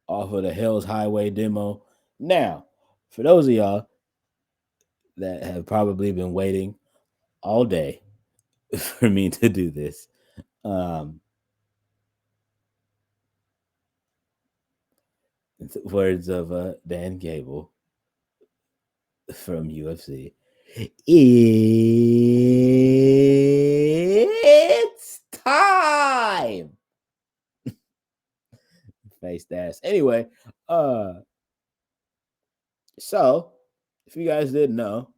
off of the Hell's Highway demo. Now, for those of y'all that have probably been waiting all day for me to do this, um, words of Dan Gable from UFC. It's time. Face ass. Anyway, uh, so if you guys didn't know,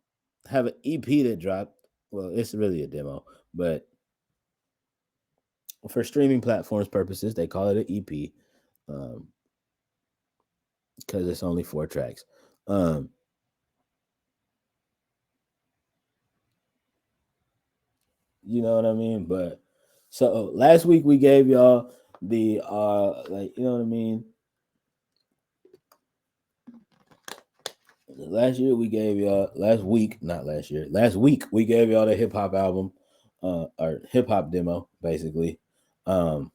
I have an EP that dropped. Well, it's really a demo, but for streaming platforms purposes, they call it an EP because it's only 4 tracks. Um, you know what I mean? But so last week we gave y'all the like you know what I mean. Last year we gave y'all last week, not last year. Last week we gave y'all the hip hop album, or hip hop demo, basically. Um,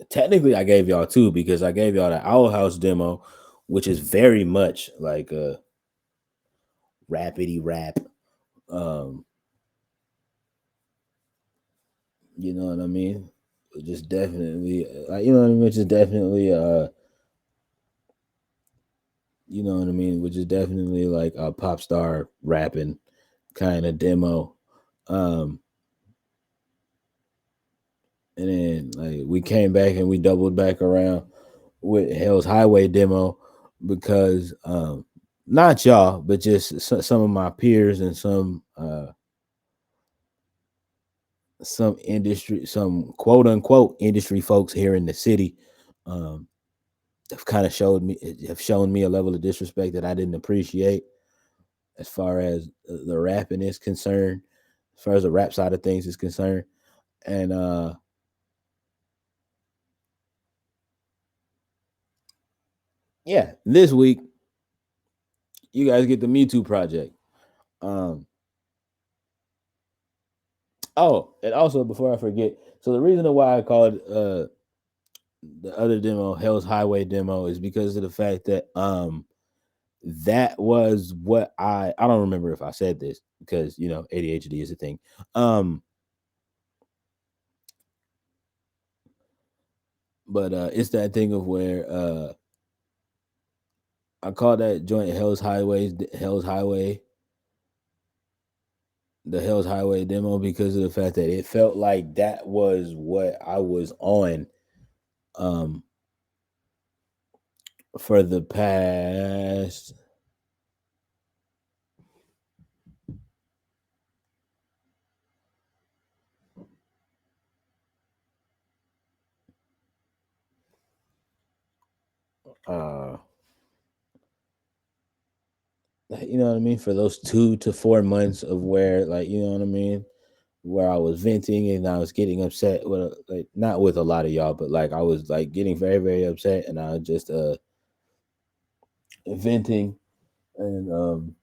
technically I gave y'all two because I gave y'all the Owl House demo, which is very much like rapidy rap. Um, you know what I mean? Just definitely, you know what I mean? Just definitely, you know what I mean? Which is definitely like a pop star rapping kind of demo. Um, and then like we came back and we doubled back around with Hell's Highway demo because not y'all, but just some of my peers and some industry, some quote unquote industry folks here in the city um have kind of have shown me a level of disrespect that I didn't appreciate as far as the rapping is concerned, as far as the rap side of things is concerned. And yeah, this week you guys get the Mewtwo project. Um oh, and also before I forget, so the reason why I called the other demo Hell's Highway demo is because of the fact that that was what I don't remember if I said this because you know ADHD is a thing. Um but it's that thing of where I call that joint Hell's Highway, the Hell's Highway demo because of the fact that it felt like that was what I was on um for the past uh you know what I mean, for those 2 to 4 months of where like you know what I mean, where I was venting and I was getting upset with like not with a lot of y'all, but like I was like getting very very upset and I was just venting and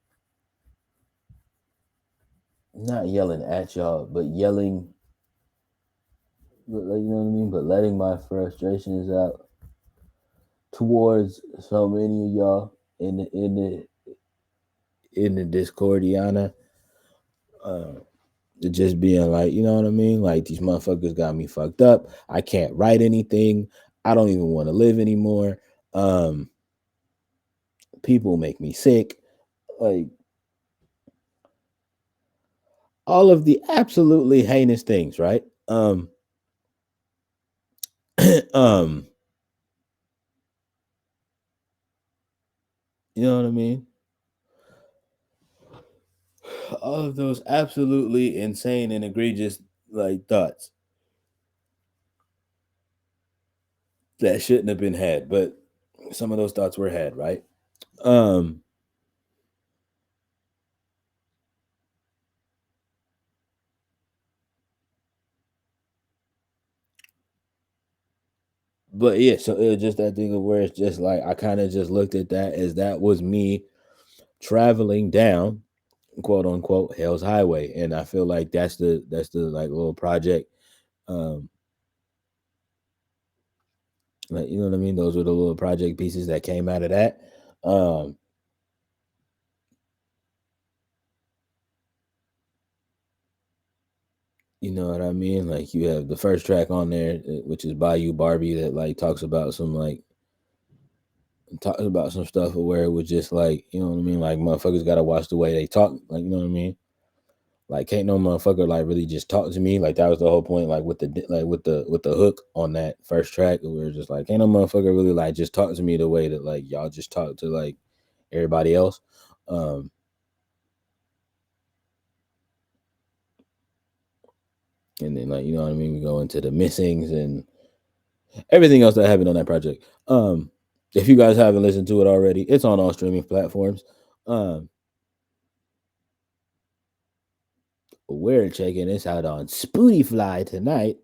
not yelling at y'all, but yelling, like, you know what I mean, but letting my frustrations out towards so many of y'all in the Discordiana. Uh, just being like, you know what I mean? Like these motherfuckers got me fucked up. I can't write anything. I don't even want to live anymore. Um, People make me sick. Like all of the absolutely heinous things, right? Um, you know what I mean? All of those absolutely insane and egregious like thoughts that shouldn't have been had, but some of those thoughts were had, right? Um, but yeah, so it was just that thing of where it's just like I kind of just looked at that as that was me traveling down quote unquote Hell's Highway, and I feel like that's the like little project, um, like you know what I mean. Those were the little project pieces that came out of that. Um, you know what I mean? Like you have the first track on there, which is Bayou Barbie, that like talks about some stuff where it was just like, you know what I mean? Like motherfuckers gotta watch the way they talk. Like, you know what I mean? Like can't no motherfucker like really just talk to me. Like that was the whole point, like with the hook on that first track, where it's just like ain't no motherfucker really like just talk to me the way that like y'all just talk to like everybody else. Um and then like, you know what I mean, we go into the missings and everything else that happened on that project. If you guys haven't listened to it already, it's on all streaming platforms. Um, we're checking this out on Spotify tonight.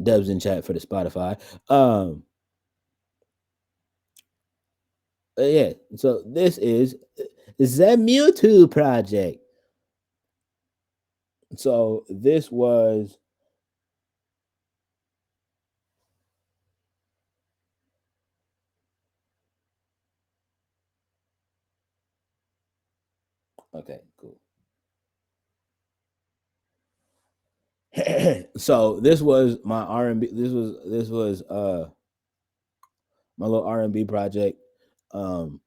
Dubs in chat for the Spotify. Yeah. So this is the Mewtwo project. So this was Okay, cool. So this was my R&B. This was my little R&B project um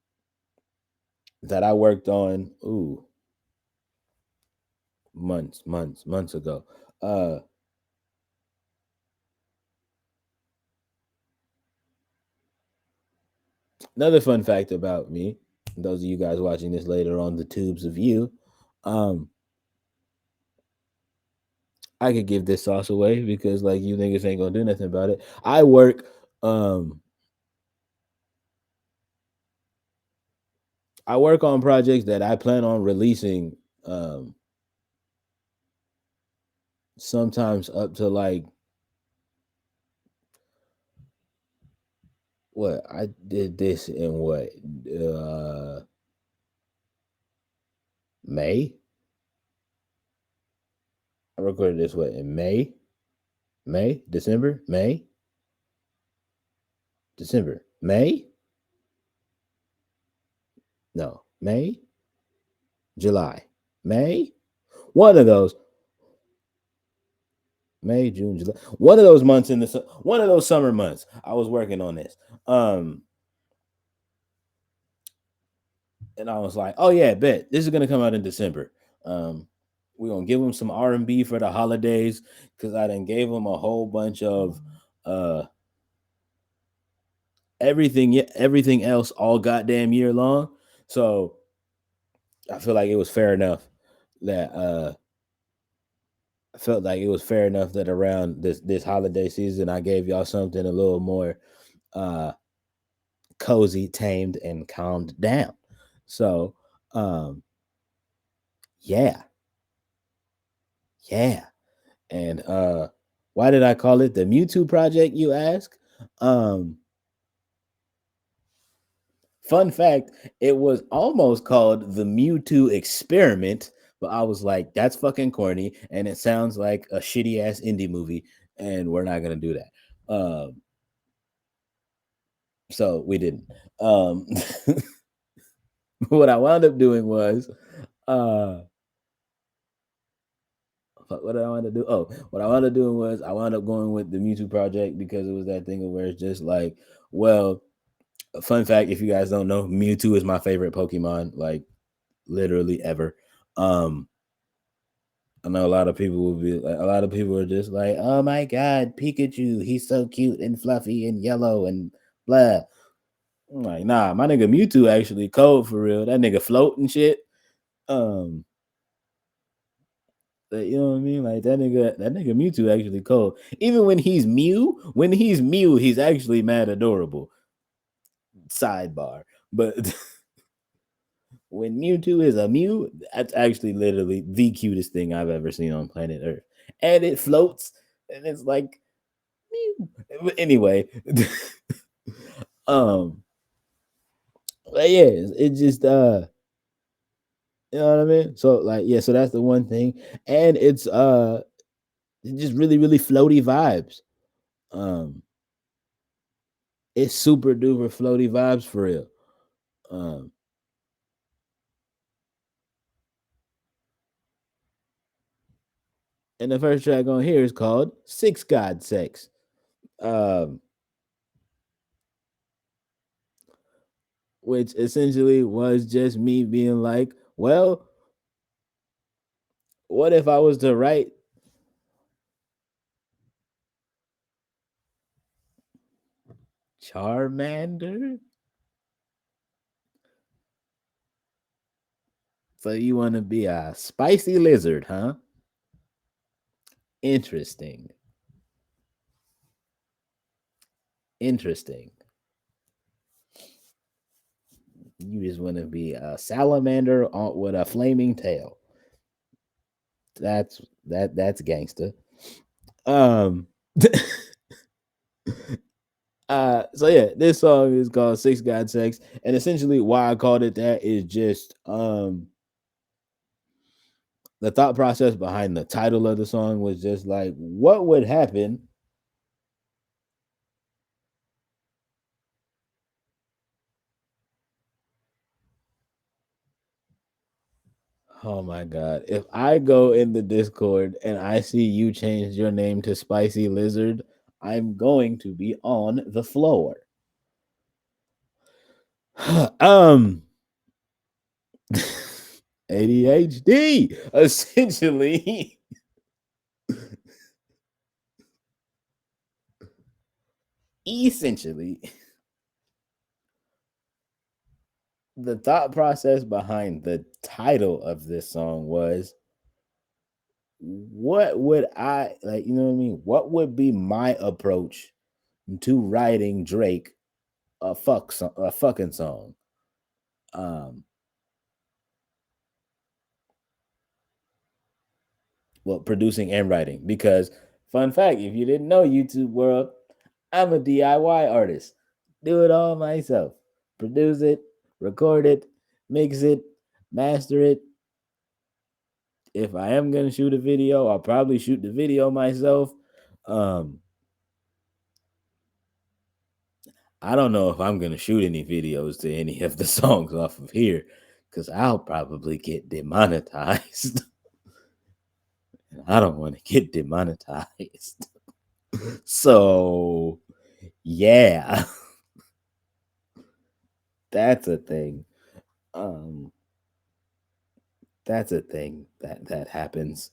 that I worked on. Ooh, months ago. Uh, Another fun fact about me, those of you guys watching this later on the tubes of you, um, I could give this sauce away because like you niggas ain't gonna do nothing about it. Um I work on projects that I plan on releasing um sometimes up to like what I did this in what uh May. I recorded this what in May, December, December, May, no, May, July, May, one of those, May, June, July, one of those months in one of those summer months. I was working on this, um, and I was like, oh yeah, bet this is gonna come out in December. Um, we're gonna give them some R&B for the holidays because I then gave them a whole bunch of uh everything else all goddamn year long. So I feel like it was fair enough that I felt like it was fair enough that around this holiday season I gave y'all something a little more uh cozy, tamed, and calmed down. So um yeah, yeah. And why did I call it the Mewtwo project, you ask? Um Fun fact, it was almost called the Mewtwo experiment, but I was like, that's fucking corny and it sounds like a shitty ass indie movie, and we're not gonna do that. So we didn't. Um what I wound up doing was uh what did I want to do? Oh, what I wound up doing was I wound up going with the Mewtwo project because it was that thing of where it's just like, well, fun fact, if you guys don't know, Mewtwo is my favorite Pokemon, like literally ever. Um, I know a lot of people will be like, a lot of people are just like, oh my god, Pikachu, he's so cute and fluffy and yellow and blah. I'm like, nah, my nigga Mewtwo actually cold for real. That nigga float and shit. Um, you know what I mean? Like that nigga Mewtwo actually cold. Even when he's Mew, he's actually mad adorable. Sidebar. But when Mewtwo is a Mew, that's actually literally the cutest thing I've ever seen on planet Earth. And it floats, and it's like Mew. But anyway, um, but yeah, it just you know what I mean. So like, yeah, so that's the one thing, and it's just really really floaty vibes. Um, it's super duper floaty vibes for real. Um, and the first track on here is called Six God Sex. Um, which essentially was just me being like, well, what if I was to write Charmander? So you want to be a spicy lizard, huh? Interesting. Interesting. You just want to be a salamander with a flaming tail. That's that's gangster. Um so yeah, this song is called Six God Sex, and essentially why I called it that is just the thought process behind the title of the song was just like, what would happen Oh my god. If I go in the Discord and I see you change your name to Spicy Lizard, I'm going to be on the floor. um ADHD essentially. Essentially, the thought process behind the title of this song was, what would I like, you know what I mean? What would be my approach to writing Drake a fucking song? Um well, producing and writing, because fun fact, if you didn't know, YouTube world, I'm a DIY artist. Do it all myself. Produce it, record it, mix it, master it. If I am gonna shoot a video, I'll probably shoot the video myself. Um, I don't know if I'm gonna shoot any videos to any of the songs off of here, because I'll probably get demonetized. I don't want to get demonetized. So yeah, that's a thing. Um, that's a thing that happens.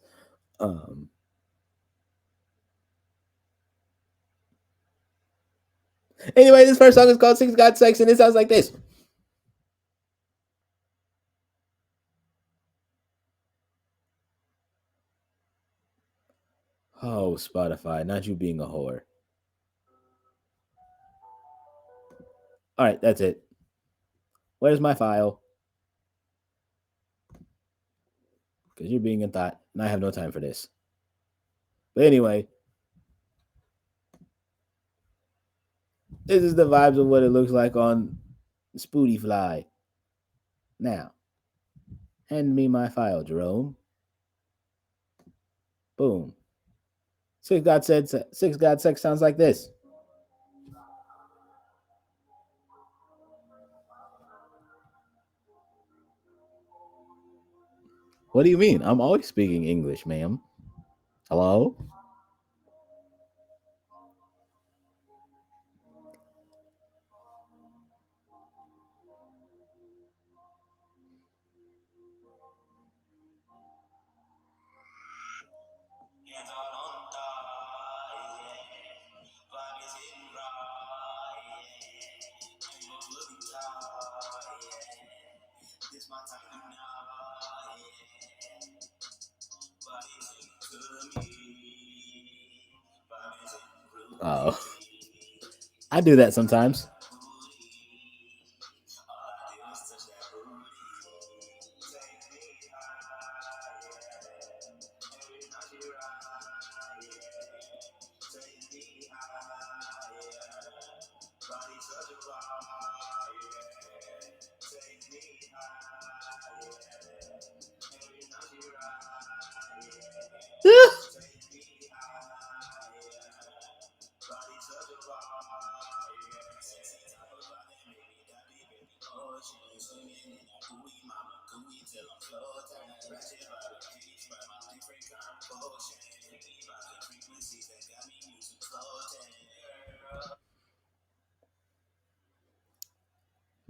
Um, anyway, this first song is called Six God Sex, and it sounds like this. Oh, Spotify, not you being a whore. All right, that's it. Where's my file? Because you're being a thought, and I have no time for this. But anyway, this is the vibes of what it looks like on Spooty Fly. Now, hand me my file, Jerome. Boom. Six God Sex sounds like this. What do you mean? I'm always speaking English, ma'am. Hello? Oh. I do that sometimes.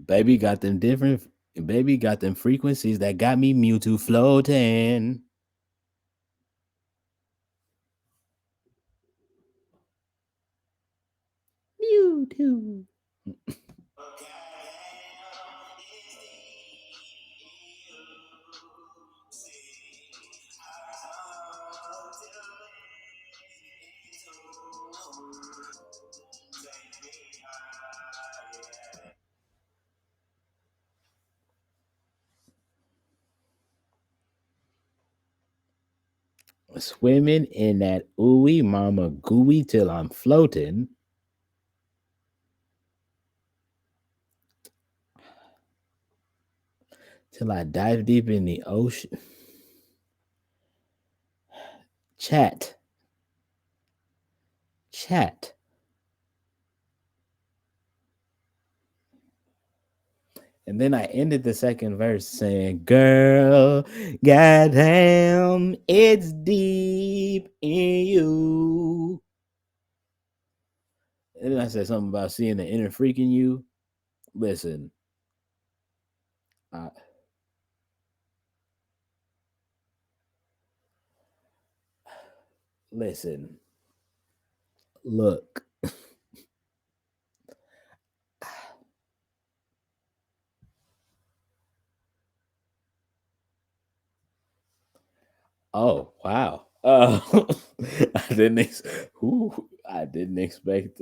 Baby got them different. Baby got them frequencies that got me Mewtwo floating. Mewtwo. Swimming in that ooey mama gooey till I'm floating. Till I dive deep in the ocean. Chat. Chat. And then I ended the second verse saying, "Girl, goddamn, it's deep in you." And then I said something about seeing the inner freak in you. Listen, I, listen, look. Oh wow! I didn't. I didn't expect.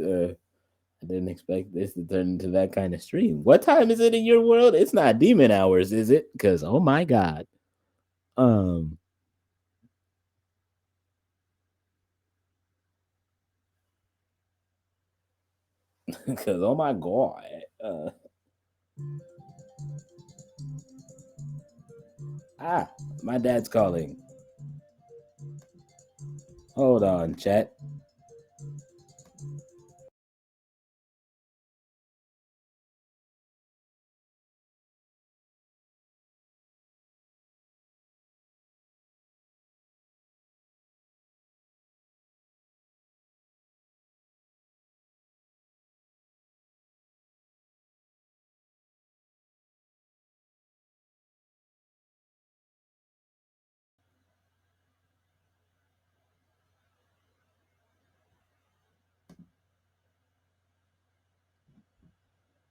I didn't expect this to turn into that kind of stream. What time is it in your world? It's not demon hours, is it? Because oh my god. Um. Because oh my god. Uh. Ah, my dad's calling. Hold on, chat.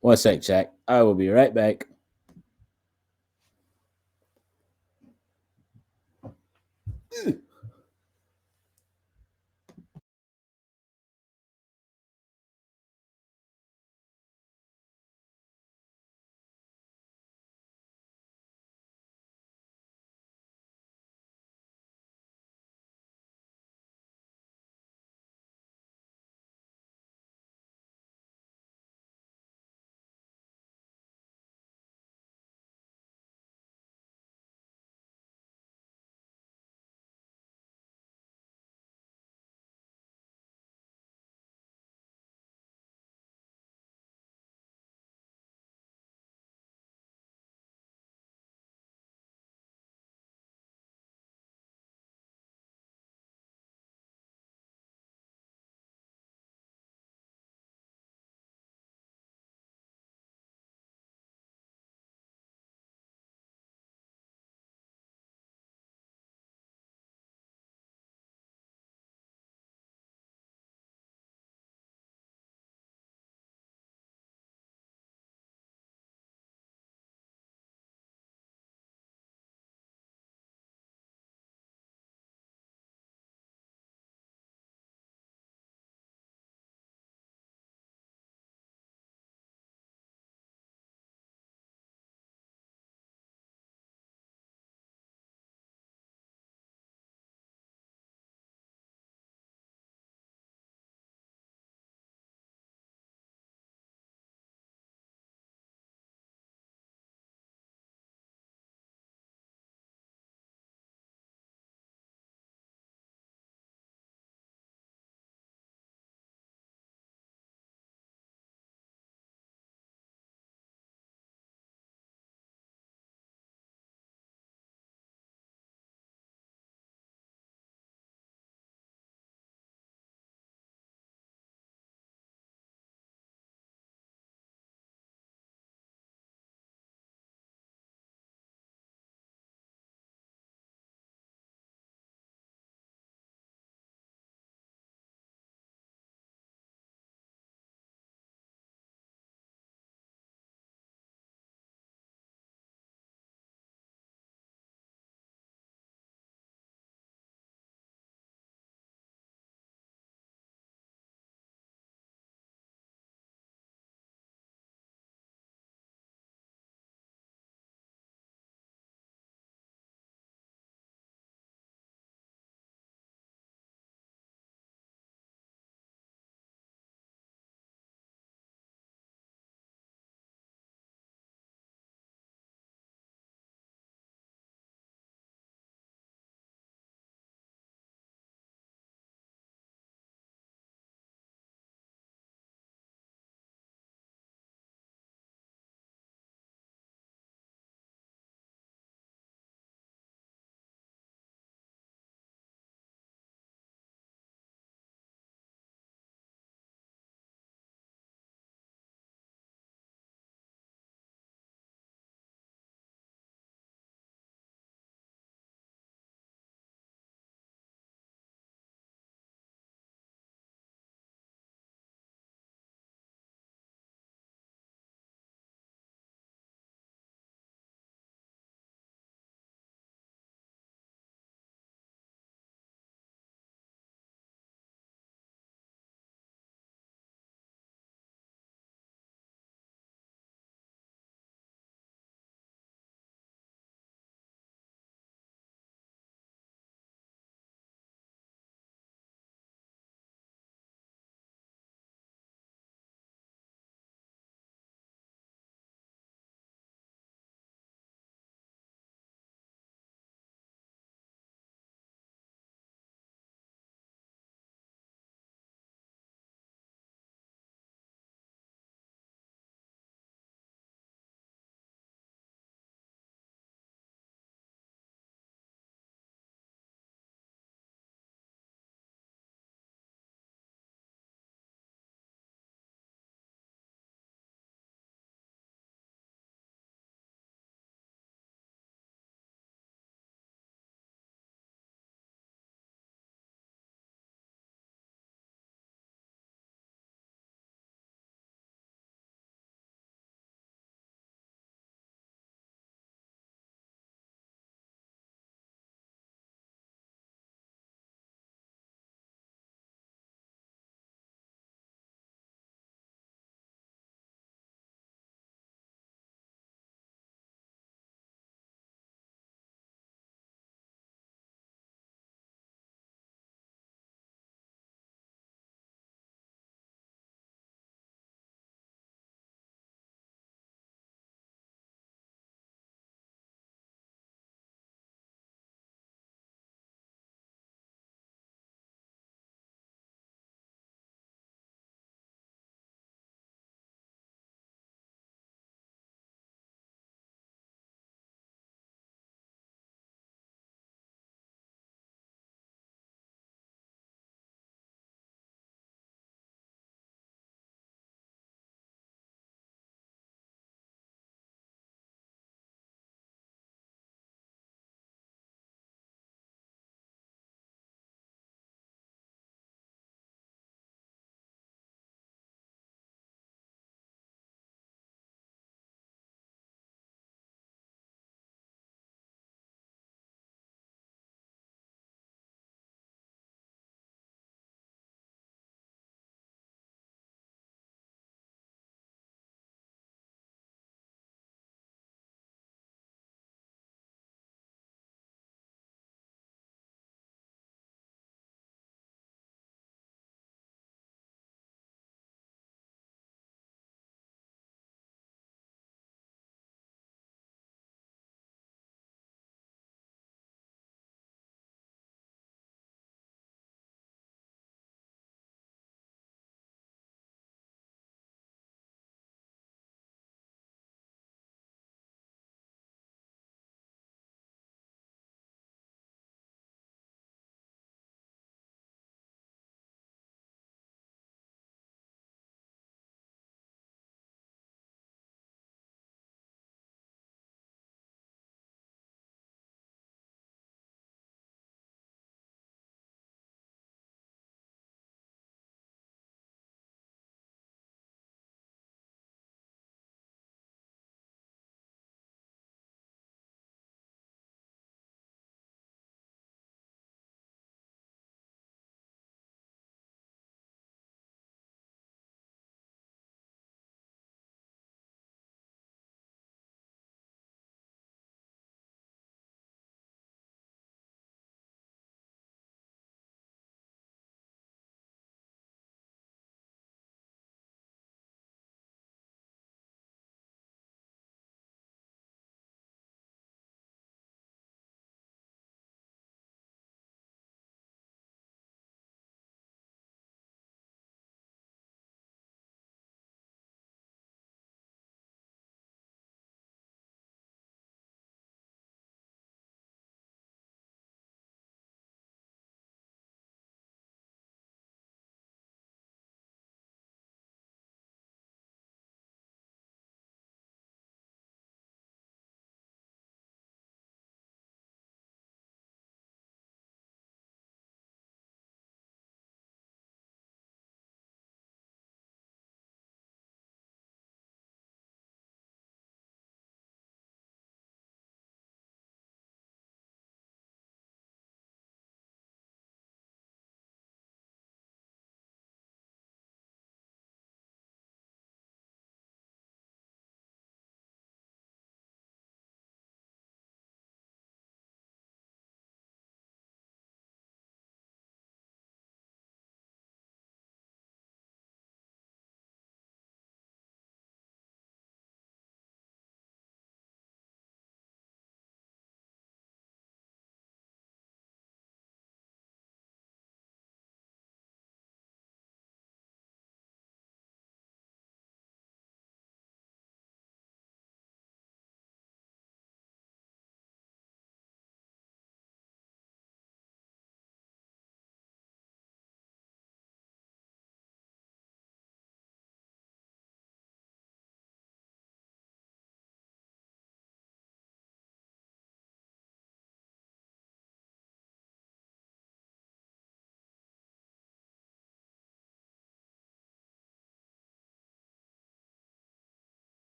One sec, chat. I will be right back.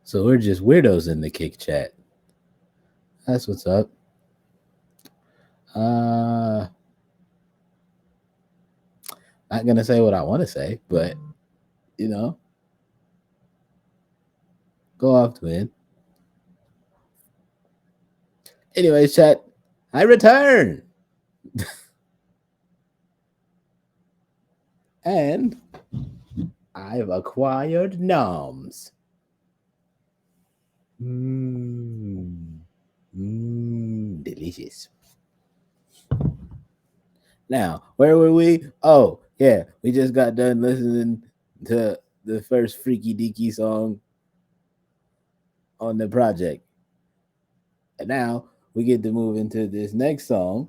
So we're just weirdos in the kick chat. That's what's up. Uh Not gonna say what I want to say, but you know, go off, twin. Anyways, chat, I return. And I've acquired noms. Mmm. Delicious. Now, where were we? Oh, yeah, we just got done listening to the first Freaky Deaky song on the project. And now we get to move into this next song.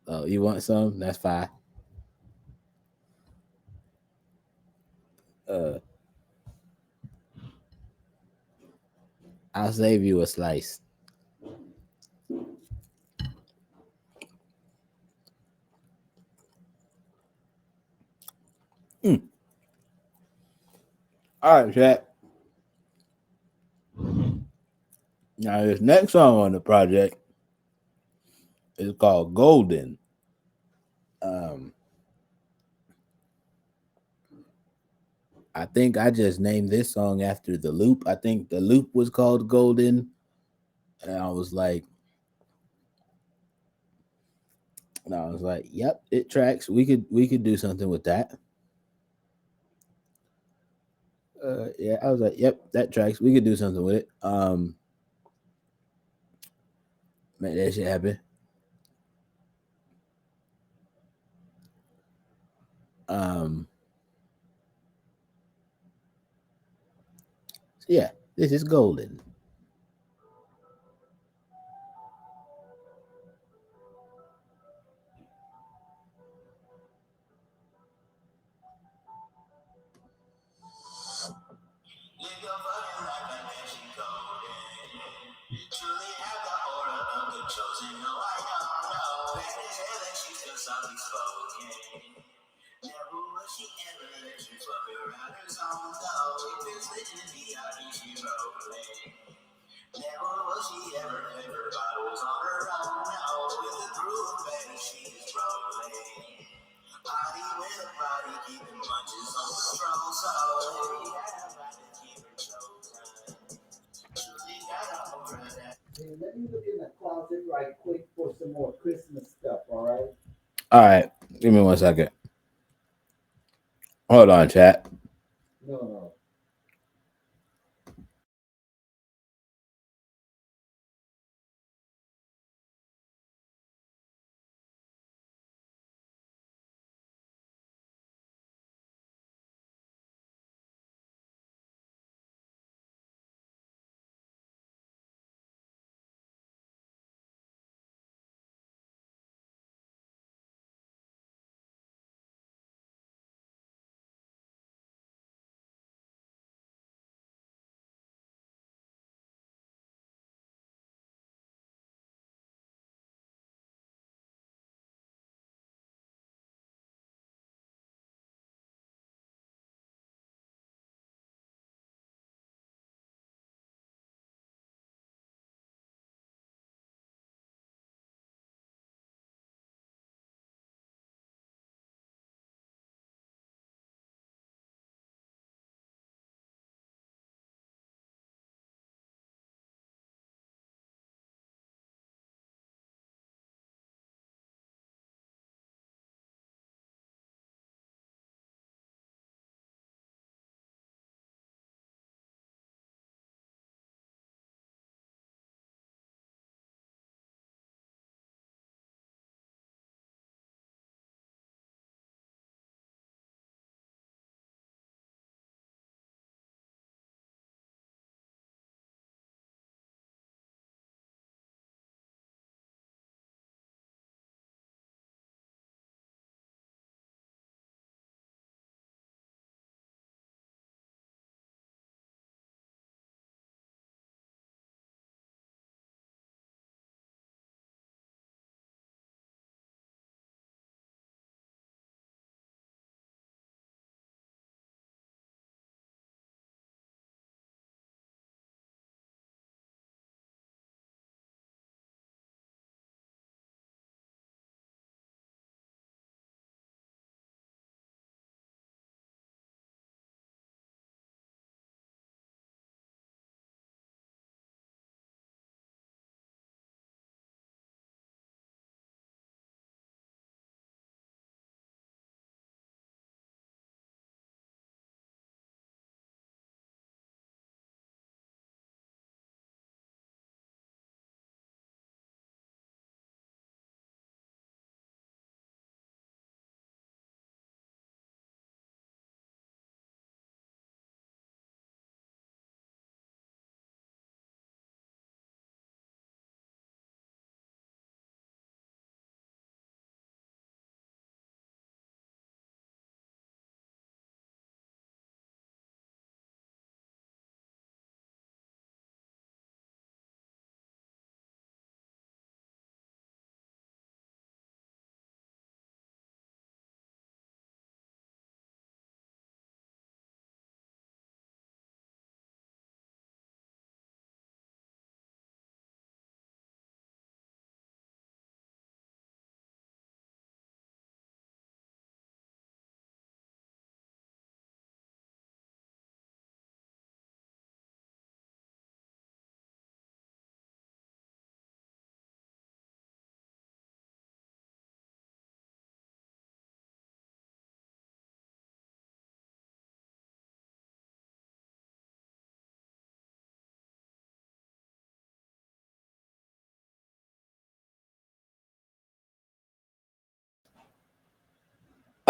Oh, you want some? That's fine. Uh, I'll save you a slice. Mm. All right, chat. Now, this next song on the project is called Golden. Um, I think I just named this song after the loop. I think the loop was called Golden. And I was like, yep, it tracks. We could do something with that. Yeah, I was like, yep, that tracks. We could do something with it. Make that shit happen. Um, so yeah, this is Golden. Live your fucking life like that she golden. Truly have the aura of the chosen. No, I don't know. Bad as hell and she still softly spoken. Never will she ever let you fuck her out her zone, though. If it's written in the ID, she rolling. Never will she ever flip her bottles on her own, no. With the crew of better, she is rolling. Body with a body, keeping munches on patrol, so you gotta find to keep her chosen. Truly gotta hold her that. Hey, let me look in the closet right quick for some more Christmas stuff, all right? All right, give me 1 second. Hold on, chat. No, no.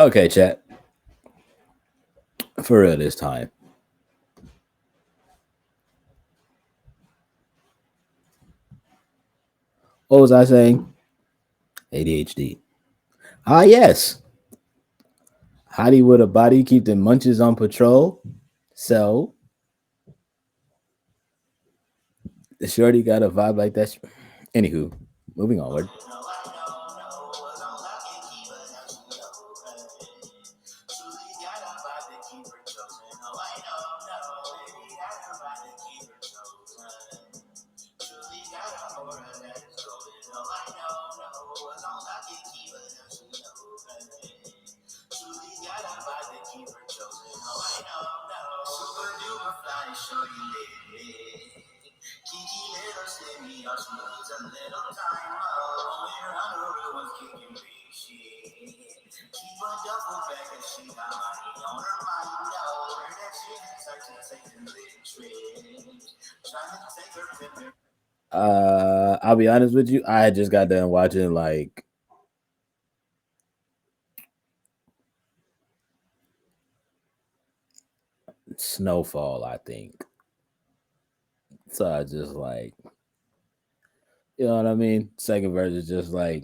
Okay, chat. For real this time. What was I saying? ADHD. Ah, yes. Hottie with a body keep the munches on patrol. So the shorty got a vibe like that. Anywho, moving onward. I'll be honest with you. I just got done watching like Snowfall, I think. So I just like, you know what I mean? Second verse is just like,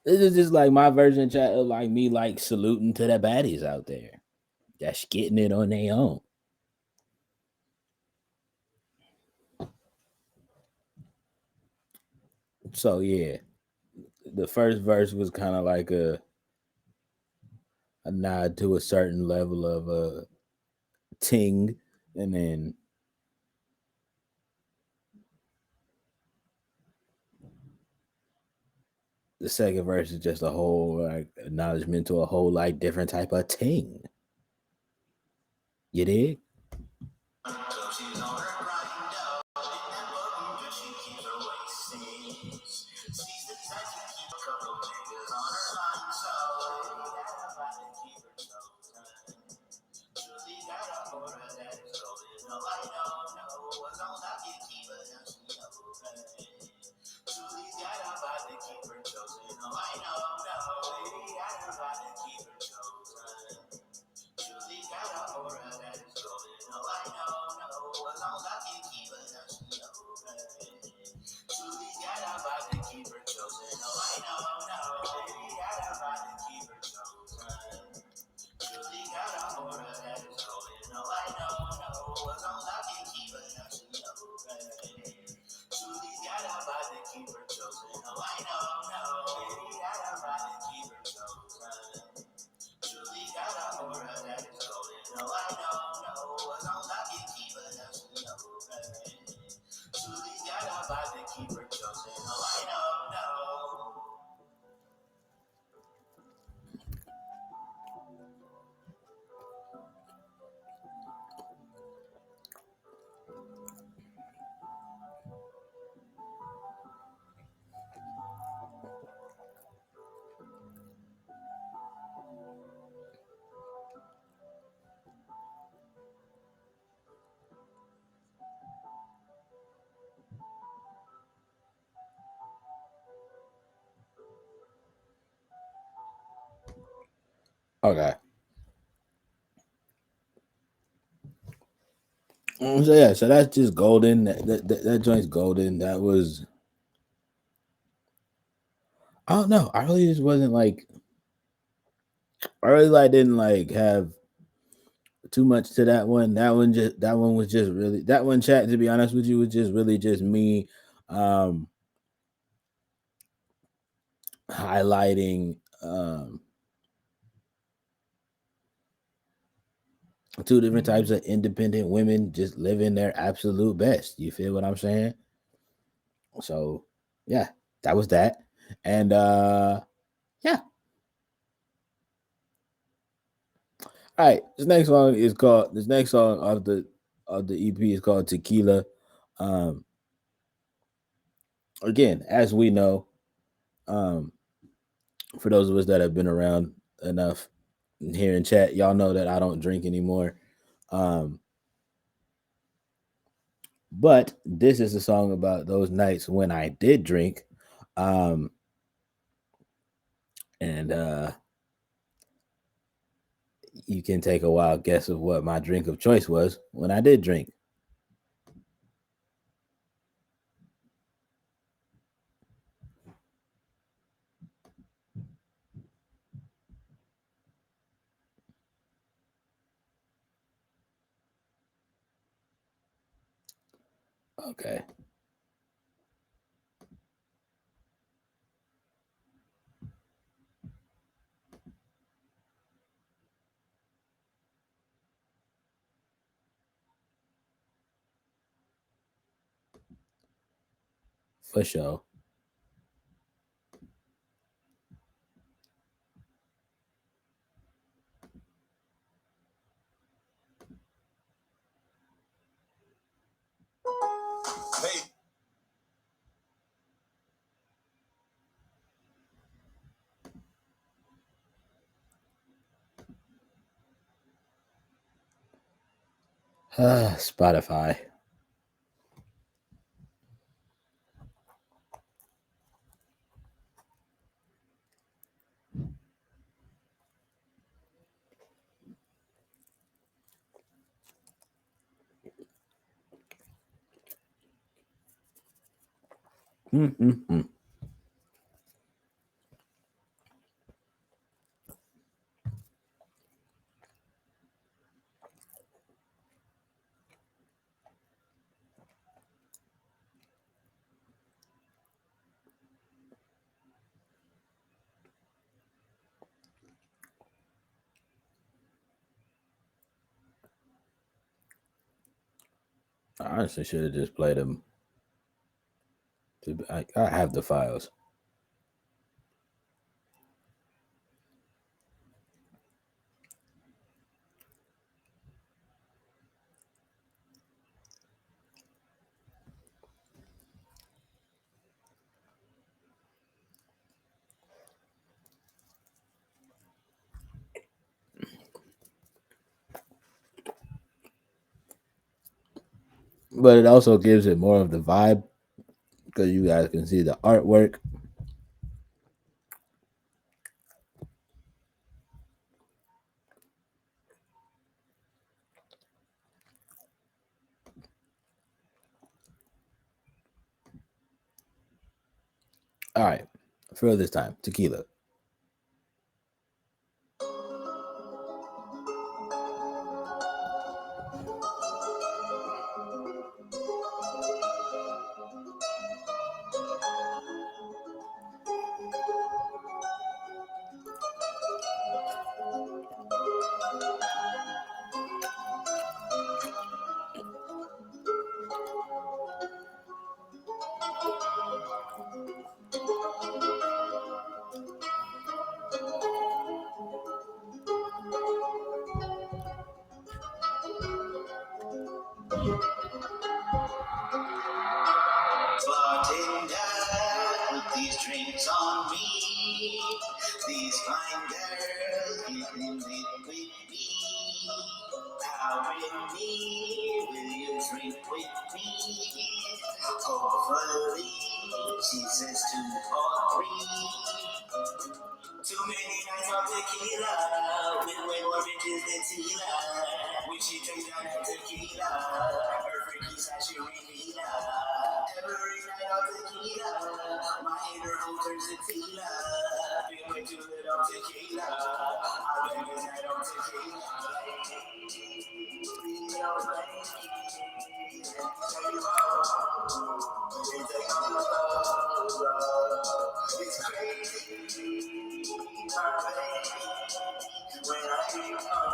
this is just like my version chat of like me like saluting to the baddies out there that's getting it on their own. So yeah, the first verse was kind of like a nod to a certain level of ting, and then the second verse is just a whole like acknowledgement to a whole like different type of ting. You dig? Okay. So yeah, so that's just golden. That joint's golden. That was, I don't know. I really just wasn't like, I really like didn't like have too much to that one. That one was just really, that one chat, to be honest with you, was just really just me um highlighting two different types of independent women just living their absolute best. You feel what I'm saying? So yeah, that was that. And yeah. All right. This next song of the EP is called Tequila. Um Again, as we know, um for those of us that have been around enough here in chat, y'all know that I don't drink anymore. Um But this is a song about those nights when I did drink. And you can take a wild guess of what my drink of choice was when I did drink. Okay. For sure. Hey. Spotify. Mm-mm-mm. I honestly should have just played them. I have the files. But it also gives it more of the vibe because you guys can see the artwork. All right. For this time, tequila. Floating down with these drinks on me. These fine girls getting lit with me. Powering me, will you drink with me? Hopefully, she says 2 or 3. Too many nights of tequila, with way more bitches than Tila. When she drinks down that tequila, her freaky side she reveal. Every night of tequila, my inner home turns to Tila. Been way too little tequila, I've been this night on tequila. It's crazy. When I hear you come,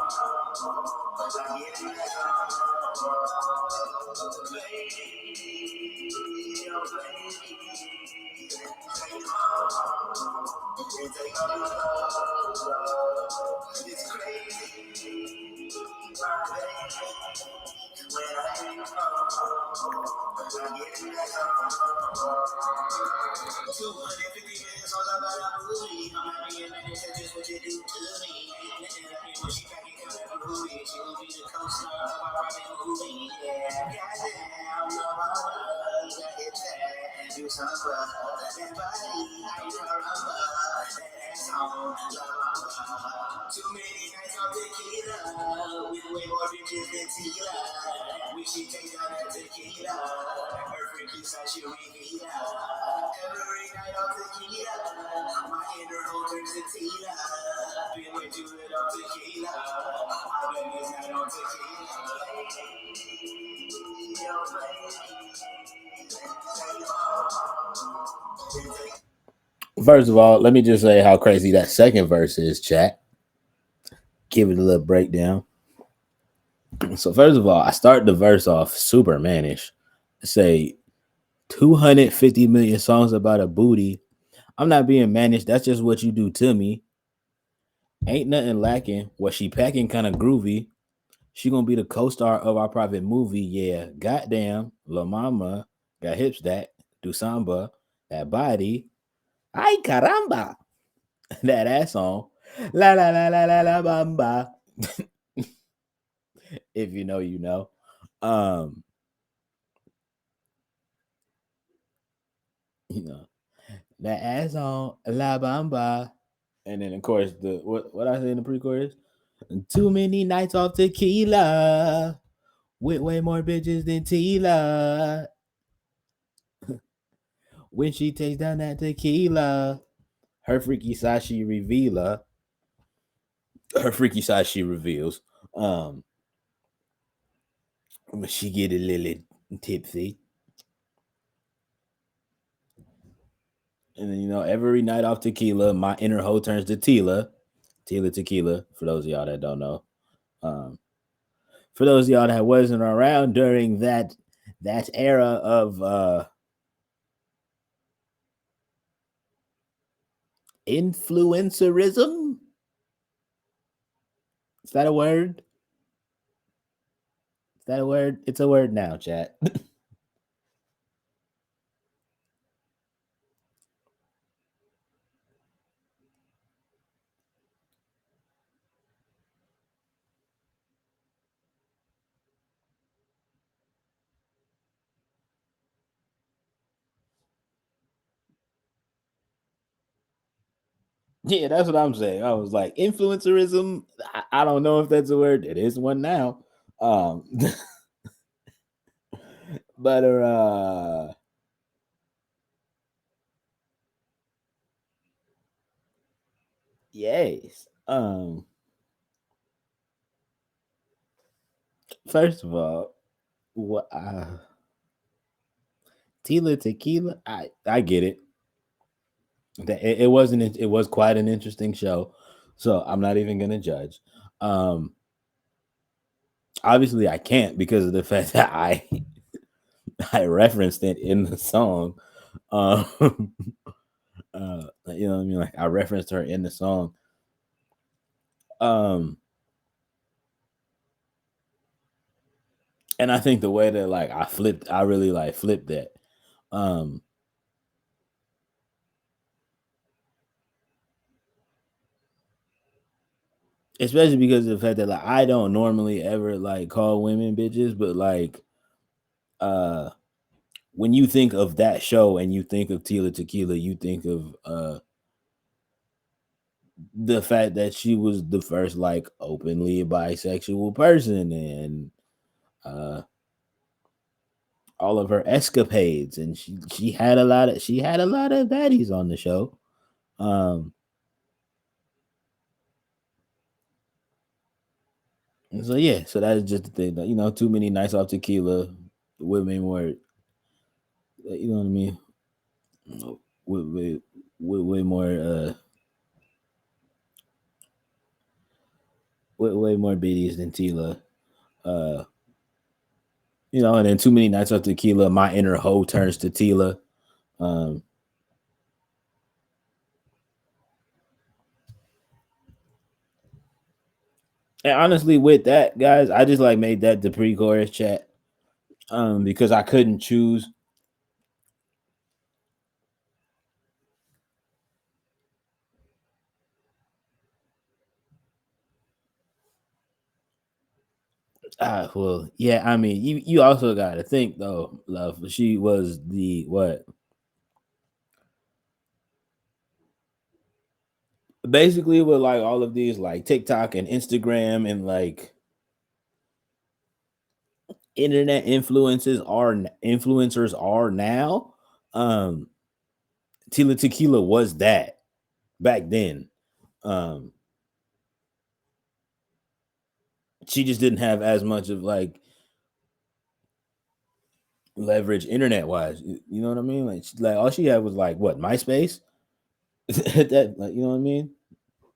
I get in that baby, oh baby, take home and take all your love. It's crazy, my baby. When I hear you come, I get in that 250 minutes all about a movie. I'm not being minutes, that's just what you do to me. Nothing like me when she cracking, cause every booty. She will be the co-star of our private movie. Yeah, goddamn, love my love. That hit that, do some love. That body, I caramba. That ass on, love my love. Too many nights on tequila. With way more bitches than Tila. We should take down that tequila. Her freaky side, she reveal. Every night on tequila. My inner hole turns to Tila. Been way too lit on tequila. I've been this night on tequila. First of all, let me just say how crazy that second verse is, chat. Give it a little breakdown. So first of all, I start the verse off super mannish. Say 250 million songs about a booty. I'm not being mannish. That's just what you do to me. Ain't nothing lacking. What she packing kind of groovy. She gonna be the co-star of our private movie. Yeah, goddamn, La Mama got hips that do samba, that body. Ay caramba, that ass on. La la la la la la bamba. If you know, you know. Um, you know that ass on la bamba, and then of course the what I say in the pre-chorus. Too many nights off tequila with way more bitches than Tila. When she takes down that tequila, her freaky side she reveal. Her freaky side she reveals. Um, when she get a little tipsy, and then every night off tequila, my inner hoe turns to Tila. Tila tequila. For those of y'all that don't know, um, for those of y'all that wasn't around during that era of influencerism. Is that a word? Is that a word? It's a word now, chat. Yeah, that's what I'm saying. I was like, influencerism. I don't know if that's a word. It is one now. Um, but yes. First of all, what Tila Tequila, I get it. That it wasn't. It was quite an interesting show, so I'm not even gonna judge. Um, Obviously, I can't because of the fact that I referenced it in the song. Um, you know what I mean? Like I referenced her in the song. Um, and I think the way that like I really like flipped that. Um, Especially because of the fact that like I don't normally ever like call women bitches, but like uh when you think of that show and you think of Tila Tequila, you think of the fact that she was the first like openly bisexual person and uh all of her escapades, and she had a lot of baddies on the show. Um so yeah, so that is just the thing that too many nights off tequila, women were you know what I mean, with way more way more biddies than Tila. Uh and then too many nights off tequila, my inner hoe turns to Tila. Um and honestly with that, guys, I just like made that the pre-chorus chat. Because I couldn't choose. Well, yeah. I mean, you also got to think though, love. She was the what? Basically, with like all of these like TikTok and Instagram and like internet influencers are now. Um, Tila Tequila was that back then. Um, she just didn't have as much of like leverage internet wise. You know what I mean? Like all she had was like what MySpace. That like you know what I mean?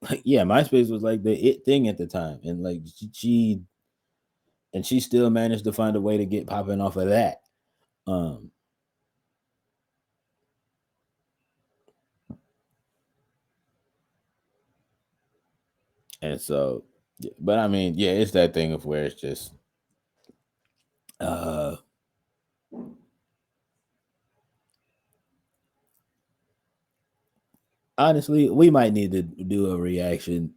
Like yeah, MySpace was like the it thing at the time, and like she still managed to find a way to get popping off of that. Um, and so, but I mean, yeah, it's that thing of where it's just uh honestly, we might need to do a reaction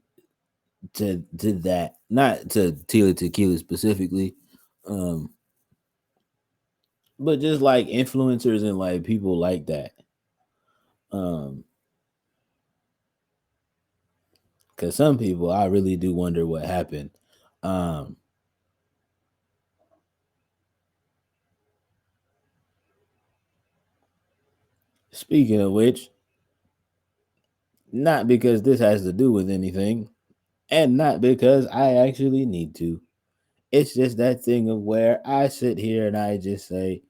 to that, not to Tila Tequila specifically, um, but just like influencers and like people like that. Um, because some people, I really do wonder what happened. Um, Speaking of which, not because this has to do with anything, and not because I actually need to. It's just that thing of where I sit here and I just say,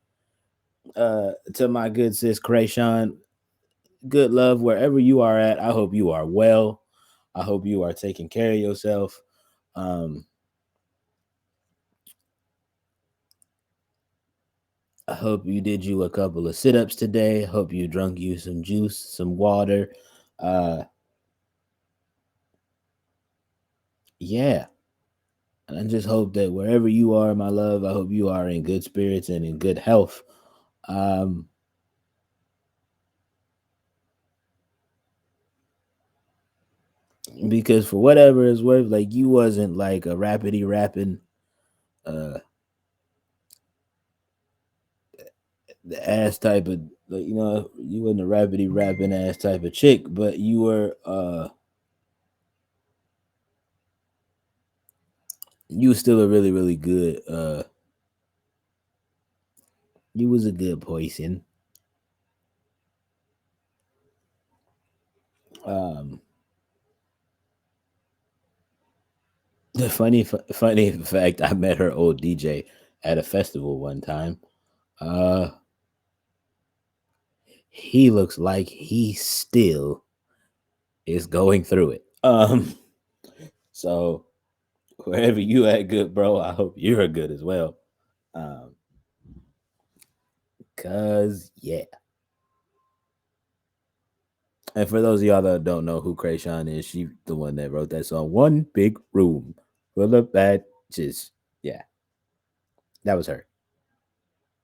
to my good sis Krayshawn, good love wherever you are at. I hope you are well. I hope you are taking care of yourself. Um, I hope you did you a couple of sit ups today. Hope you drunk you some juice, some water. Uh, yeah. And I just hope that wherever you are, my love, I hope you are in good spirits and in good health. Um, because for whatever it's worth, like you wasn't like a rapidy rapping uh the ass type of like you wasn't a rapidy rapping ass type of chick, but you was still a really really good you was a good person. Um, the funny fact, I met her old DJ at a festival one time. Uh, he looks like he still is going through it. So wherever you at, good bro, I hope you're good as well. Um, cause yeah. And for those of y'all that don't know who Krayshawn is, she the one that wrote that song, One Big Room Full of Badges. Yeah, that was her.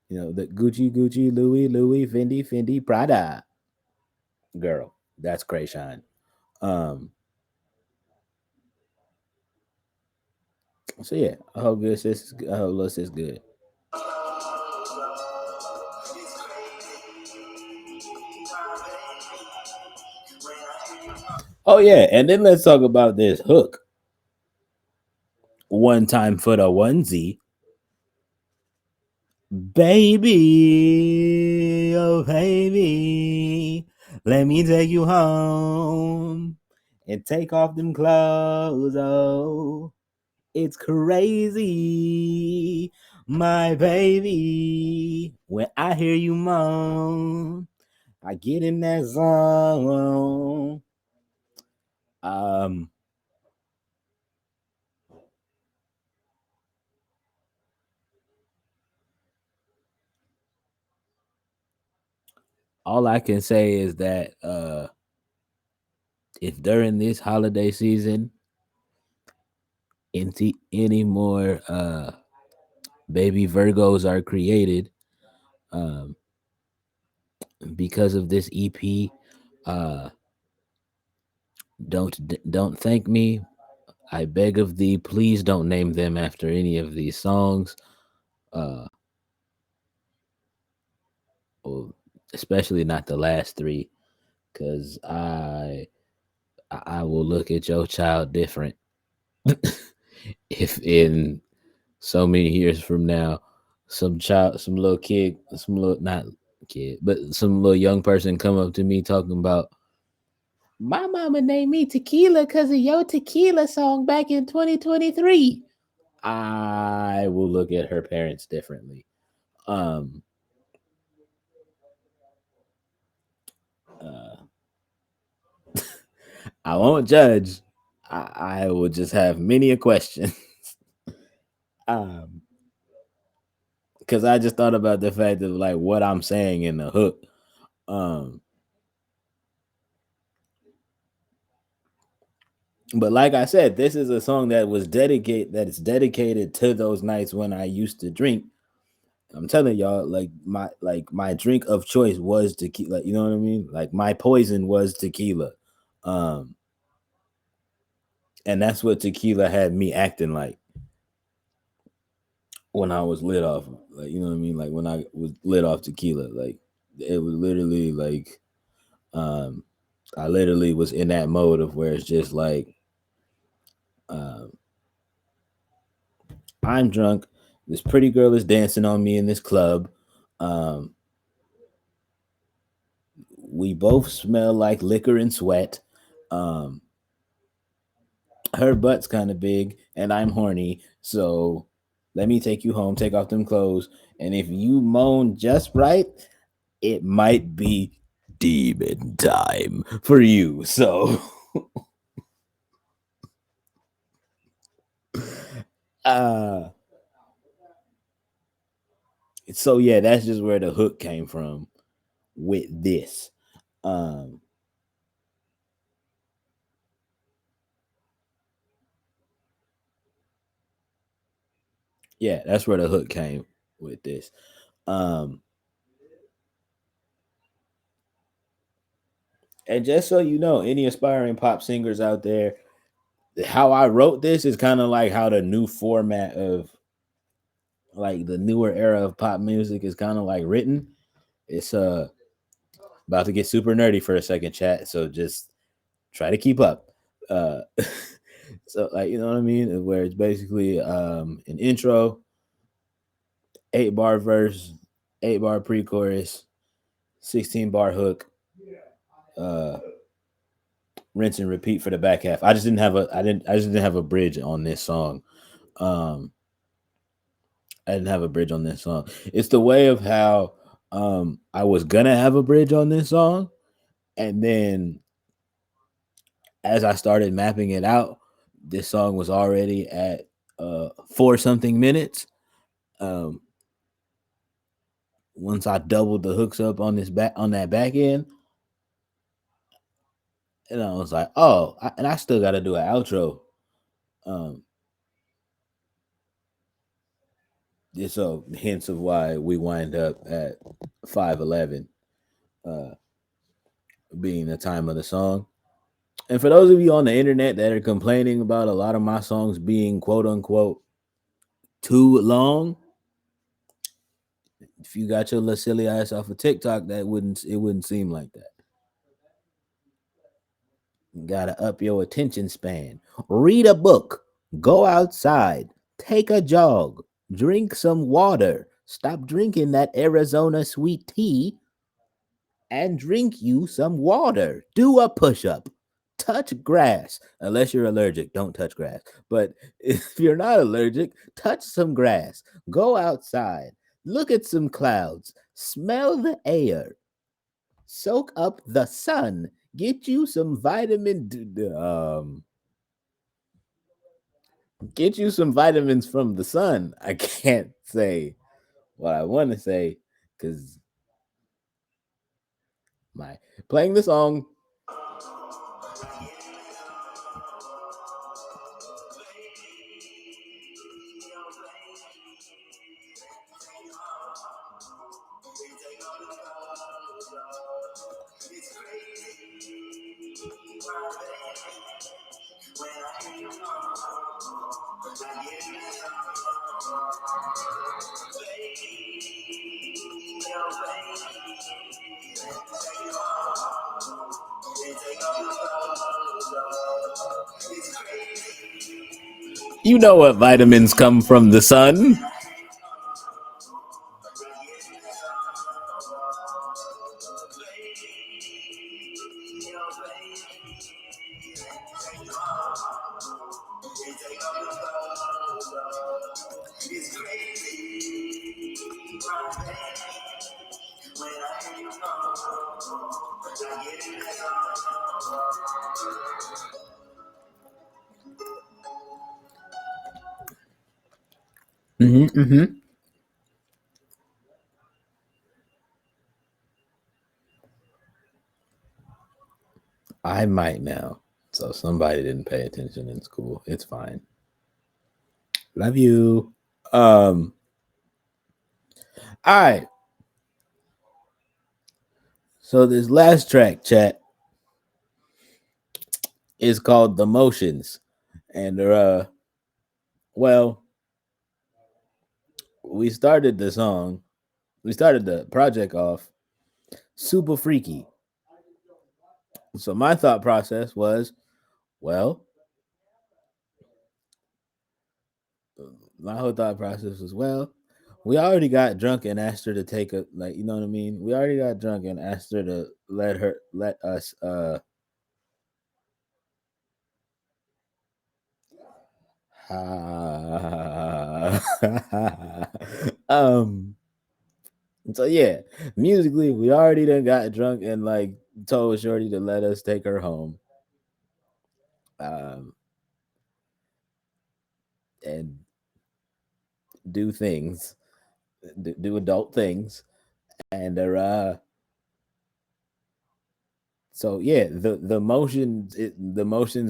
You know, the Gucci, Gucci, Louis, Louis, Fendi, Fendi, Prada girl. That's Krayshawn. Um, so yeah, I hope good sis. I hope little sis good. Oh yeah, and then let's talk about this hook. One time for the onesie, baby, oh baby, let me take you home and take off them clothes. Oh, it's crazy, my baby. When I hear you moan, I get in that zone. Um, all I can say is that if during this holiday season any more baby Virgos are created um, because of this EP, uh, don't thank me. I beg of thee, please don't name them after any of these songs. Uh, well, especially not the last three, because I will look at your child different if in so many years from now, some little kid, some little not kid, but some little young person come up to me talking about my mama named me Tequila because of your Tequila song back in 2023. I will look at her parents differently. Um, uh, I won't judge. I will just have many a question. um, because I just thought about the fact of like what I'm saying in the hook. Um, but like I said, this is a song that's dedicated to those nights when I used to drink. I'm telling y'all, like my drink of choice was tequila. You know what I mean? Like my poison was tequila. Um, and that's what tequila had me acting like when I was lit off. Like, you know what I mean? Like when I was lit off tequila, like it was literally like um I literally was in that mode of where it's just like um I'm drunk, this pretty girl is dancing on me in this club. Um we both smell like liquor and sweat. Um her butt's kind of big and I'm horny, so let me take you home, take off them clothes, and if you moan just right, it might be demon time for you. So uh so yeah, that's just where the hook came from with this. Um yeah, that's where the hook came with this. Um and just so you know, any aspiring pop singers out there, how I wrote this is kind of like how the new format of like the newer era of pop music is kind of like written. It's about to get super nerdy for a second, chat, so just try to keep up. Uh so like, you know what I mean, where it's basically an intro, 8 bar verse, 8 bar pre-chorus, 16 bar hook, uh rinse and repeat for the back half. I just didn't have a bridge on this song. um I didn't have a bridge on this song. It's the way of how I was gonna have a bridge on this song, and then as I started mapping it out, this song was already at 4 something minutes. Um Once I doubled the hooks up on that back end, and I was like, oh, and I still got to do an outro. Um, so hints of why we wind up at 5:11, uh, being the time of the song. And for those of you on the internet that are complaining about a lot of my songs being quote unquote too long, if you got your little silly ass off of TikTok, it wouldn't seem like that. You gotta up your attention span. Read a book. Go outside. Take a jog. Drink some water. Stop drinking that Arizona sweet tea and drink you some water. Do a push up. Touch grass. Unless you're allergic, don't touch grass. But if you're not allergic, touch some grass. Go outside. Look at some clouds. Smell the air. Soak up the sun. Get you some get you some vitamins from the sun. I can't say what I want to say because my playing the song. You know what vitamins come from the sun. I might now. So somebody didn't pay attention in school. It's fine. Love you. All right. So this last track, chat, is called The Motions. And well, we started the project off super freaky. So my thought process was, well, my whole thought process was, well, we already got drunk and asked her to take a, like, you know what I mean? We already got drunk and asked her to let us um so yeah, musically we already done got drunk and like told Shorty to let us take her home. Um and do things, do adult things. And so yeah, the motions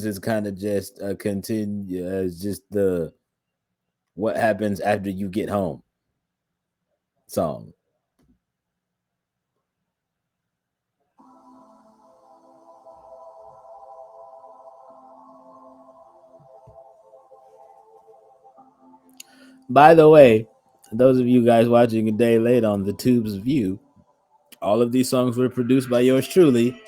is kind of just a continue, just the what happens after you get home song. By the way, those of you guys watching a day late on the Tube's View, all of these songs were produced by yours truly.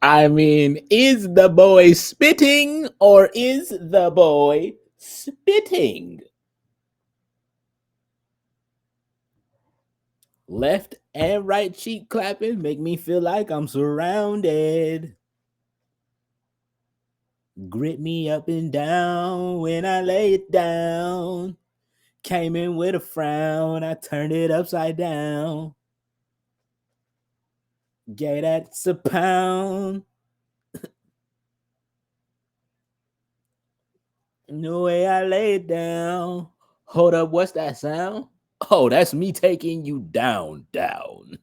I mean, is the boy spitting or is the boy spitting? Left and right cheek clapping make me feel like I'm surrounded. Grip me up and down when I lay it down. Came in with a frown, I turned it upside down. Gay, that's a pound. No way I lay it down. Hold up, what's that sound? Oh, that's me taking you down, down.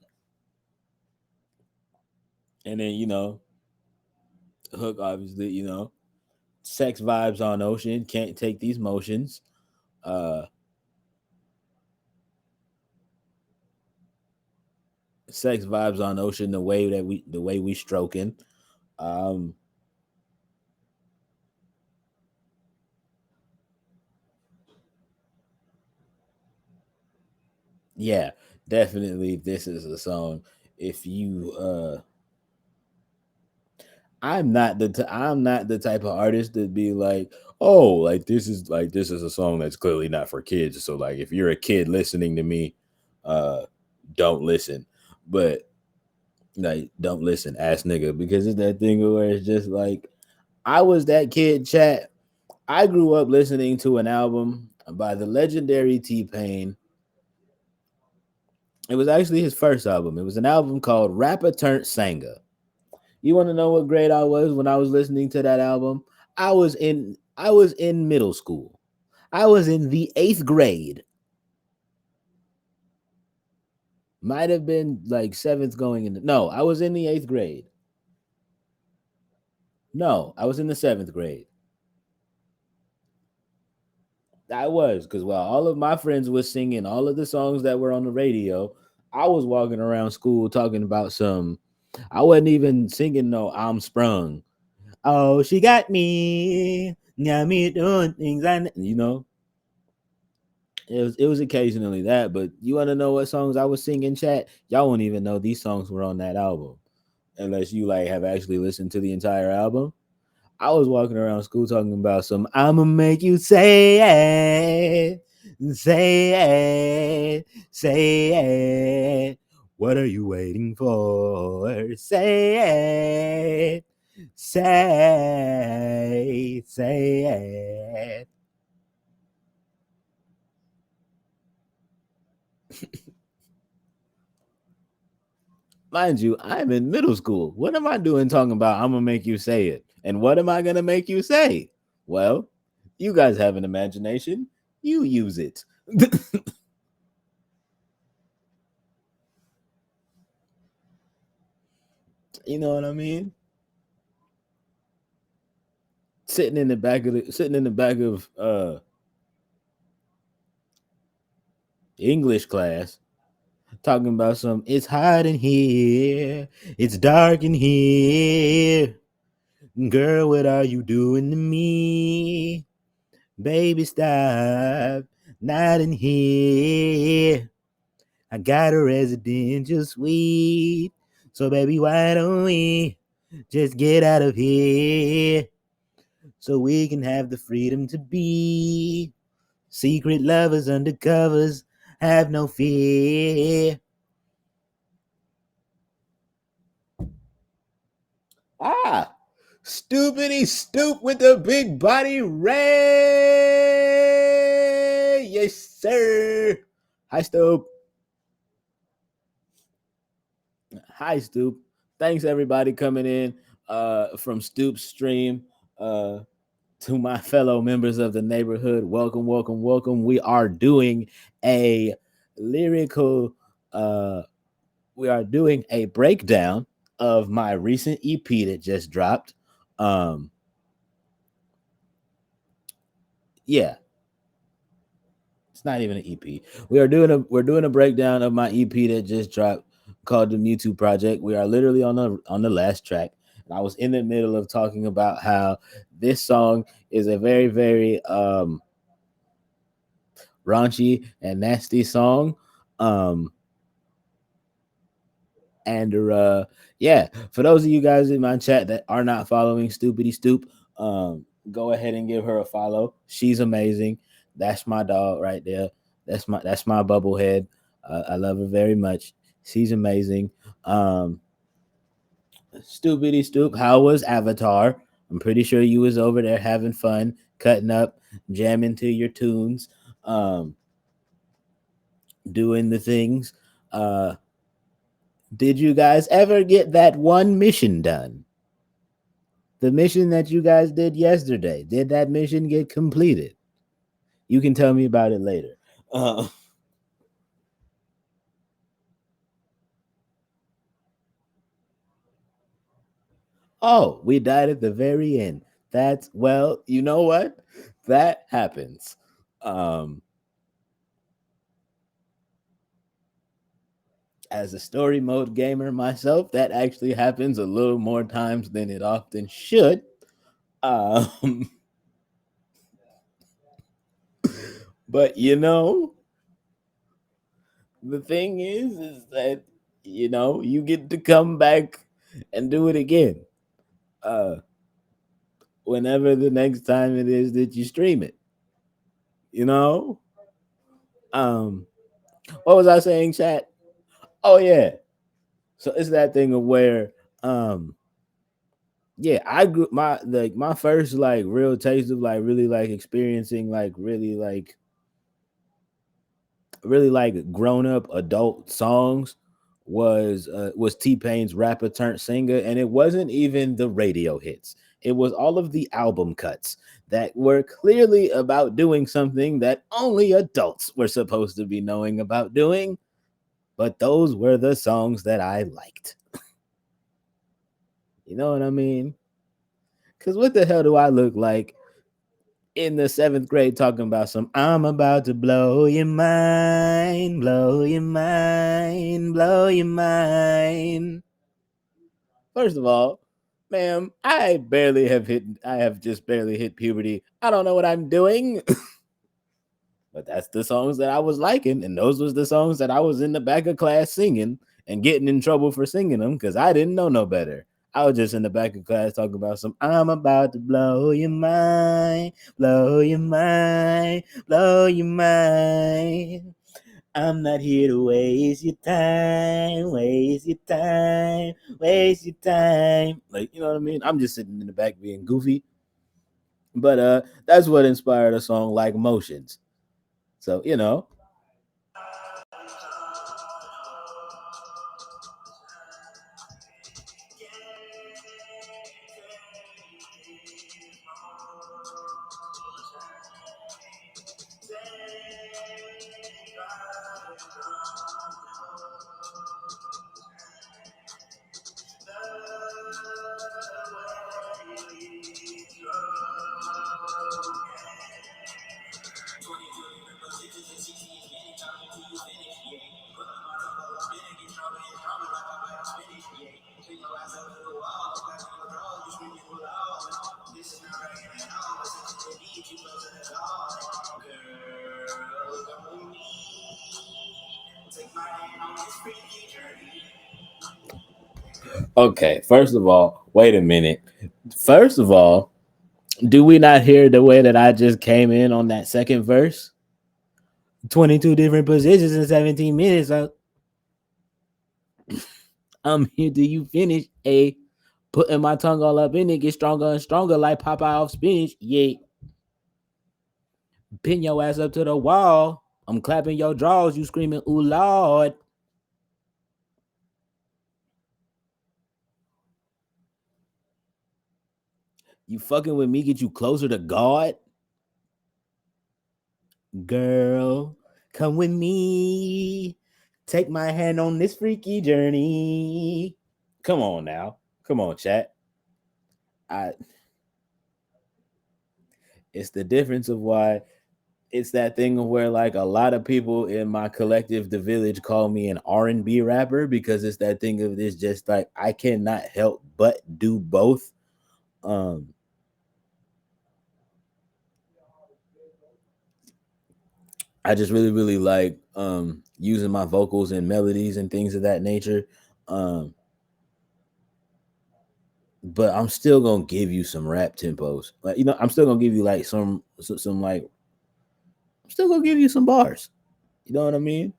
And then, hook, obviously, sex vibes on ocean, can't take these motions. Sex vibes on ocean, the way we stroking. Um, yeah, definitely this is a song. If you I'm not the type of artist that be like, oh, this is a song that's clearly not for kids. So like if you're a kid listening to me, uh don't listen. But like don't listen, ass nigga, because it's that thing where it's just like I was that kid, chat. I grew up listening to an album by the legendary T Pain. It was actually his first album. It was an album called Rapper Turned Singer. You want to know what grade I was when I was listening to that album? I was in middle school. I was in the 8th grade. Might have been like 7th going into. No, I was in the 8th grade. No, I was in the 7th grade. I was because while all of my friends was singing all of the songs that were on the radio, I was walking around school talking about some. I wasn't even singing no "I'm Sprung." Oh, she got me, got me doing things you know. It was occasionally that, but you want to know what songs I was singing, chat? Y'all won't even know these songs were on that album unless you like have actually listened to the entire album. I was walking around school talking about some I'ma make you say it. What are you waiting for? Say it. Mind you, I'm in middle school. What am I doing talking about? I'm gonna make you say it. And what am I gonna make you say? Well, you guys have an imagination. You use it. You know what I mean? Sitting in the back of English class talking about some it's hot in here. It's dark in here. Girl, what are you doing to me? Baby, stop. Not in here. I got a residential suite. So, baby, why don't we just get out of here so we can have the freedom to be secret lovers under covers? Have no fear. Ah, Stupidity Stoop with the big body Ray. Yes, sir. Hi, Stoop. Hi, Stoop. Thanks everybody coming in from Stoop's stream. To my fellow members of the neighborhood, welcome, welcome, welcome. We are doing a lyrical we are doing a breakdown of my recent EP that just dropped. Um yeah, it's not even an EP. We're doing a breakdown of my EP that just dropped called the Mewtwo Project. We are literally on the last track. And I was in the middle of talking about how this song is a very very raunchy and nasty song. Um and yeah, for those of you guys in my chat that are not following Stupidity Stoop, go ahead and give her a follow. She's amazing. That's my dog right there. That's my bubblehead. I love her very much. She's amazing. Stupidity Stoop, how was Avatar? I'm pretty sure you was over there having fun, cutting up, jamming to your tunes, um, doing the things. Did you guys ever get that one mission done? The mission that you guys did yesterday, did that mission get completed? You can tell me about it later. Uh, oh, we died at the very end. That's well, you know what? That happens. Um, as a story mode gamer myself, that actually happens a little more times than it often should. Um, but you know, the thing is that you know you get to come back and do it again. uh whenever the next time it is that you stream it. You know? Um what was I saying, chat? Oh yeah. So it's that thing of where yeah, I grew my first like real taste of like really like experiencing like really like grown up adult songs was T-Pain's Rapper Turned Singer, and it wasn't even the radio hits. It was all of the album cuts that were clearly about doing something that only adults were supposed to be knowing about doing, but those were the songs that I liked. You know what I mean? Cuz what the hell do I look like in the 7th grade talking about some I'm about to blow your mind, blow your mind, blow your mind. First of all, ma'am, I have just barely hit puberty. I don't know what I'm doing. But that's the songs that I was liking, and those was the songs that I was in the back of class singing and getting in trouble for singing them because I didn't know no better. I was just in the back of class talking about some I'm about to blow your mind, blow your mind, blow your mind. I'm not here to waste your time, waste your time, waste your time. Like, you know what I mean? I'm just sitting in the back being goofy. But that's what inspired a song like Motions. So, you know, okay, first of all, wait a minute. First of all, do we not hear the way that I just came in on that second verse? 22 different positions in 17 minutes. I'm here till you finish. A putting my tongue all up in it, get stronger and stronger like Popeye off spinach. Yeah. Pin your ass up to the wall. I'm clapping your drawers, you screaming, ooh Lord. You fucking with me, get you closer to God. Girl, come with me. Take my hand on this freaky journey. Come on now. Come on, chat. I it's the difference of why it's that thing of where like a lot of people in my collective the village call me an R&B rapper because it's that thing of this just like I cannot help but do both. Um I just really like using my vocals and melodies and things of that nature. Um but I'm still gonna give you some rap tempos. Like, you know, I'm still gonna give you like some like I'm still gonna give you some bars. You know what I mean?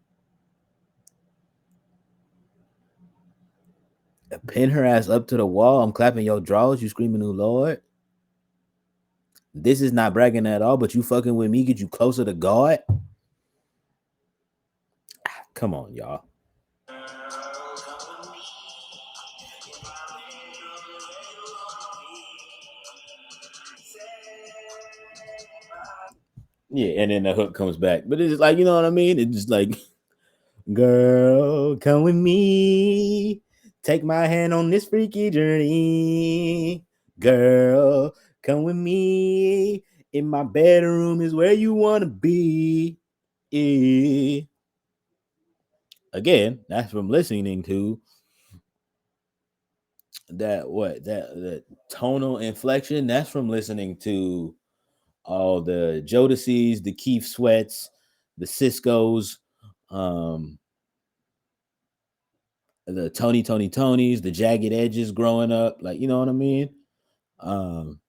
Pin her ass up to the wall. I'm clapping your drawers. You screaming, "New Lord." This is not bragging at all, but you fucking with me get you closer to God. Come on, y'all. Yeah, and then the hook comes back. But it's just like, you know what I mean? It's just like, girl, come with me. Take my hand on this freaky journey. Girl, come with me. In my bedroom is where you want to be. Eh. Again, that's from listening to that tonal inflection. That's from listening to all the Jodeci's, the Keith Sweats, the Cisco's, um, the Tonys, the Jagged Edges growing up. Like, you know what I mean? Um,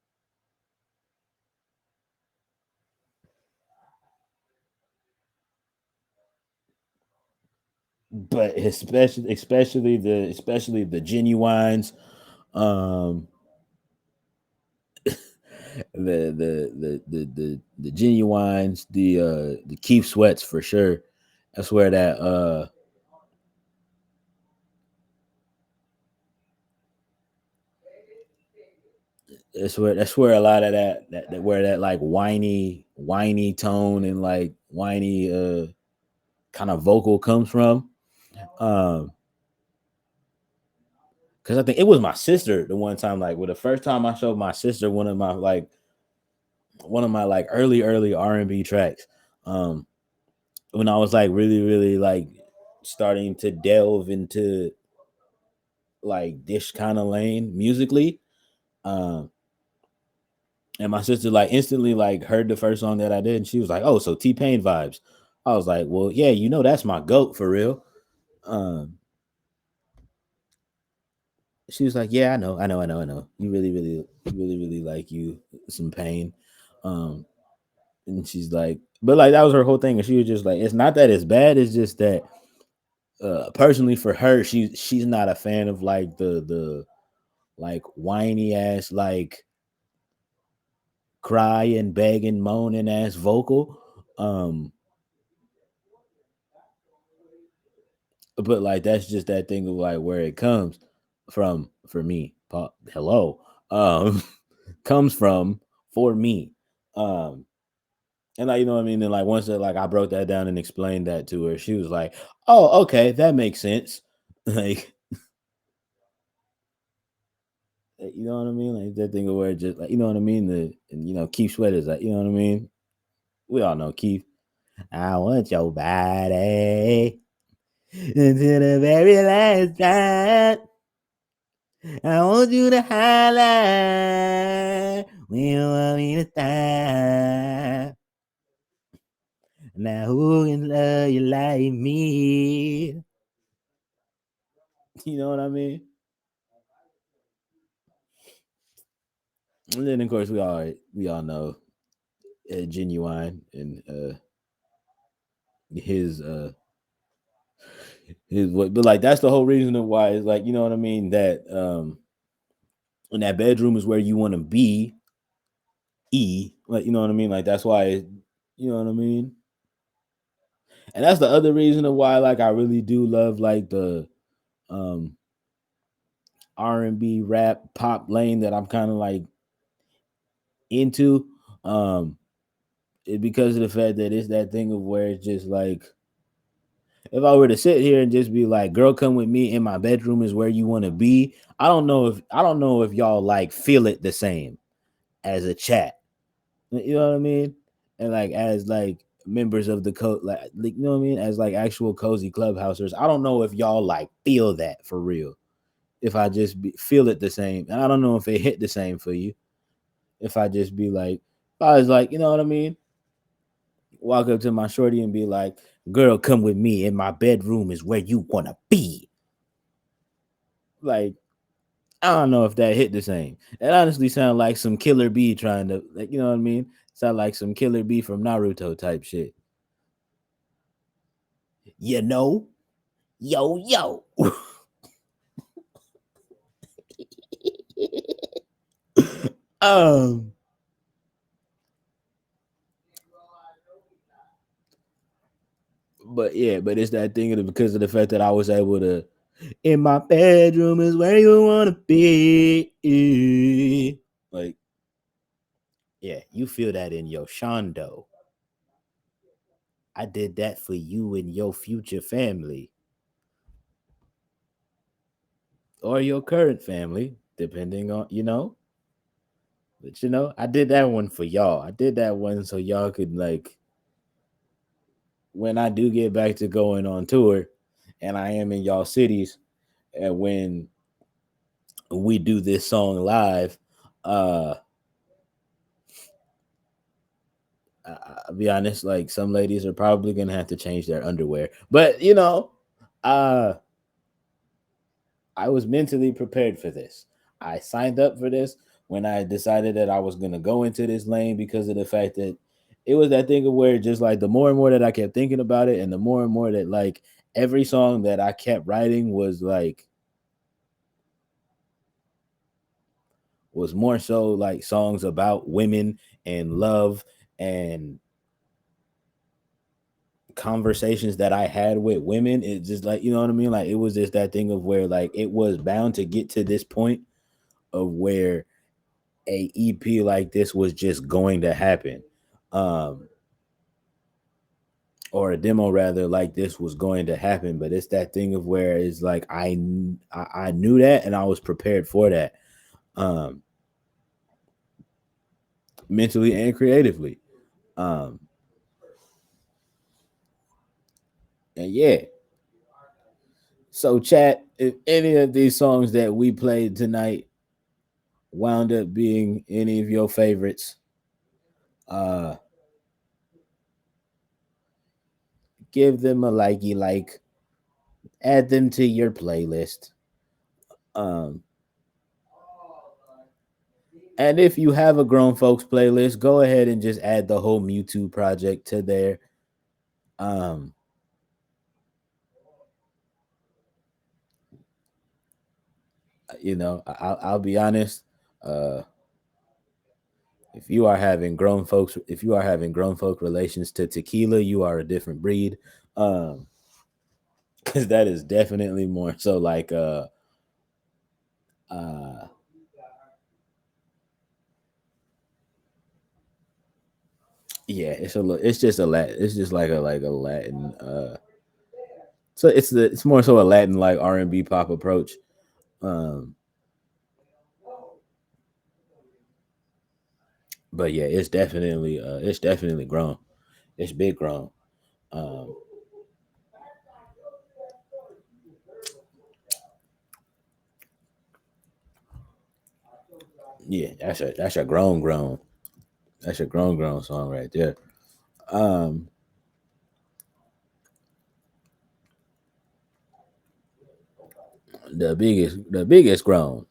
but especially the genuines, um, the genuines, the Keith Sweats for sure. That's where that that's where a lot of that where that like whiny tone and like whiny kind of vocal comes from. Um, because I think it was my sister the one time, like, well, the first time I showed my sister one of my like early R&B tracks. Um, when I was like really like starting to delve into like this kind of lane musically. Um, and my sister like instantly like heard the first song that I did, and she was like, "Oh, so T-Pain vibes." I was like, "Well, yeah, that's my goat for real." Um, she was like, "Yeah, I know. You really like you some pain." Um, and she's like, but like that was her whole thing, and she was just like, "It's not that it's bad. It's just that personally for her, she's not a fan of like the like whiny ass like cry and beg and moaning ass vocal." Um, but like that's just that thing of like where it comes from for me. Hello, comes from for me. Um, and like what I mean. And like once that like I broke that down and explained that to her, she was like, "Oh, okay, that makes sense." Like what I mean? Like that thing of where it just like what I mean. And Keith Sweat is like what I mean. We all know Keith. I want your body until the very last time. I want you to highlight when you want me to stop. Now who can love you like me? You know what I mean? And then of course we all know Genuine and his what, but like that's the whole reason of why it's like what I mean, that in that bedroom is where you want to be, like what I mean, like that's why what I mean. And that's the other reason of why like I really do love like the um R&B rap pop lane that I'm kind of like into, um because of the fact that it's that thing of where it's just like, if I were to sit here and just be like, "Girl, come with me in my bedroom is where you want to be," I don't know if y'all like feel it the same as a chat. You know what I mean? And like as like members of the like what I mean, as like actual cozy clubhousers, I don't know if y'all like feel that for real. If I just feel it the same, and I don't know if it hit the same for you. If I just be like, if I was like, what I mean, walk up to my shorty and be like, "Girl, come with me in my bedroom is where you wanna be." Like, I don't know if that hit the same. It honestly sound like some Killer Bee trying to, like, you know what I mean? Sound like some Killer Bee from Naruto type shit. You know? Yo, yo. um, but yeah, but it's that thing because of the fact that I was able to, in my bedroom is where you wanna be. Like, yeah, you feel that in your shondo. I did that for you and your future family or your current family, depending on, But I did that one for y'all. I did that one so y'all could like, when I do get back to going on tour and I am in y'all cities, and when we do this song live, uh I'll be honest, like some ladies are probably gonna have to change their underwear. But uh I was mentally prepared for this. I signed up for this. when I decided that I was gonna go into this lane, because of the fact that it was that thing of where just like the more and more that I kept thinking about it, and the more and more that like every song that I kept writing was more so like songs about women and love and conversations that I had with women. It just like, you know what I mean? Like it was just that thing of where like it was bound to get to this point of where a EP like this was just going to happen. Um or a demo rather like this was going to happen, but it's that thing of where it's like I knew that and I was prepared for that. Um mentally and creatively. Um and yeah. So chat, if any of these songs that we played tonight wound up being any of your favorites, uh give them a likey like, add them to your playlist. Um and if you have a grown folks playlist, go ahead and just add the whole Mewtwo project to there. Um I'll be honest. Uh if you are having grown folk relations to tequila, you are a different breed. Um because that is definitely more so like uh yeah, it's just a Latin, it's just like a Latin so it's more so a Latin like R&B pop approach. Um but yeah, it's definitely grown. It's big grown. Um yeah, that's a grown. That's a grown song right there. Um the biggest grown.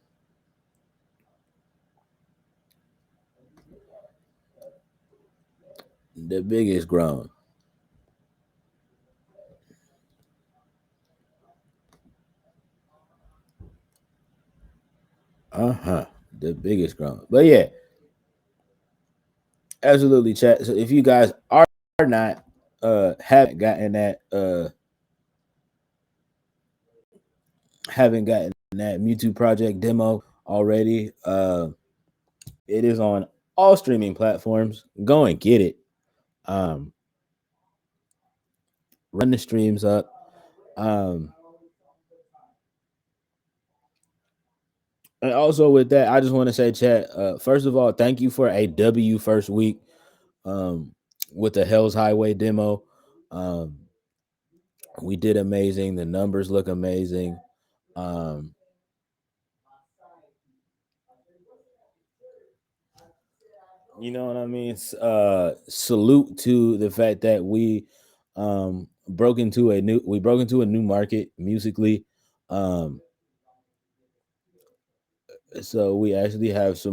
The biggest grown. Uh-huh. The biggest grown. But yeah, absolutely chat. So if you guys are not haven't gotten that Mewtwo project demo already, it is on all streaming platforms. Go and get it. Um run the streams up. Um and also with that, I just want to say, chat, first of all, thank you for a W first week um with the Hell's Highway demo. Um we did amazing. The numbers look amazing. Um You know what I mean? Salute to the fact that we broke into a new market musically. Um so we actually have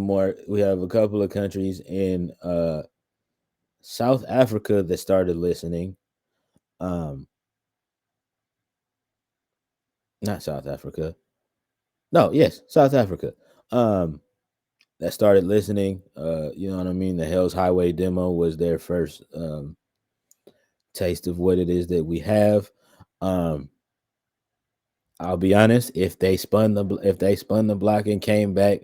we have a couple of countries in South Africa that started listening. Um Not South Africa. No, yes, South Africa. Um that started listening. You know what I mean? The Hell's Highway demo was their first taste of what it is that we have. Um I'll be honest. If they spun the block and came back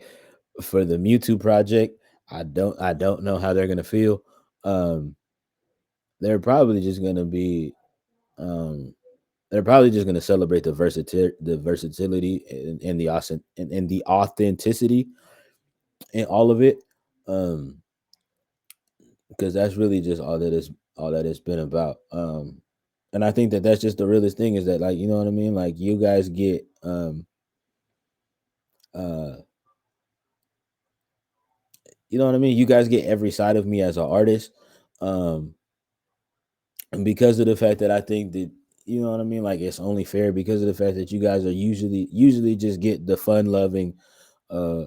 for the Mewtwo project, I don't know how they're gonna feel. Um, they're probably just gonna be um, they're probably just gonna celebrate the versatility and and the authenticity in all of it. Um, because that's really just all that it's been about. And I think that that's just the realest thing, is that, like, you know what I mean. Like, you guys get uh you know what I mean? You guys get every side of me as an artist. Um, and because of the fact that I think that, you know what I mean, like, it's only fair because of the fact that you guys are usually just get the fun loving, uh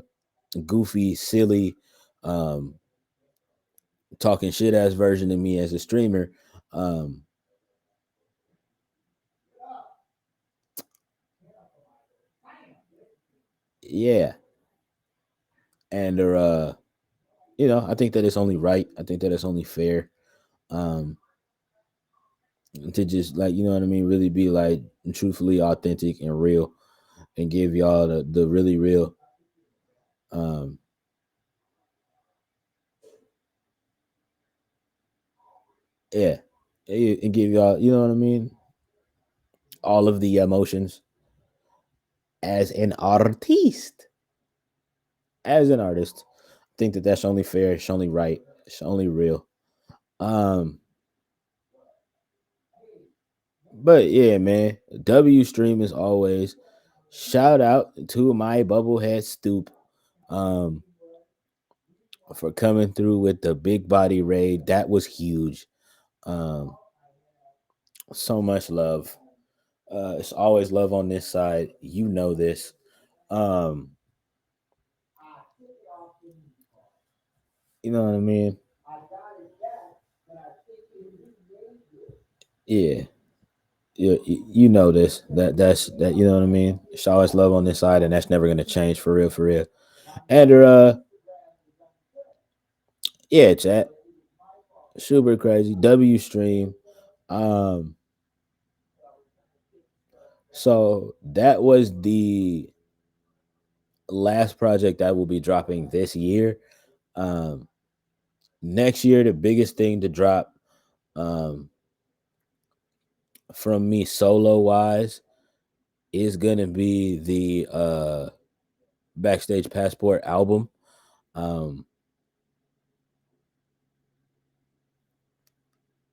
goofy, silly, um, talking shit ass version of me as a streamer. Um, yeah, and I think that it's only right. I think that it's only fair. Um, to just like what I mean, really be like truthfully authentic and real, and give y'all the really real. Um, yeah, and give y'all, what I mean, all of the emotions as an artiste, as an artist. I think that that's only fair. It's only right. It's only real. Um, but yeah, man, W stream is always. Shout out to my bubblehead stoop. Um, for coming through with the big body raid. That was huge. Um, so much love. It's always love on this side. You know this. Um, you know what I mean? Yeah. You know this. That's. You know what I mean? It's always love on this side, and that's never gonna change for real, for real. And yeah, chat. Super crazy. W stream. Um, so that was the last project I will be dropping this year. Um, next year, the biggest thing to drop um, from me solo wise is gonna be the Backstage Passport album. Um,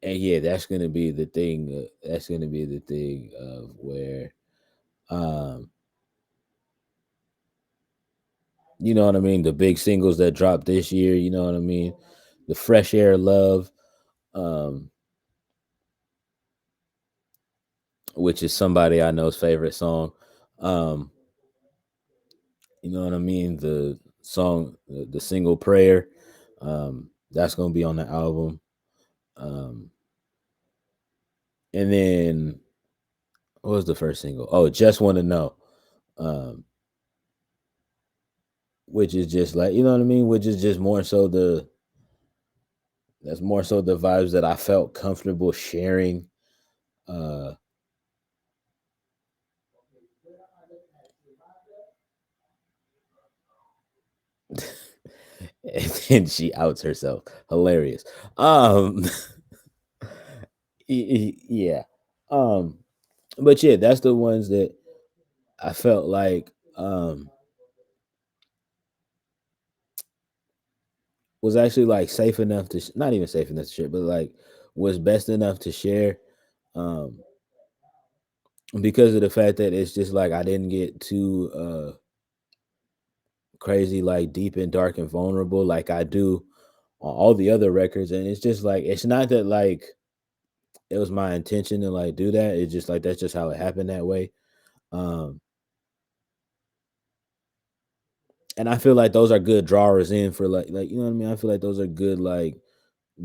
and yeah, that's gonna be the thing. That's gonna be the thing of where, um, you know what I mean. The big singles that dropped this year. You know what I mean. The Fresh Air Love, um, which is somebody I know's favorite song. Um, you know what I mean? The song, the single Prayer, that's gonna be on the album. Um, and then what was the first single? Oh, Just Want to Know, um, which is just like you know what I mean, which is just more so that's more so the vibes that I felt comfortable sharing. Uh, and then she outs herself. Hilarious. Um, yeah. Um, but yeah, that's the ones that I felt like was actually like safe enough to not even safe enough to share, but like was best enough to share. Um, because of the fact that it's just like I didn't get too crazy, like deep and dark and vulnerable like I do on all the other records. And it's just like it's not that like it was my intention to like do that. It's just like that's just how it happened that way. Um, and I feel like those are good drawers in for like you know what I mean. I feel like those are good like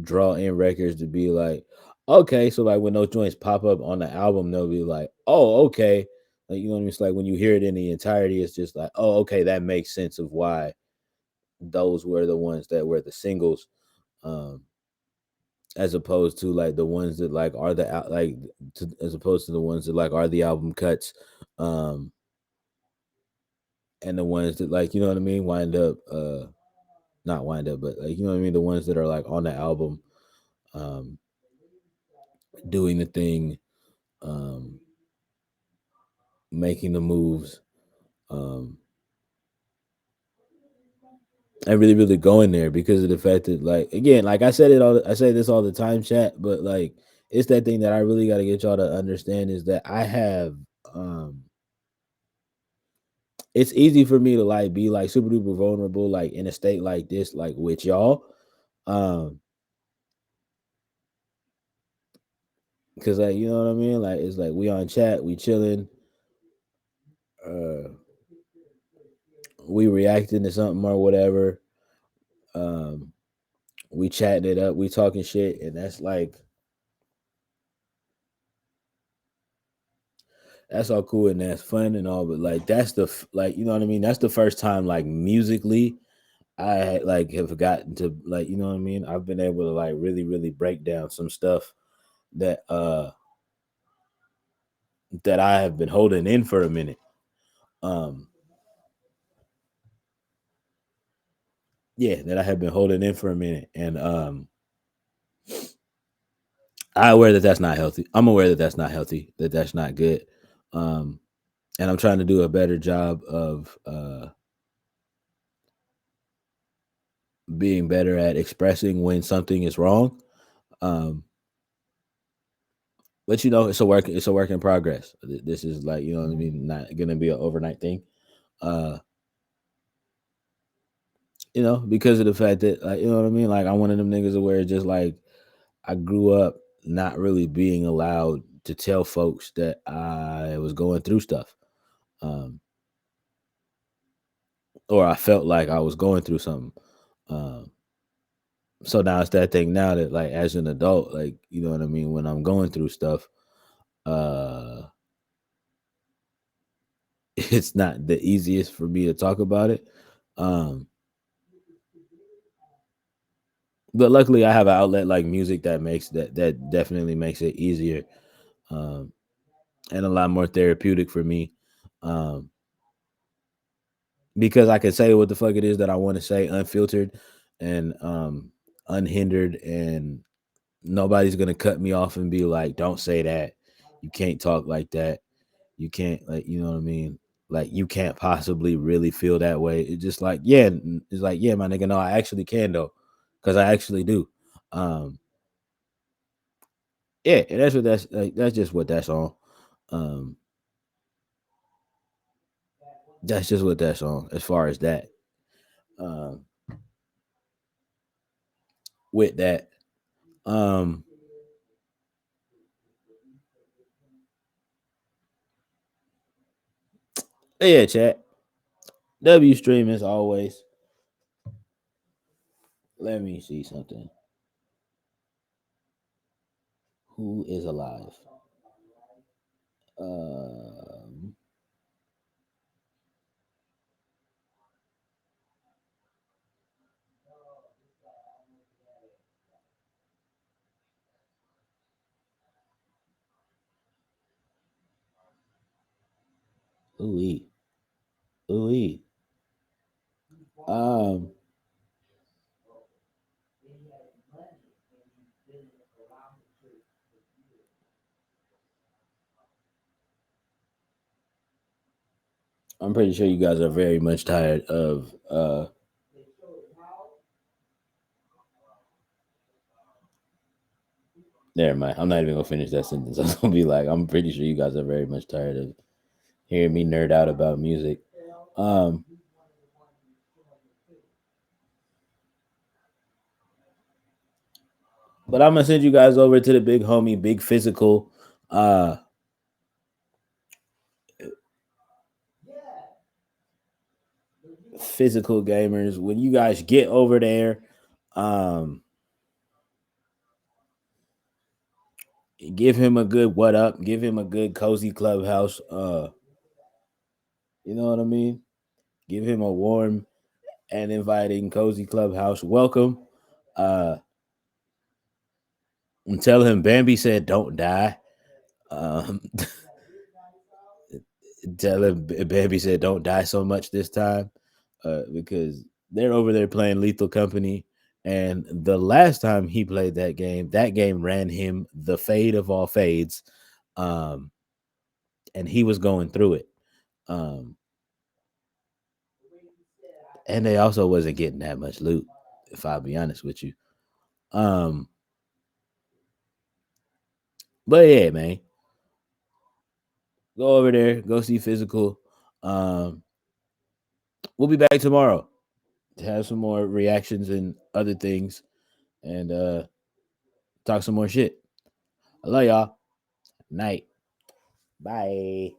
draw in records to be like, okay, so like when those joints pop up on the album, they'll be like, oh, okay. Like you know what I mean? It's like when you hear it in the entirety, it's just like, oh, okay, that makes sense of why those were the ones that were the singles. Um, as opposed to like the ones that like are as opposed to the ones that like are the album cuts. Um, and the ones that like, you know what I mean, wind up not wind up, but like you know what I mean, the ones that are like on the album, um, doing the thing, um, making the moves, um, and really, really going there because of the fact that, like, again, like I say this all the time, chat, but like, it's that thing that I really got to get y'all to understand is that I have, um, it's easy for me to like be like super duper vulnerable, like in a state like this, like with y'all, um, because like you know what I mean, like it's like we on chat, we chilling, uh we reacting to something or whatever. Um, we chatting it up, we talking shit, and that's all cool and that's fun and all, but like that's like, you know what I mean. That's the first time like musically I like have gotten to, like, you know what I mean. I've been able to like really really break down some stuff that that I have been holding in for a minute. Um, yeah, that I have been holding in for a minute, and I aware that that's not healthy. I'm aware that that's not healthy. That that's not good. Um, and I'm trying to do a better job of being better at expressing when something is wrong. Um, but you know, it's a work in progress. This is like, you know what I mean, not gonna be an overnight thing. Uh, you know, because of the fact that, like, you know what I mean, like I'm one of them niggas where just like I grew up not really being allowed to tell folks that I was going through stuff. Um, or I felt like I was going through something. Um, so now it's that thing now that, like, as an adult, like, you know what I mean, when I'm going through stuff, uh it's not the easiest for me to talk about it. Um but luckily I have an outlet like music that makes that definitely makes it easier, um and a lot more therapeutic for me. Um because I can say what the fuck it is that I want to say unfiltered and unhindered, and nobody's gonna cut me off and be like, don't say that. You can't talk like that. You can't, like, you know what I mean? Like, you can't possibly really feel that way. It's just like, yeah, it's like, yeah, my nigga, no, I actually can though. Cause I actually do. Um, yeah, and that's what that's like, that's just what that's on. Um, that's just what that's on as far as that. Um, with that. Um, yeah, chat. W stream as always. Let me see something. Who is alive? Um, ooh, ooh. Um, I'm pretty sure you guys are very much tired of never mind. I'm not even gonna finish that sentence. I was gonna be like, I'm pretty sure you guys are very much tired of hearing me nerd out about music. Um, but I'm gonna send you guys over to the big homie, big physical, uh, physical gamers. When you guys get over there, um, give him a good what up, give him a good cozy clubhouse. You know what I mean? Give him a warm and inviting cozy clubhouse welcome. Uh, and tell him Bambi said don't die. Um, tell him Bambi said don't die so much this time, because they're over there playing Lethal Company. And the last time he played that game ran him the fade of all fades, um, and he was going through it. Um, and they also wasn't getting that much loot, if I'll be honest with you. Um, but yeah, man, go over there, go see physical. Um, we'll be back tomorrow to have some more reactions and other things, and talk some more shit. I love y'all. Night. Bye.